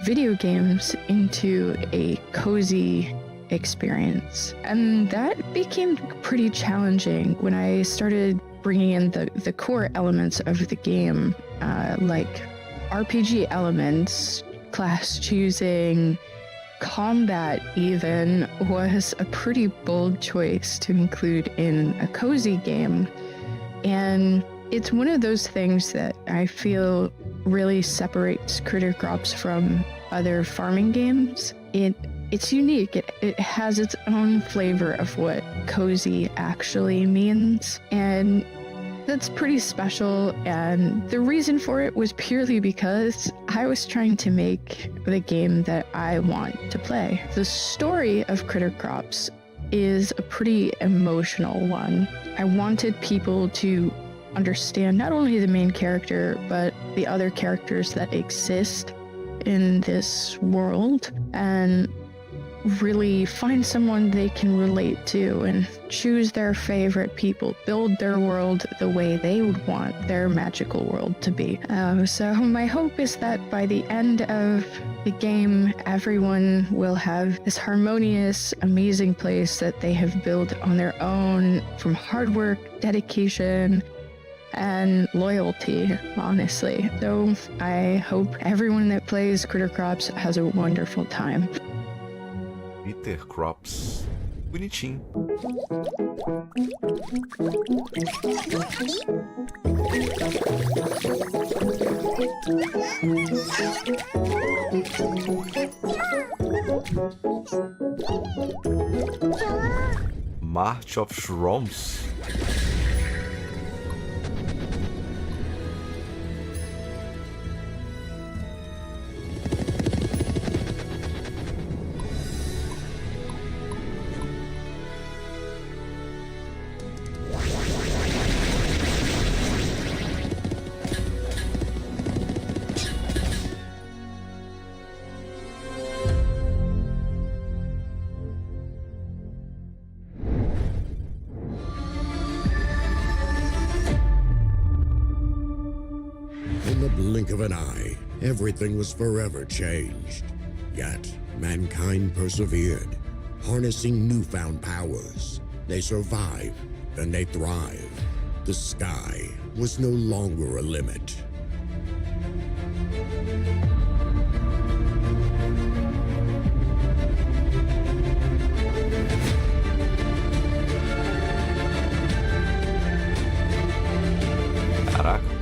video games into a cozy experience. And that became pretty challenging when I started bringing in the core elements of the game, like RPG elements, class choosing, combat even was a pretty bold choice to include in a cozy game. And it's one of those things that I feel really separates Critter Crops from other farming games. It's unique. It has its own flavor of what cozy actually means, and that's pretty special. And the reason for it was purely because I was trying to make the game that I want to play. The story of Critter Crops is a pretty emotional one. I wanted people to understand not only the main character, but the other characters that exist in this world, and really find someone they can relate to and choose their favorite people, build their world the way they would want their magical world to be. So my hope is that by the end of the game, everyone will have this harmonious, amazing place that they have built on their own from hard work, dedication, and loyalty, honestly. So I hope everyone that plays Critter Crops has a wonderful time. Critter Crops. Bonitinho. March of Shrooms. In the blink of an eye, everything was forever changed. Yet, mankind persevered, harnessing newfound powers. They survived, then they thrived. The sky was no longer a limit. Caraca.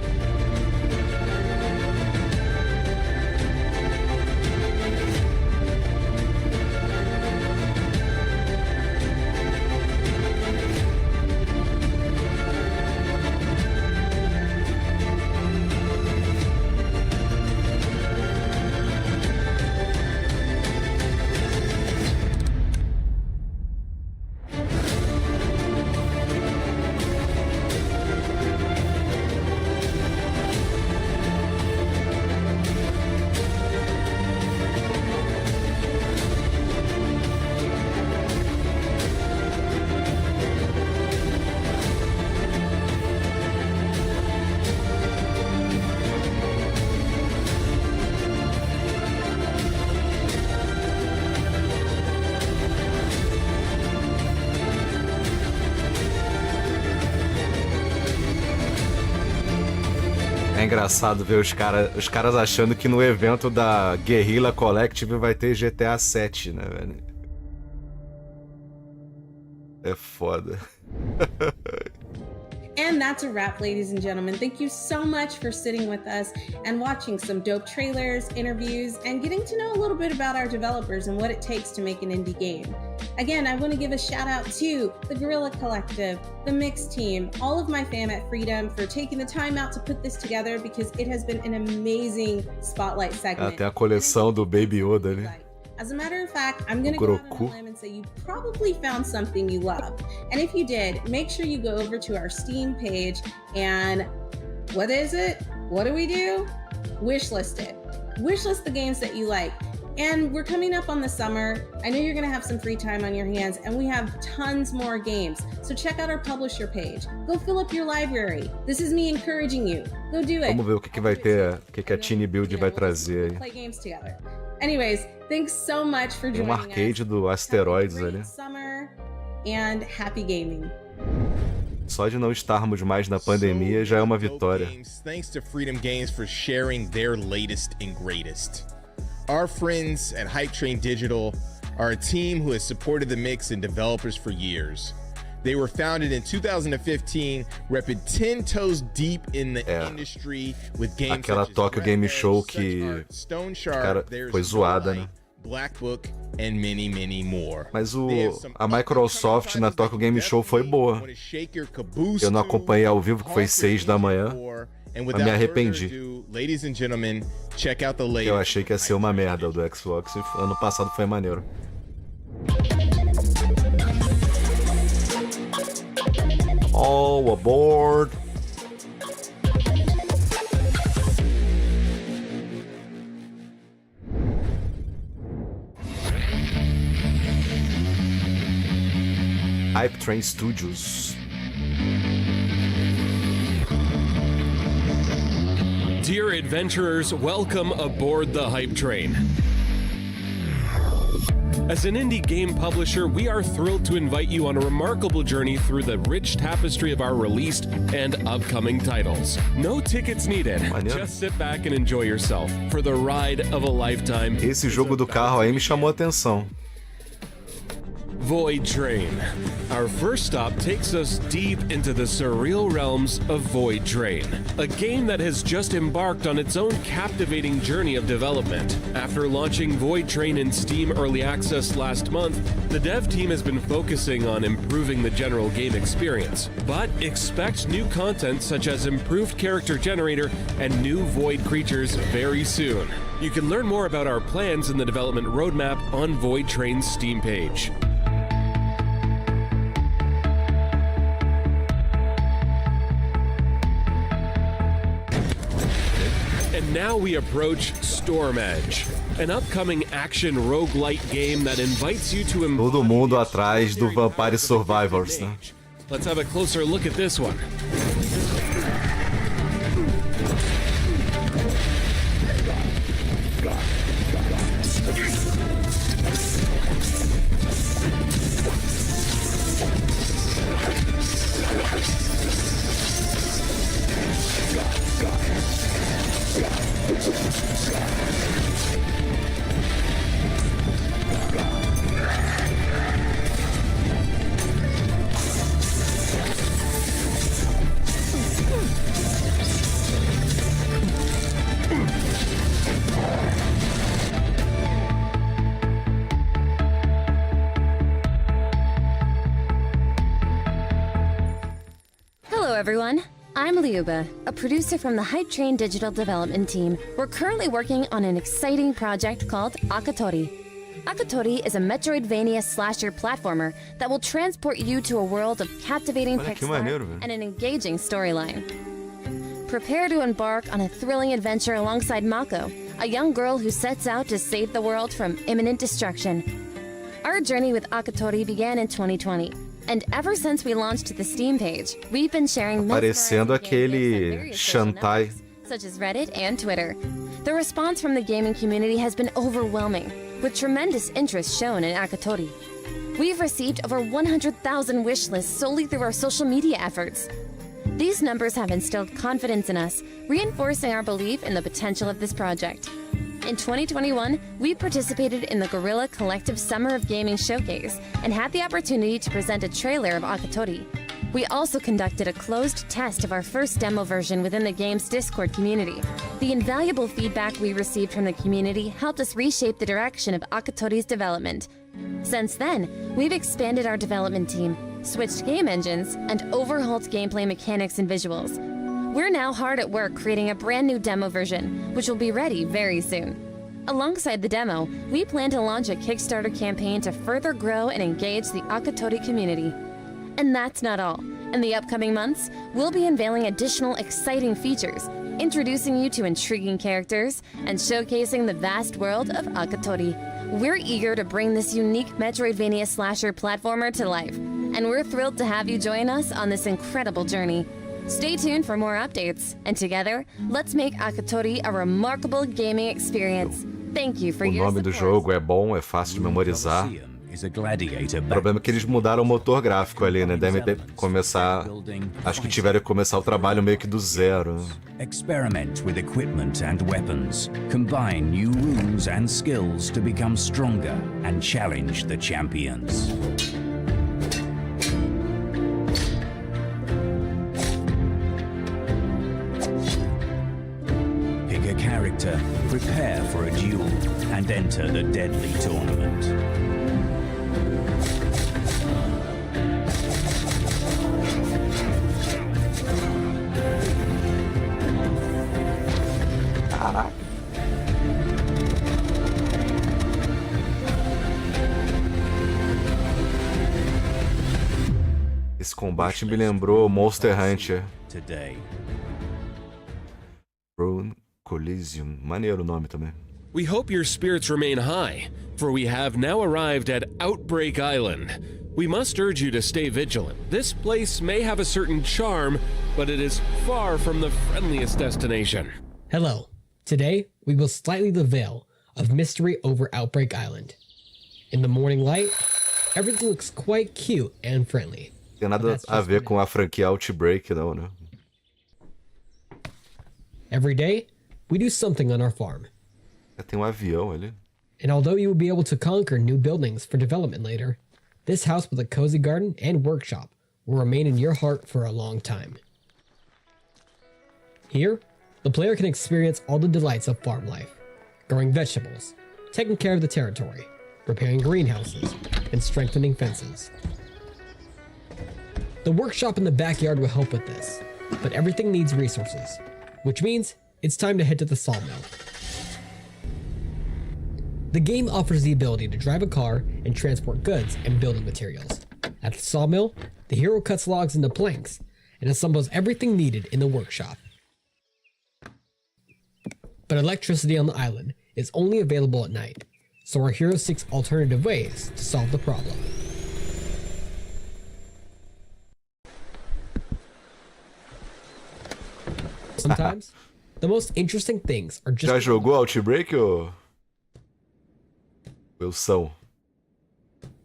É engraçado ver os caras achando que no evento da Guerrilla Collective vai ter GTA 7, né, velho? É foda. And that's a wrap, ladies and gentlemen. Thank you so much for sitting with us and watching some dope trailers, interviews, and getting to know a little bit about our developers and what it takes to make an indie game. Again, I want to give a shout out to the Guerrilla Collective, the Mix team, all of my fam at Freedom for taking the time out to put this together because it has been an amazing spotlight segment. Tem a coleção do Baby Yoda ali. As a matter of fact, I'm going to go out on a limb and say you probably found something you love. And if you did, make sure you go over to our Steam page and what is it? What do we do? Wishlist it. Wishlist the games that you like. And we're coming up on the summer. I know you're going to have some free time on your hands and we have tons more games. So check out our publisher page. Go fill up your library. This is me encouraging you. Go do it. Vamos ver o que vai ter, o que a Teeny Build vai trazer aí. Play games together. Anyways, thanks so much for joining us. Tem arcade do Asteroids ali. Summer and happy gaming. Só de não estarmos mais na pandemia já é uma vitória. Thanks to Freedom Games for sharing their latest and greatest. Our friends at Hype Train Digital are a team who has supported the Mix and developers for years. They were founded in 2015, repping 10 toes deep in the industry with games aquela Tokyo Game Show que cara, foi zoada, né? Black Book and many, many more. Mas a Microsoft na Tokyo Game Show foi boa. Eu não acompanhei ao vivo, que foi 6 da manhã. Mas me arrependi. Eu achei que ia ser uma merda o do Xbox. Ano passado foi maneiro. All aboard. Hype Train Studios. Dear adventurers, welcome aboard the Hype Train. As an indie game publisher, we are thrilled to invite you on a remarkable journey through the rich tapestry of our released and upcoming titles. No tickets needed. Just sit back and enjoy yourself for the ride of a lifetime. Esse jogo do carro aí me chamou a atenção. Void Train. Our first stop takes us deep into the surreal realms of Void Train, a game that has just embarked on its own captivating journey of development. After launching Void Train in Steam Early Access last month, the dev team has been focusing on improving the general game experience, but expect new content such as improved character generator and new Void creatures very soon. You can learn more about our plans in the development roadmap on Void Train's Steam page. And now we approach Storm Edge, an upcoming action roguelite game that invites you to todo mundo atrás do Vampire Survivors, né? Let's have a closer look at this one. Hello everyone, I'm Liuba, a producer from the Hype Train digital development team. We're currently working on an exciting project called Akatori. Akatori is a Metroidvania slasher platformer that will transport you to a world of captivating pixel art and an engaging storyline. Prepare to embark on a thrilling adventure alongside Mako, a young girl who sets out to save the world from imminent destruction. Our journey with Akatori began in 2020. And ever since we launched the Steam page, we've been sharing parecendo aquele Shantai, such as Reddit and Twitter. The response from the gaming community has been overwhelming, with tremendous interest shown in Akatori. We've received over 100,000 wish lists solely through our social media efforts. These numbers have instilled confidence in us, reinforcing our belief in the potential of this project. In 2021, we participated in the Guerrilla Collective Summer of Gaming Showcase and had the opportunity to present a trailer of Akatori. We also conducted a closed test of our first demo version within the game's Discord community. The invaluable feedback we received from the community helped us reshape the direction of Akatori's development. Since then, we've expanded our development team, switched game engines, and overhauled gameplay mechanics and visuals. We're now hard at work creating a brand new demo version, which will be ready very soon. Alongside the demo, we plan to launch a Kickstarter campaign to further grow and engage the Akatori community. And that's not all. In the upcoming months, we'll be unveiling additional exciting features, introducing you to intriguing characters, and showcasing the vast world of Akatori. We're eager to bring this unique Metroidvania slasher platformer to life, and we're thrilled to have you join us on this incredible journey. Stay tuned for more updates, and together, let's make Akatori a remarkable gaming experience. Thank you for your support. O nome do jogo é bom, é fácil de memorizar. O problema é que eles mudaram o motor gráfico ali, né? Devem ter que começar... Acho que tiveram que começar o trabalho meio que do zero. Experiment with equipment and weapons. Combine new runes and skills to become stronger and challenge the champions. Character, prepare for a duel, and enter the deadly tournament. Esse combate me lembrou Monster Hunter. Prone Coliseum. Maneiro o nome também. We hope your spirits remain high, for we have now arrived at Outbreak Island. We must urge you to stay vigilant. This place may have a certain charm, but it is far from the friendliest destination. Hello. Today, we will slightly the veil of mystery over Outbreak Island. In the morning light, everything looks quite cute and friendly. Tem nada a ver com a franquia Outbreak, não, né? Every day, we do something on our farm. Tem avião ali. And although you will be able to conquer new buildings for development later, this house with a cozy garden and workshop will remain in your heart for a long time. Here, the player can experience all the delights of farm life, growing vegetables, taking care of the territory, repairing greenhouses, and strengthening fences. The workshop in the backyard will help with this, but everything needs resources, which means it's time to head to the sawmill. The game offers the ability to drive a car and transport goods and building materials. At the sawmill, the hero cuts logs into planks and assembles everything needed in the workshop. But electricity on the island is only available at night, so our hero seeks alternative ways to solve the problem. Sometimes, the most interesting things are just... Já jogou Outbreak, ô? Wilson.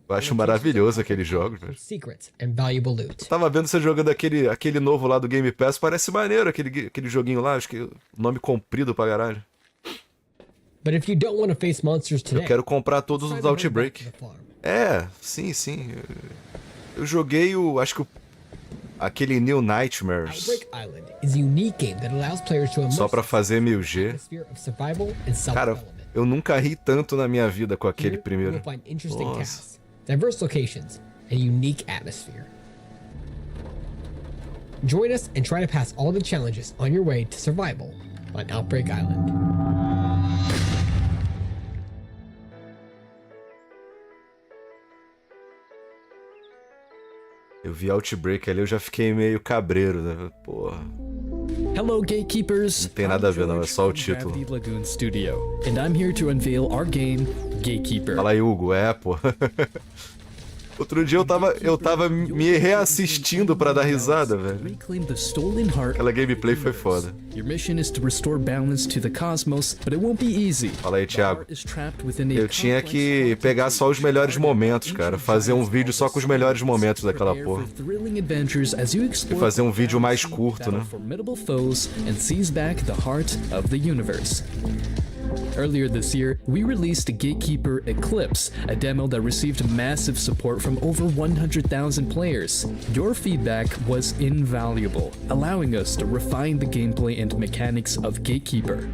Eu acho maravilhoso aqueles jogos, velho. Secrets and valuable loot. Eu tava vendo você jogando aquele novo lá do Game Pass, parece maneiro aquele joguinho lá, acho que o nome comprido pra caralho. But if you don't want to face monsters today, eu quero comprar todos os Outbreak. É, sim. Eu joguei aquele New Nightmares. Só pra fazer 1000G. Cara, eu nunca ri tanto na minha vida com aquele primeiro. Nossa. Diverse locations, and unique atmosphere. Join us and try to pass all the challenges on your way to survival on Outbreak Island. Eu vi Outbreak ali, eu já fiquei meio cabreiro, né? Porra. Hello, gatekeepers. Não tem nada a ver, não, é só o título. Lagoon Studio, and I'm here to unveil our game, Gatekeeper. Fala aí, Hugo, pô. Outro dia eu tava me reassistindo pra dar risada, velho. Aquela gameplay foi foda. Your mission is to restore balance to the cosmos, but it won't be easy. Fala aí, Thiago. Eu tinha que pegar só os melhores momentos, cara. Fazer um vídeo só com os melhores momentos daquela porra. E fazer um vídeo mais curto, né? Earlier this year, we released Gatekeeper Eclipse, a demo that received massive support from over 100,000 players. Your feedback was invaluable, allowing us to refine the gameplay and mechanics of Gatekeeper.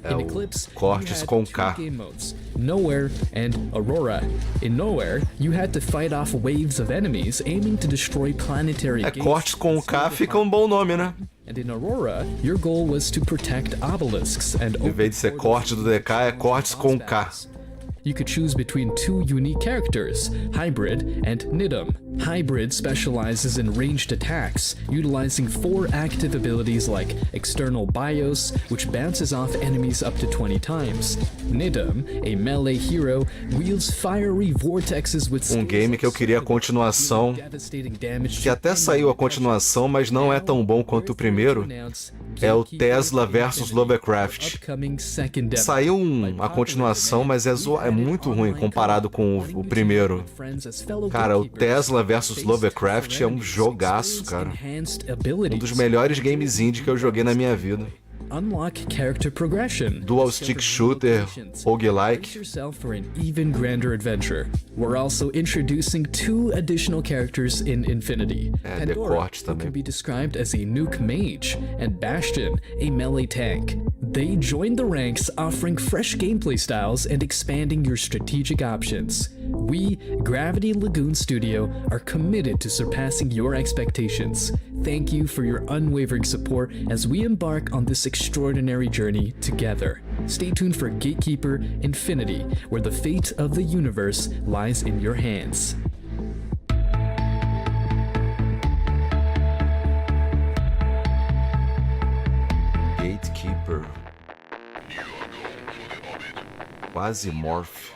In Eclipse, cortes com K. Game modes, Nowhere and Aurora. In Nowhere, you had to fight off waves of enemies aiming to destroy planetary gates. Cortes com K fica um bom nome, né? And in Aurora, your goal was to protect obelisks and em vez de ser corte do DK, é cortes com K. You could choose between two unique characters, Hybrid and Nidum. Hybrid specializes in ranged attacks, utilizing 4 active abilities like External Bios, which bounces off enemies up to 20 times. Nidum, a melee hero, wields fiery vortexes with game que eu queria a continuação, que até saiu a continuação, mas não é tão bom quanto o primeiro, é o Tesla vs Lovecraft. Saiu a continuação, mas é muito ruim comparado com o primeiro. Cara, o Tesla vs Lovecraft é um jogaço, cara. Um dos melhores games indie que eu joguei na minha vida. Unlock character progression. Dual stick shooter, roguelike. Yourself for an even grander adventure. We're also introducing 2 additional characters in Infinity. Pandora, who can be described as a nuke mage, and Bastion, a melee tank. They joined the ranks, offering fresh gameplay styles and expanding your strategic options. We, Gravity Lagoon Studio, are committed to surpassing your expectations. Thank you for your unwavering support as we embark on this extraordinary journey together. Stay tuned for Gatekeeper Infinity, where the fate of the universe lies in your hands. Hyper. Quase Morph.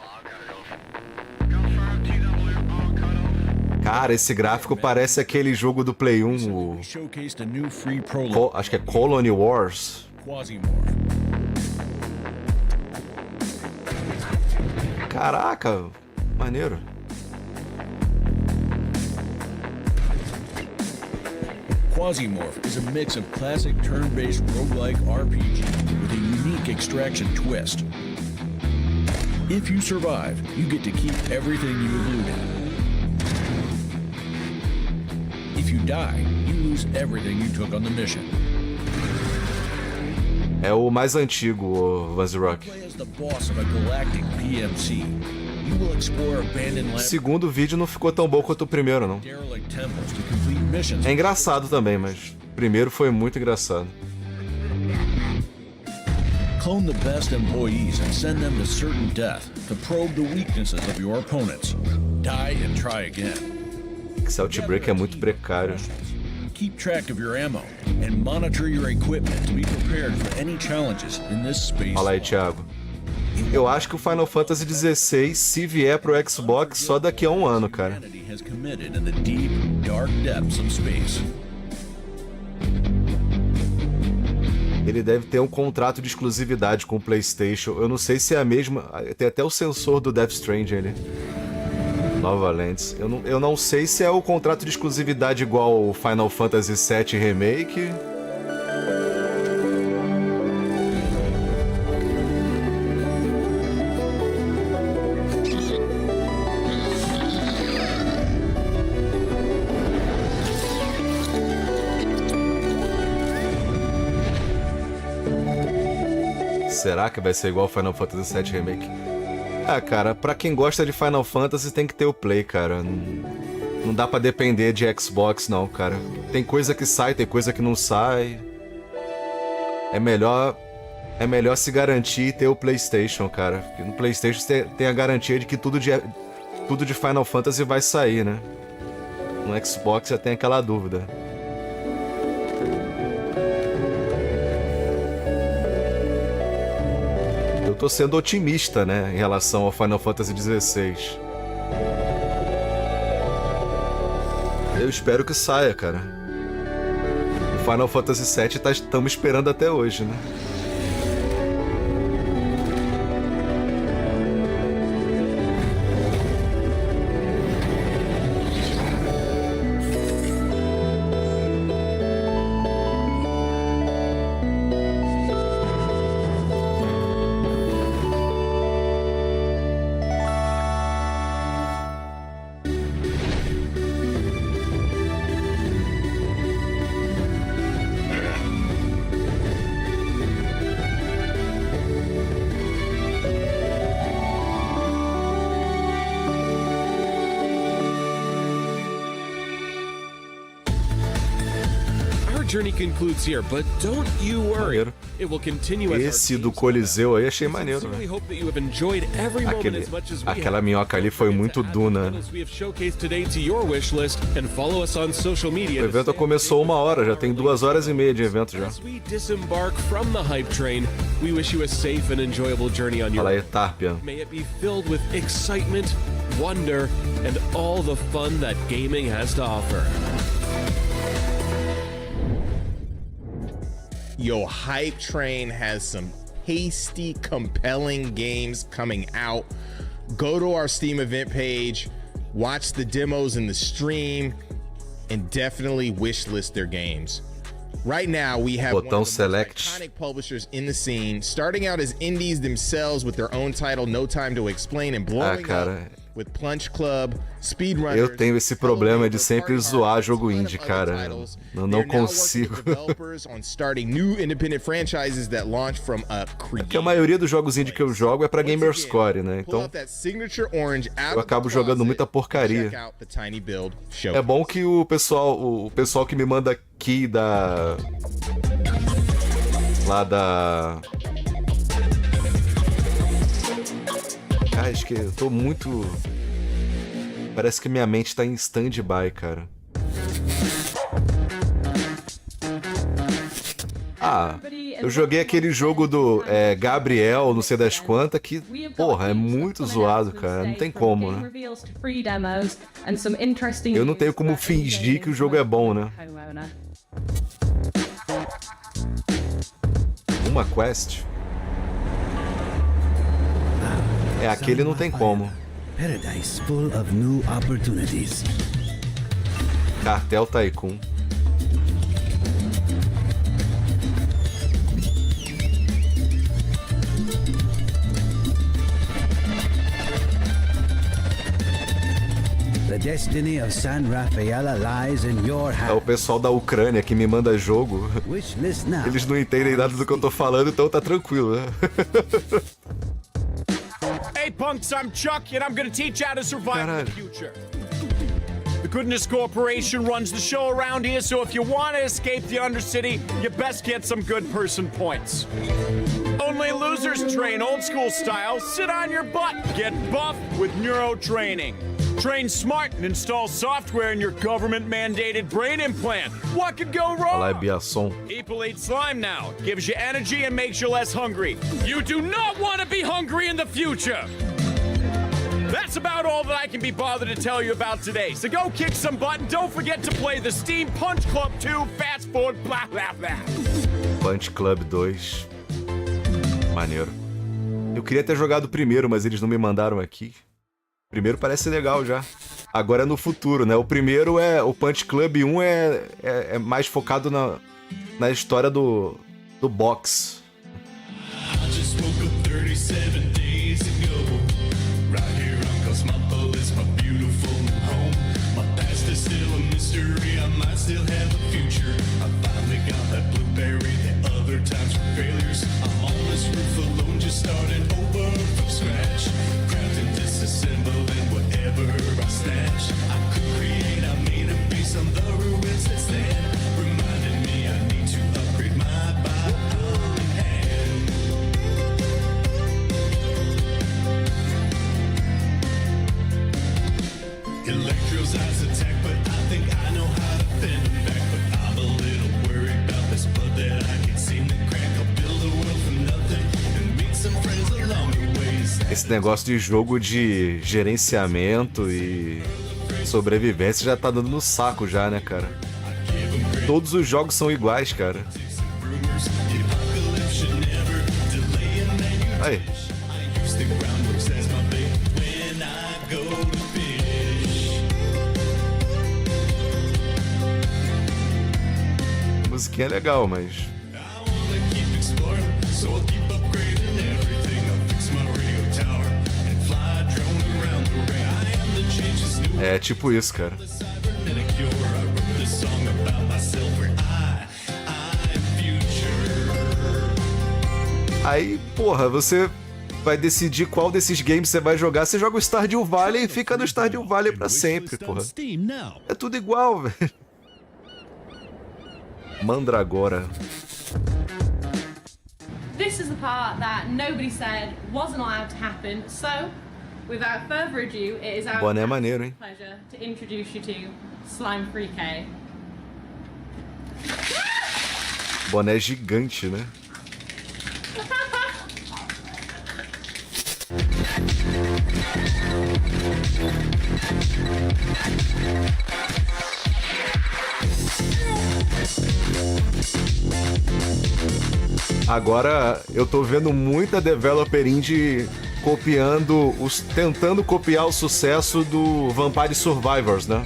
Cara, esse gráfico parece aquele jogo do Play 1, acho que é Colony Wars. Caraca, maneiro. Quasimorph is a mix of classic turn-based roguelike RPG with a unique extraction twist. If you survive, you get to keep everything you have looted. If you die, you lose everything you took on the mission. É o mais antigo, Vazrock. O segundo vídeo não ficou tão bom quanto o primeiro, não. É engraçado também, mas o primeiro foi muito engraçado. Clone the best employees and send them to certain death to probe the weaknesses of your opponents. Die and try again. Esse Outbreak é muito precário. Keep track of your ammo and monitor your equipment to be prepared for any challenges in this space. Fala aí, Thiago. Eu acho que o Final Fantasy XVI, se vier pro Xbox, só daqui a um ano, cara. Ele deve ter um contrato de exclusividade com o PlayStation. Eu não sei se é a mesma. Tem até o sensor do Death Stranding ali. Nova lentes. Eu não sei se é o contrato de exclusividade igual o Final Fantasy VII Remake. Será que vai ser igual ao Final Fantasy VII Remake? Ah, cara, pra quem gosta de Final Fantasy tem que ter o Play, cara. Não dá pra depender de Xbox, não, cara. Tem coisa que sai, tem coisa que não sai. É melhor se garantir e ter o PlayStation, cara. Porque no PlayStation tem a garantia de que tudo de Final Fantasy vai sair, né? No Xbox já tem aquela dúvida. Eu tô sendo otimista, né, em relação ao Final Fantasy XVI. Eu espero que saia, cara. O Final Fantasy VII estamos esperando até hoje, né? Maneiro. Esse do Coliseu aí achei maneiro, né? Aquela minhoca ali foi muito Duna. O evento começou 1 hora, já tem 2 horas e meia de evento já. Fala aí, Tarpian. Wonder, and all the fun that gaming has to offer. Yo, Hype Train has some tasty, compelling games coming out. Go to our Steam event page, watch the demos in the stream, and definitely wishlist their games. Right now, we have one of the most iconic publishers in the scene, starting out as indies themselves with their own title, No Time to Explain, and blowing up with Plunge Club, Speedrunners. Eu tenho esse problema de sempre zoar jogo indie, cara. Eu não consigo. Porque a maioria dos jogos indie que eu jogo é pra Gamerscore, né? Então eu acabo jogando muita porcaria. É bom que o pessoal que me manda aqui lá da... Cara, acho que eu tô muito... Parece que minha mente tá em stand-by, cara. Eu joguei aquele jogo do Gabriel, não sei das quantas, que, porra, é muito zoado, cara. Não tem como, né? Eu não tenho como fingir que o jogo é bom, né? Uma quest? Aquele não tem como. Paradise full of new opportunities. Cartel Tycoon. The destiny of San Rafaela lies in your hands. É o pessoal da Ucrânia que me manda jogo. Eles não entendem nada do que eu tô falando, então tá tranquilo, né? Hey punks, I'm Chuck and I'm gonna teach you how to survive in the future. The Goodness Corporation runs the show around here, so if you want to escape the Undercity, you best get some good person points. Only losers train old school style, sit on your butt, get buff with neuro training. Train smart and install software in your government-mandated brain implant. What could go wrong? People eat slime now. Gives you energy and makes you less hungry. You do not want to be hungry in the future. That's about all that I can be bothered to tell you about today. So go kick some butt and don't forget to play the Steam Punch Club 2 Fast Forward blah blah blah. Punch Club 2. Maneiro. Eu queria ter jogado o primeiro, mas eles não me mandaram aqui. O primeiro parece legal já. Agora é no futuro, né? O primeiro o Punch Club 1 é mais focado na história do boxe. I just woke up 37 days ago. Right here on Cosmopolis, my beautiful home. My past is still a mystery, I might still have a future. I finally got that blueberry, the other times were failures. I'm on this roof alone, just starting over from scratch. Crafting, disassembling whatever I snatch. I could create, I made a base on the ruins that stand. Reminding me I need to upgrade my body hand. Electro's eyes attack, but I think I know how to fend them back. But I'm a little worried about this blood that I can't seem to crack. I'll build a world from nothing and meet some friends along the way. Esse negócio de jogo de gerenciamento e sobrevivência já tá dando no saco já, né, cara? Todos os jogos são iguais, cara. Aí. A musiquinha é legal, mas... É tipo isso, cara. Aí, porra, você vai decidir qual desses games você vai jogar. Você joga o Stardew Valley e fica no Stardew Valley pra sempre, porra. É tudo igual, velho. Mandragora. This is the part that nobody said wasn't allowed to happen, so without further ado, it is our Boné maneiro, hein? pleasure to introduce you to Slime 3K. Boné gigante, né? Agora eu tô vendo muita developer indie tentando copiar o sucesso do Vampire Survivors, né?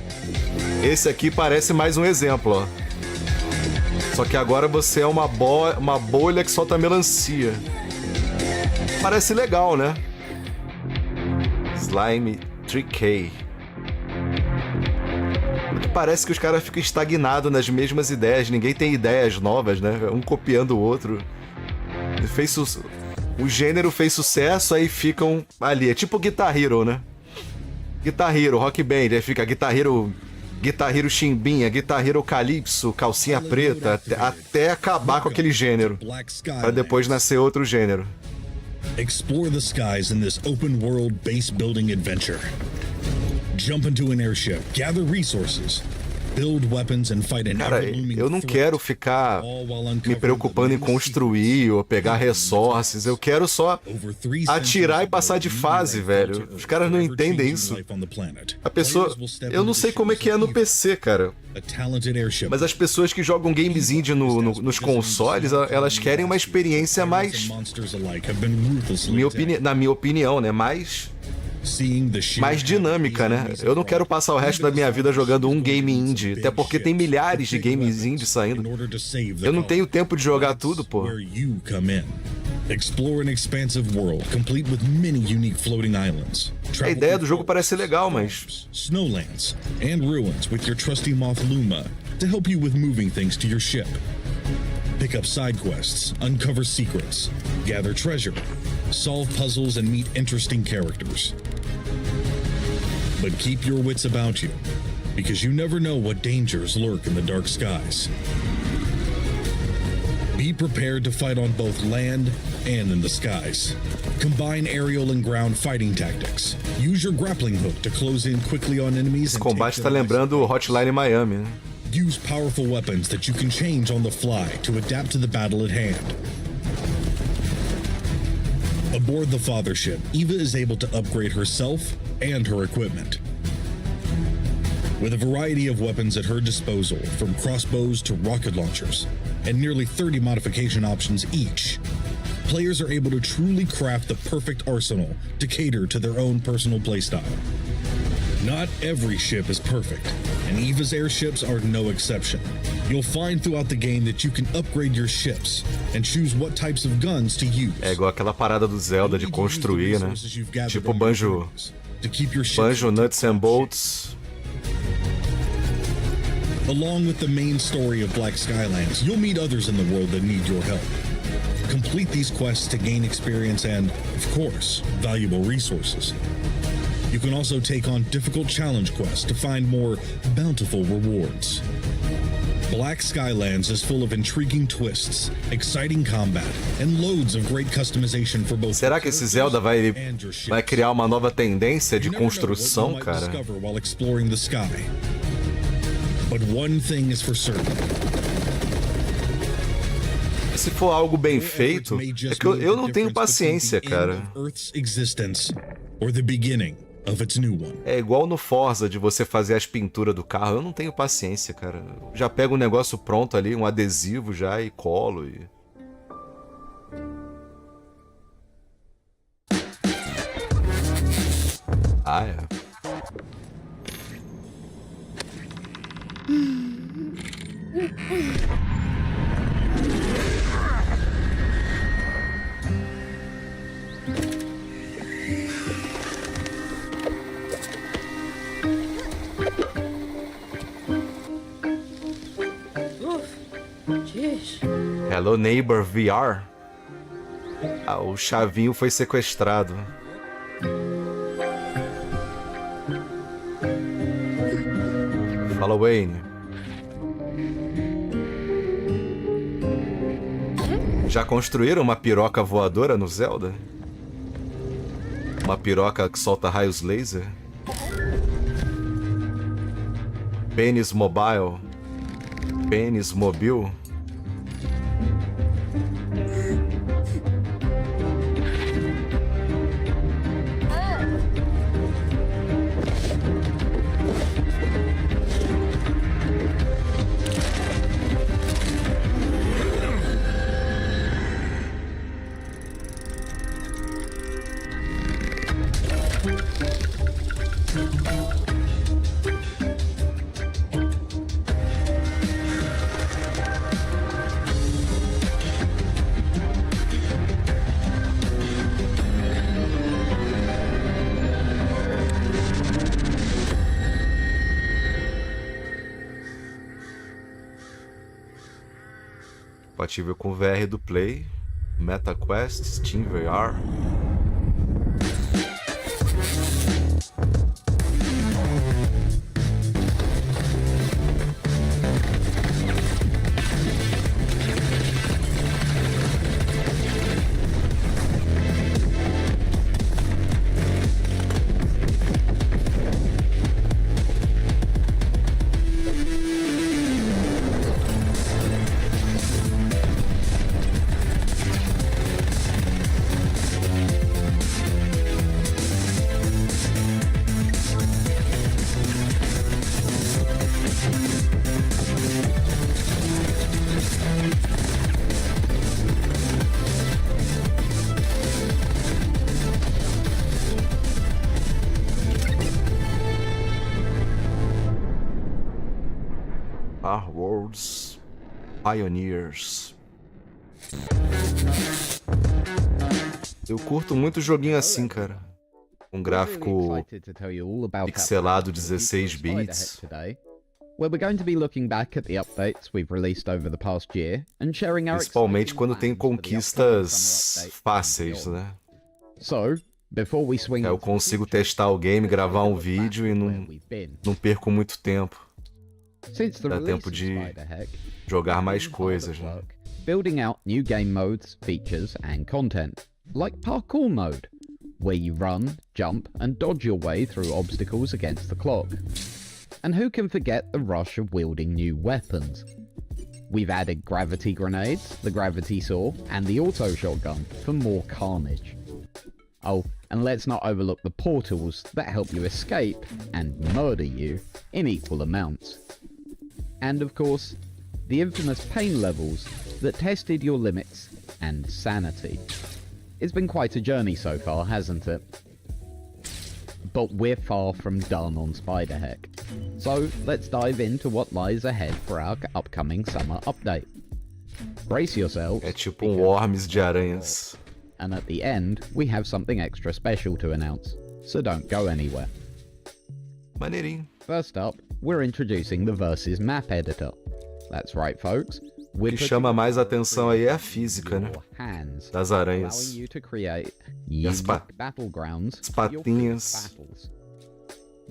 Esse aqui parece mais um exemplo, ó. Só que agora você é uma bolha que solta melancia. Parece legal, né? Slime 3K. Parece que os caras ficam estagnados nas mesmas ideias, ninguém tem ideias novas, né? Um copiando o outro. O gênero fez sucesso, aí ficam ali. É tipo Guitar Hero, né? Guitar Hero, Rock Band, aí fica Guitar Hero Chimbinha, Guitar Hero Calypso, calcinha preta, até acabar com aquele gênero. Pra depois nascer outro gênero. Explore the skies in this open world base building adventure. Jump into an airship, gather resources, Build weapons and fight an Cara, eu não quero ficar me preocupando em construir ou pegar resources. Eu quero só atirar e passar de fase, velho. Os caras não entendem isso. A pessoa... Eu não sei como é que é no PC, cara. Mas as pessoas que jogam games indie nos consoles, elas querem uma experiência mais... Na minha opinião, né? Mais dinâmica, né? Eu não quero passar o resto da minha vida jogando um game indie, até porque tem milhares de games indie saindo. Eu não tenho tempo de jogar tudo, pô. A ideia do jogo parece legal, mas... Snowlands and ruins with your trusty moth Luma to help you with moving things to your ship. Pick up side quests, uncover secrets, gather treasure, solve puzzles, and meet interesting characters. But keep your wits about you, because you never know what dangers lurk in the dark skies. Be prepared to fight on both land and in the skies. Combine aerial and ground fighting tactics. Use your grappling hook to close in quickly on enemies. Esse combate tá lembrando o Hotline Miami, né? Use powerful weapons that you can change on the fly to adapt to the battle at hand. Aboard the father ship, Eva is able to upgrade herself and her equipment. With a variety of weapons at her disposal, from crossbows to rocket launchers, and nearly 30 modification options each, players are able to truly craft the perfect arsenal to cater to their own personal playstyle. Not every ship is perfect, and Eva's airships are no exception. You'll find throughout the game that you can upgrade your ships and choose what types of guns to use. É igual aquela parada do Zelda de construir, né? Tipo Banjo Nuts and Bolts. Along with the main story of Black Skylands, you'll meet others in the world that need your help. Complete these quests to gain experience and, of course, valuable resources. You can also take on difficult challenge quests to find more bountiful rewards. Black Skylands is full of intriguing twists, exciting combat, and loads of great customization for both. Será que esse Zelda vai criar uma nova tendência de construção, cara? While exploring the sky. But one thing is for certain. Se for algo bem feito, é que eu não tenho paciência, cara. É igual no Forza, de você fazer as pinturas do carro. Eu não tenho paciência, cara. Eu já pego um negócio pronto ali, um adesivo já e colo e... Ah, é. Hello Neighbor VR. Ah, o chavinho foi sequestrado. Fala, Wayne. Já construíram uma piroca voadora no Zelda? Uma piroca que solta raios laser? Pênis mobile? Pênis mobil? Compatível com o VR do Play, MetaQuest, Steam VR. Our world's pioneers. Eu curto muito joguinho assim, cara. Um gráfico pixelado 16 bits. Where we're going to be looking back at the updates we've released over the past year and sharing our Principalmente quando tem conquistas fáceis, né? So, before we swing, eu consigo testar o game, gravar um vídeo e não perco muito tempo. Dá tempo de jogar mais coisas, né? Building out new game modes, features and content, like parkour mode, where you run, jump and dodge your way through obstacles against the clock. And who can forget the rush of wielding new weapons? We've added gravity grenades, the gravity saw, and the auto shotgun for more carnage. Oh, and let's not overlook the portals that help you escape and murder you in equal amounts. And of course, the infamous pain levels that tested your limits and sanity. It's been quite a journey so far, hasn't it? But we're far from done on Spiderheck. So let's dive into what lies ahead for our upcoming summer update. Brace yourselves. É tipo Worms de aranhas. And at the end, we have something extra special to announce. So don't go anywhere. Maneirinho. First up, we're introducing the Versus map editor. That's right, folks. O que chama mais atenção aí é a física, né? Das aranhas. E as patinhas.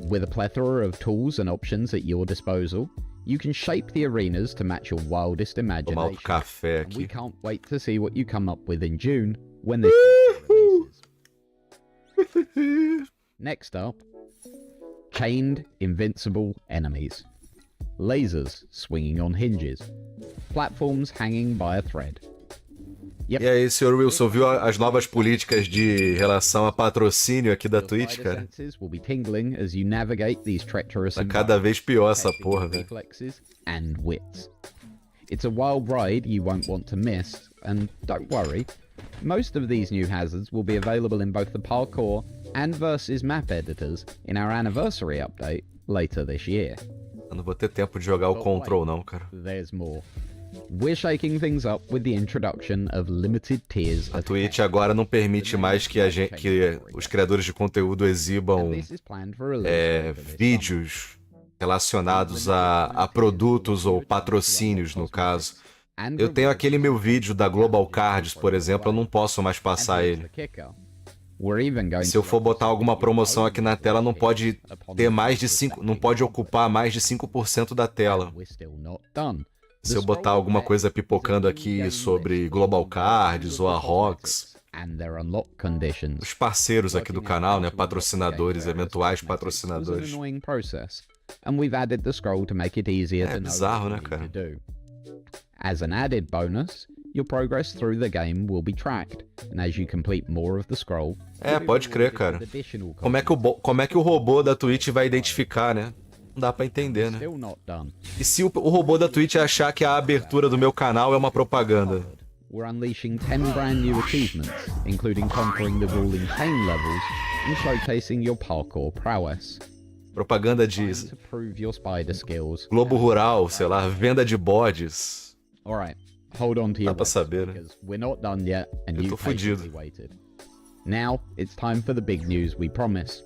With a plethora of tools and options at your disposal, you can shape the arenas to match your wildest imagination. Tomar um café aqui. We can't wait to see what you come up with in June when this releases. Next up, chained invincible enemies. Lasers swinging on hinges. Platforms hanging by a thread. Yep. E aí, Sr. Wilson, viu as novas políticas de relação a patrocínio aqui da Twitch, cara? Tá cada vez pior essa porra, velho. And wits. It's a wild ride you won't want to miss, and don't worry, most of these new hazards will be available in both the parkour and Versus map editors in our anniversary update later this year. Eu não vou ter tempo de jogar o Control não, cara. There's more. We're shaking things up with the introduction of limited tiers. A Twitch agora não permite mais que os criadores de conteúdo exibam vídeos relacionados a produtos ou patrocínios, no caso. Eu tenho aquele meu vídeo da Global Cards, por exemplo, eu não posso mais passar ele. Se eu for botar alguma promoção aqui na tela, não pode ter mais de 5, não pode ocupar mais de 5% da tela. Se eu botar alguma coisa pipocando aqui sobre Global Cards ou a Rox, os parceiros aqui do canal, né, patrocinadores, eventuais patrocinadores. É bizarro, né, cara? As an added bonus, your progress through the game will be tracked, and as you complete more of the scroll... É, pode crer, cara. Como é que o robô da Twitch vai identificar, né? Não dá pra entender, né? E se o robô da Twitch achar que a abertura do meu canal é uma propaganda? We're unleashing 10 brand new achievements, including conquering the ruling pain levels and showcasing your parkour prowess. Propaganda de Globo Rural, sei lá, venda de bodes. Alright, hold on to your dá pra saber, né? We're not done yet, and eu tô fudido. Now, it's time for the big news we promise.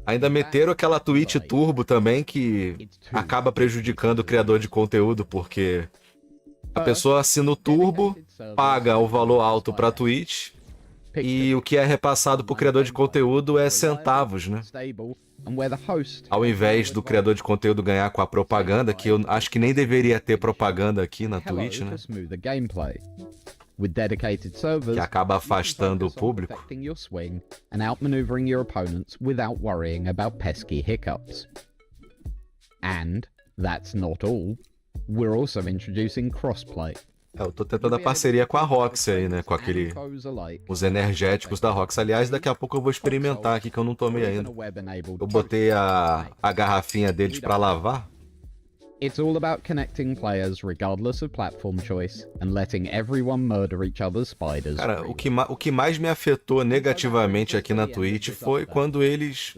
Ainda meteram aquela Twitch Turbo também que acaba prejudicando o criador de conteúdo, porque a pessoa assina o Turbo, paga o valor alto pra Twitch e o que é repassado pro criador de conteúdo é centavos, né? Ao invés do criador de conteúdo ganhar com a propaganda, que eu acho que nem deveria ter propaganda aqui na Twitch, né? Que acaba afastando o público. And outmaneuvering your opponents without worrying about pesky hiccups. And that's not all. We're also introducing crossplay. Eu tô tentando a parceria com a Rox aí, né? Com os energéticos da Rox. Aliás, daqui a pouco eu vou experimentar aqui, que eu não tomei ainda. Eu botei a garrafinha deles pra lavar. It's all about connecting players regardless of platform choice and letting everyone murder each other's spiders. Cara, o que mais me afetou negativamente aqui na Twitch foi quando eles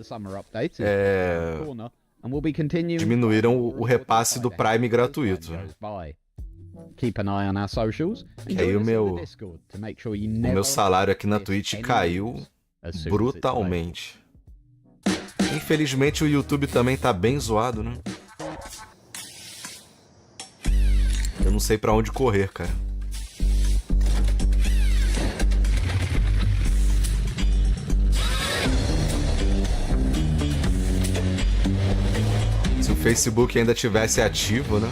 Diminuíram o repasse do Prime gratuito. Keep an eye on our socials. E aí o meu salário aqui na Twitch caiu brutalmente. Infelizmente o YouTube também tá bem zoado, né? Eu não sei pra onde correr, cara. Se o Facebook ainda tivesse ativo, né?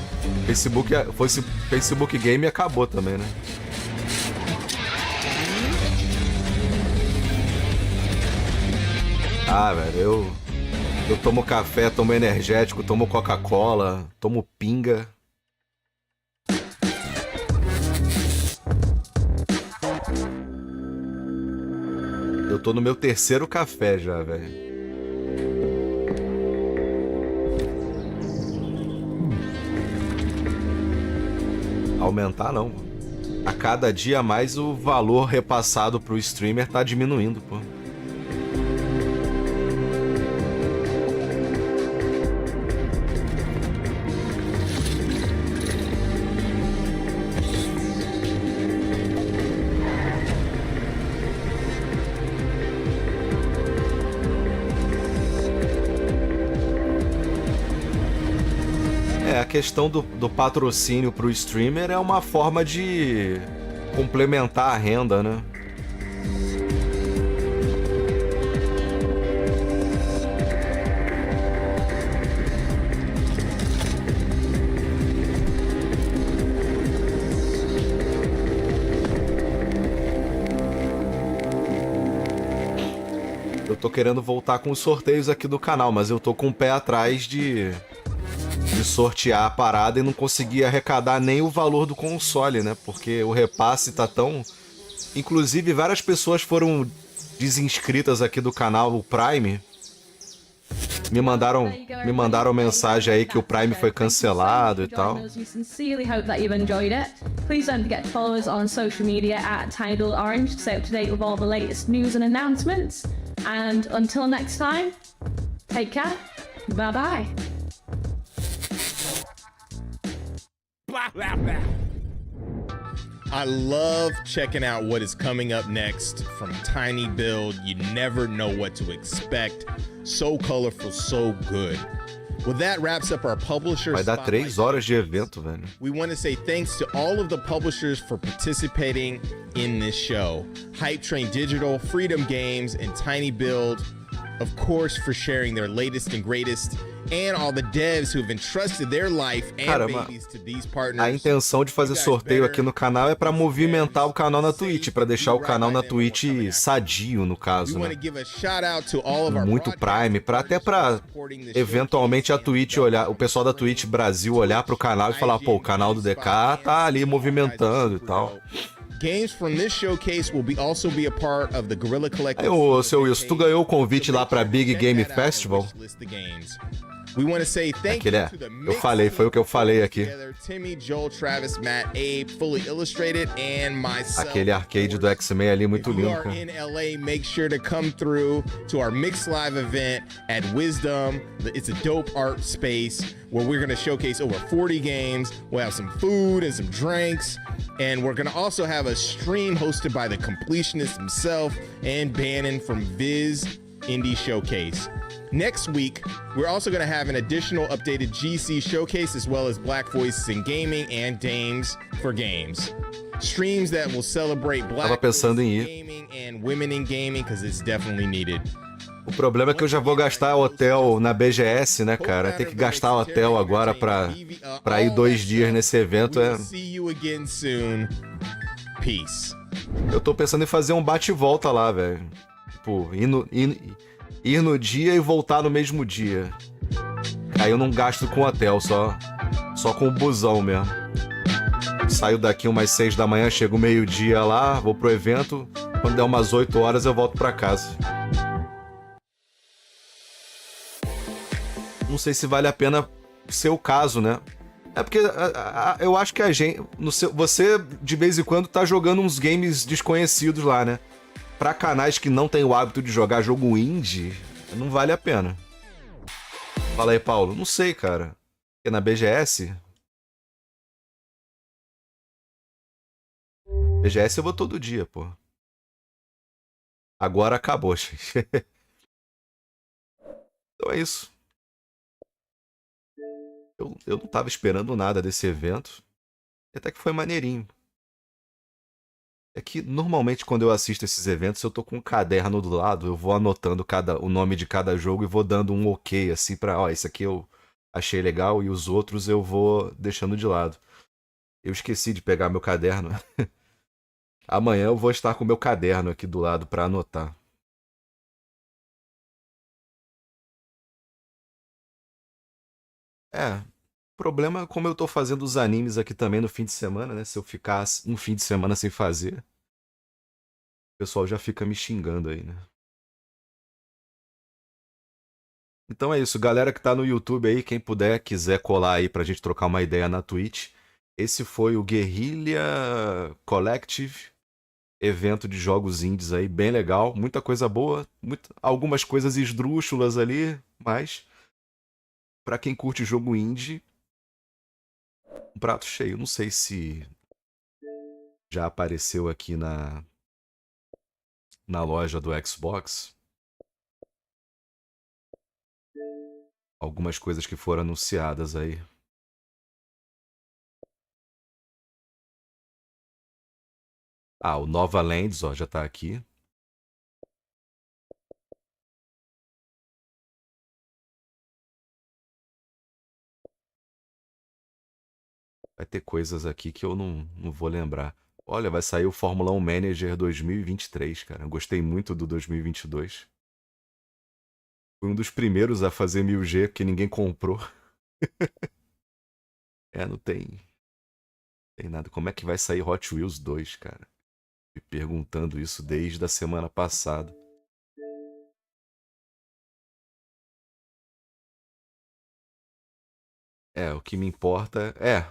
Fosse Facebook Game, acabou também, né? Ah, velho, eu tomo café, tomo energético, tomo Coca-Cola, tomo pinga. Eu tô no meu 3º café já, velho. Aumentar não. A cada dia mais o valor repassado pro streamer tá diminuindo, pô. A questão do patrocínio pro streamer é uma forma de complementar a renda, né? Eu tô querendo voltar com os sorteios aqui do canal, mas eu tô com o pé atrás de sortear a parada e não conseguir arrecadar nem o valor do console, né? Porque o repasse tá tão... Inclusive, várias pessoas foram desinscritas aqui do canal, o Prime. Me mandaram mensagem aí que o Prime foi cancelado e tal. Please don't forget to follow us on social media @TinyBuildOrange to stay up to date with all the latest news and announcements. And until next time, take care. Bye bye. I love checking out what is coming up next from Tiny Build. You never know what to expect. So colorful, so good. Well, that wraps up our publisher Vai dar 3 horas de evento, velho. We want to say thanks to all of the publishers for participating in this show. Hype Train Digital, Freedom Games, and Tiny Build, of course, for sharing their latest and greatest, and all the devs who have entrusted their life and babies to these partners. A intenção de fazer sorteio aqui no canal é para movimentar o canal na Twitch, para deixar o canal na Twitch sadio, no caso, né? Muito Prime, até para eventualmente a Twitch olhar, o pessoal da Twitch Brasil olhar pro canal e falar, pô, o canal do DK tá ali movimentando e tal. Games from this showcase will also be a part of the Guerrilla Collective. Ô, seu Wilson, tu ganhou o convite lá pra Big Game Festival? We want to say thank you to the eu falei, foi o que eu falei aqui. Timmy, Joel, Travis, Matt, Abe, Fully Illustrated, and myself. Aquele arcade do X-Men ali muito lindo, cara. In LA, make sure to come through to our Mixed Live event at Wisdom. It's a dope art space where we're going to showcase over 40 games. We'll have some food and some drinks. And we're going to also have a stream hosted by the completionist himself and Bannon from Viz Indie Showcase. Next week, we're also going to have an additional updated GC showcase as well as Black Voices in Gaming and Dames for Games. Streams that will celebrate Black Voices in Gaming and Women in Gaming because it's definitely needed. O problema é que eu já vou gastar hotel na BGS, né, cara? Tem que gastar hotel agora pra ir 2 dias nesse evento. Eu tô pensando em fazer um bate-volta lá, velho. Tipo, ir no dia e voltar no mesmo dia. Aí eu não gasto com hotel, só com o busão mesmo. Saio daqui umas 6 da manhã, chego meio-dia lá, vou pro evento. Quando der umas 8 horas eu volto pra casa. Não sei se vale a pena ser o caso, né? É porque eu acho que a gente... Você, de vez em quando, tá jogando uns games desconhecidos lá, né? Pra canais que não têm o hábito de jogar jogo indie, não vale a pena. Fala aí, Paulo. Não sei, cara. Porque na BGS... BGS eu vou todo dia, pô. Agora acabou, gente. Então é isso. Eu não tava esperando nada desse evento. Até que foi maneirinho. É que normalmente quando eu assisto esses eventos, eu tô com um caderno do lado, eu vou anotando o nome de cada jogo e vou dando um ok, assim, pra, ó, esse aqui eu achei legal e os outros eu vou deixando de lado. Eu esqueci de pegar meu caderno. Amanhã eu vou estar com meu caderno aqui do lado pra anotar. É, o problema é como eu tô fazendo os animes aqui também no fim de semana, né? Se eu ficar um fim de semana sem fazer, o pessoal já fica me xingando aí, né? Então é isso, galera que tá no YouTube aí, quem puder, quiser colar aí pra gente trocar uma ideia na Twitch. Esse foi o Guerrilla Collective, evento de jogos indies aí, bem legal, muita coisa boa, algumas coisas esdrúxulas ali, mas pra quem curte jogo indie, um prato cheio. Não sei se já apareceu aqui na loja do Xbox algumas coisas que foram anunciadas aí. Ah, o Nova Lands, ó, já tá aqui. Vai ter coisas aqui que eu não vou lembrar. Olha, vai sair o Fórmula 1 Manager 2023, cara. Eu gostei muito do 2022. Fui um dos primeiros a fazer 1000G, porque ninguém comprou. É, não tem nada. Como é que vai sair Hot Wheels 2, cara? Me perguntando isso desde a semana passada. É, o que me importa é...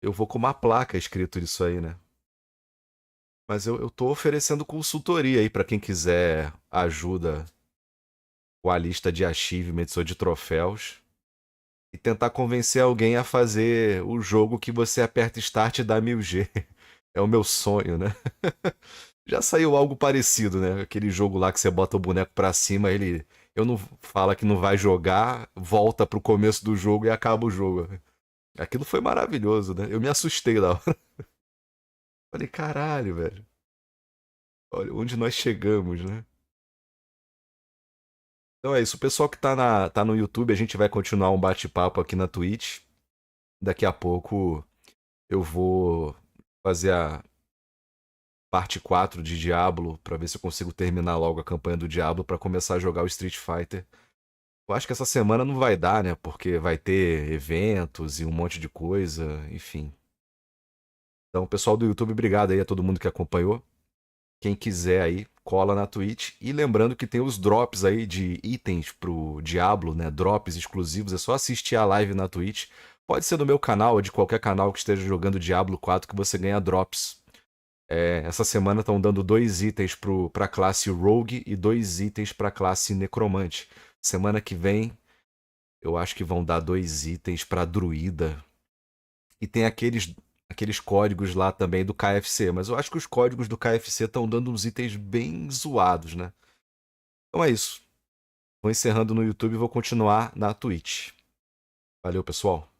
Eu vou com uma placa escrito isso aí, né? Mas eu tô oferecendo consultoria aí pra quem quiser ajuda com a lista de achievements ou de troféus. E tentar convencer alguém a fazer o jogo que você aperta Start e dá 1000G. É o meu sonho, né? Já saiu algo parecido, né? Aquele jogo lá que você bota o boneco pra cima, ele... Eu não fala que não vai jogar, volta pro começo do jogo e acaba o jogo. Aquilo foi maravilhoso, né? Eu me assustei lá. Falei, caralho, velho. Olha onde nós chegamos, né? Então é isso. O pessoal que tá no YouTube, a gente vai continuar um bate-papo aqui na Twitch. Daqui a pouco eu vou fazer a parte 4 de Diablo pra ver se eu consigo terminar logo a campanha do Diablo pra começar a jogar o Street Fighter. Eu acho que essa semana não vai dar, né? Porque vai ter eventos e um monte de coisa, enfim. Então, pessoal do YouTube, obrigado aí a todo mundo que acompanhou. Quem quiser aí, cola na Twitch. E lembrando que tem os drops aí de itens pro Diablo, né? Drops exclusivos. É só assistir a live na Twitch. Pode ser do meu canal ou de qualquer canal que esteja jogando Diablo 4 que você ganha drops. Essa semana estão dando 2 itens pra classe Rogue e 2 itens pra classe Necromante. Semana que vem, eu acho que vão dar 2 itens pra Druida. E tem aqueles códigos lá também do KFC, mas eu acho que os códigos do KFC estão dando uns itens bem zoados, né? Então é isso. Vou encerrando no YouTube e vou continuar na Twitch. Valeu, pessoal.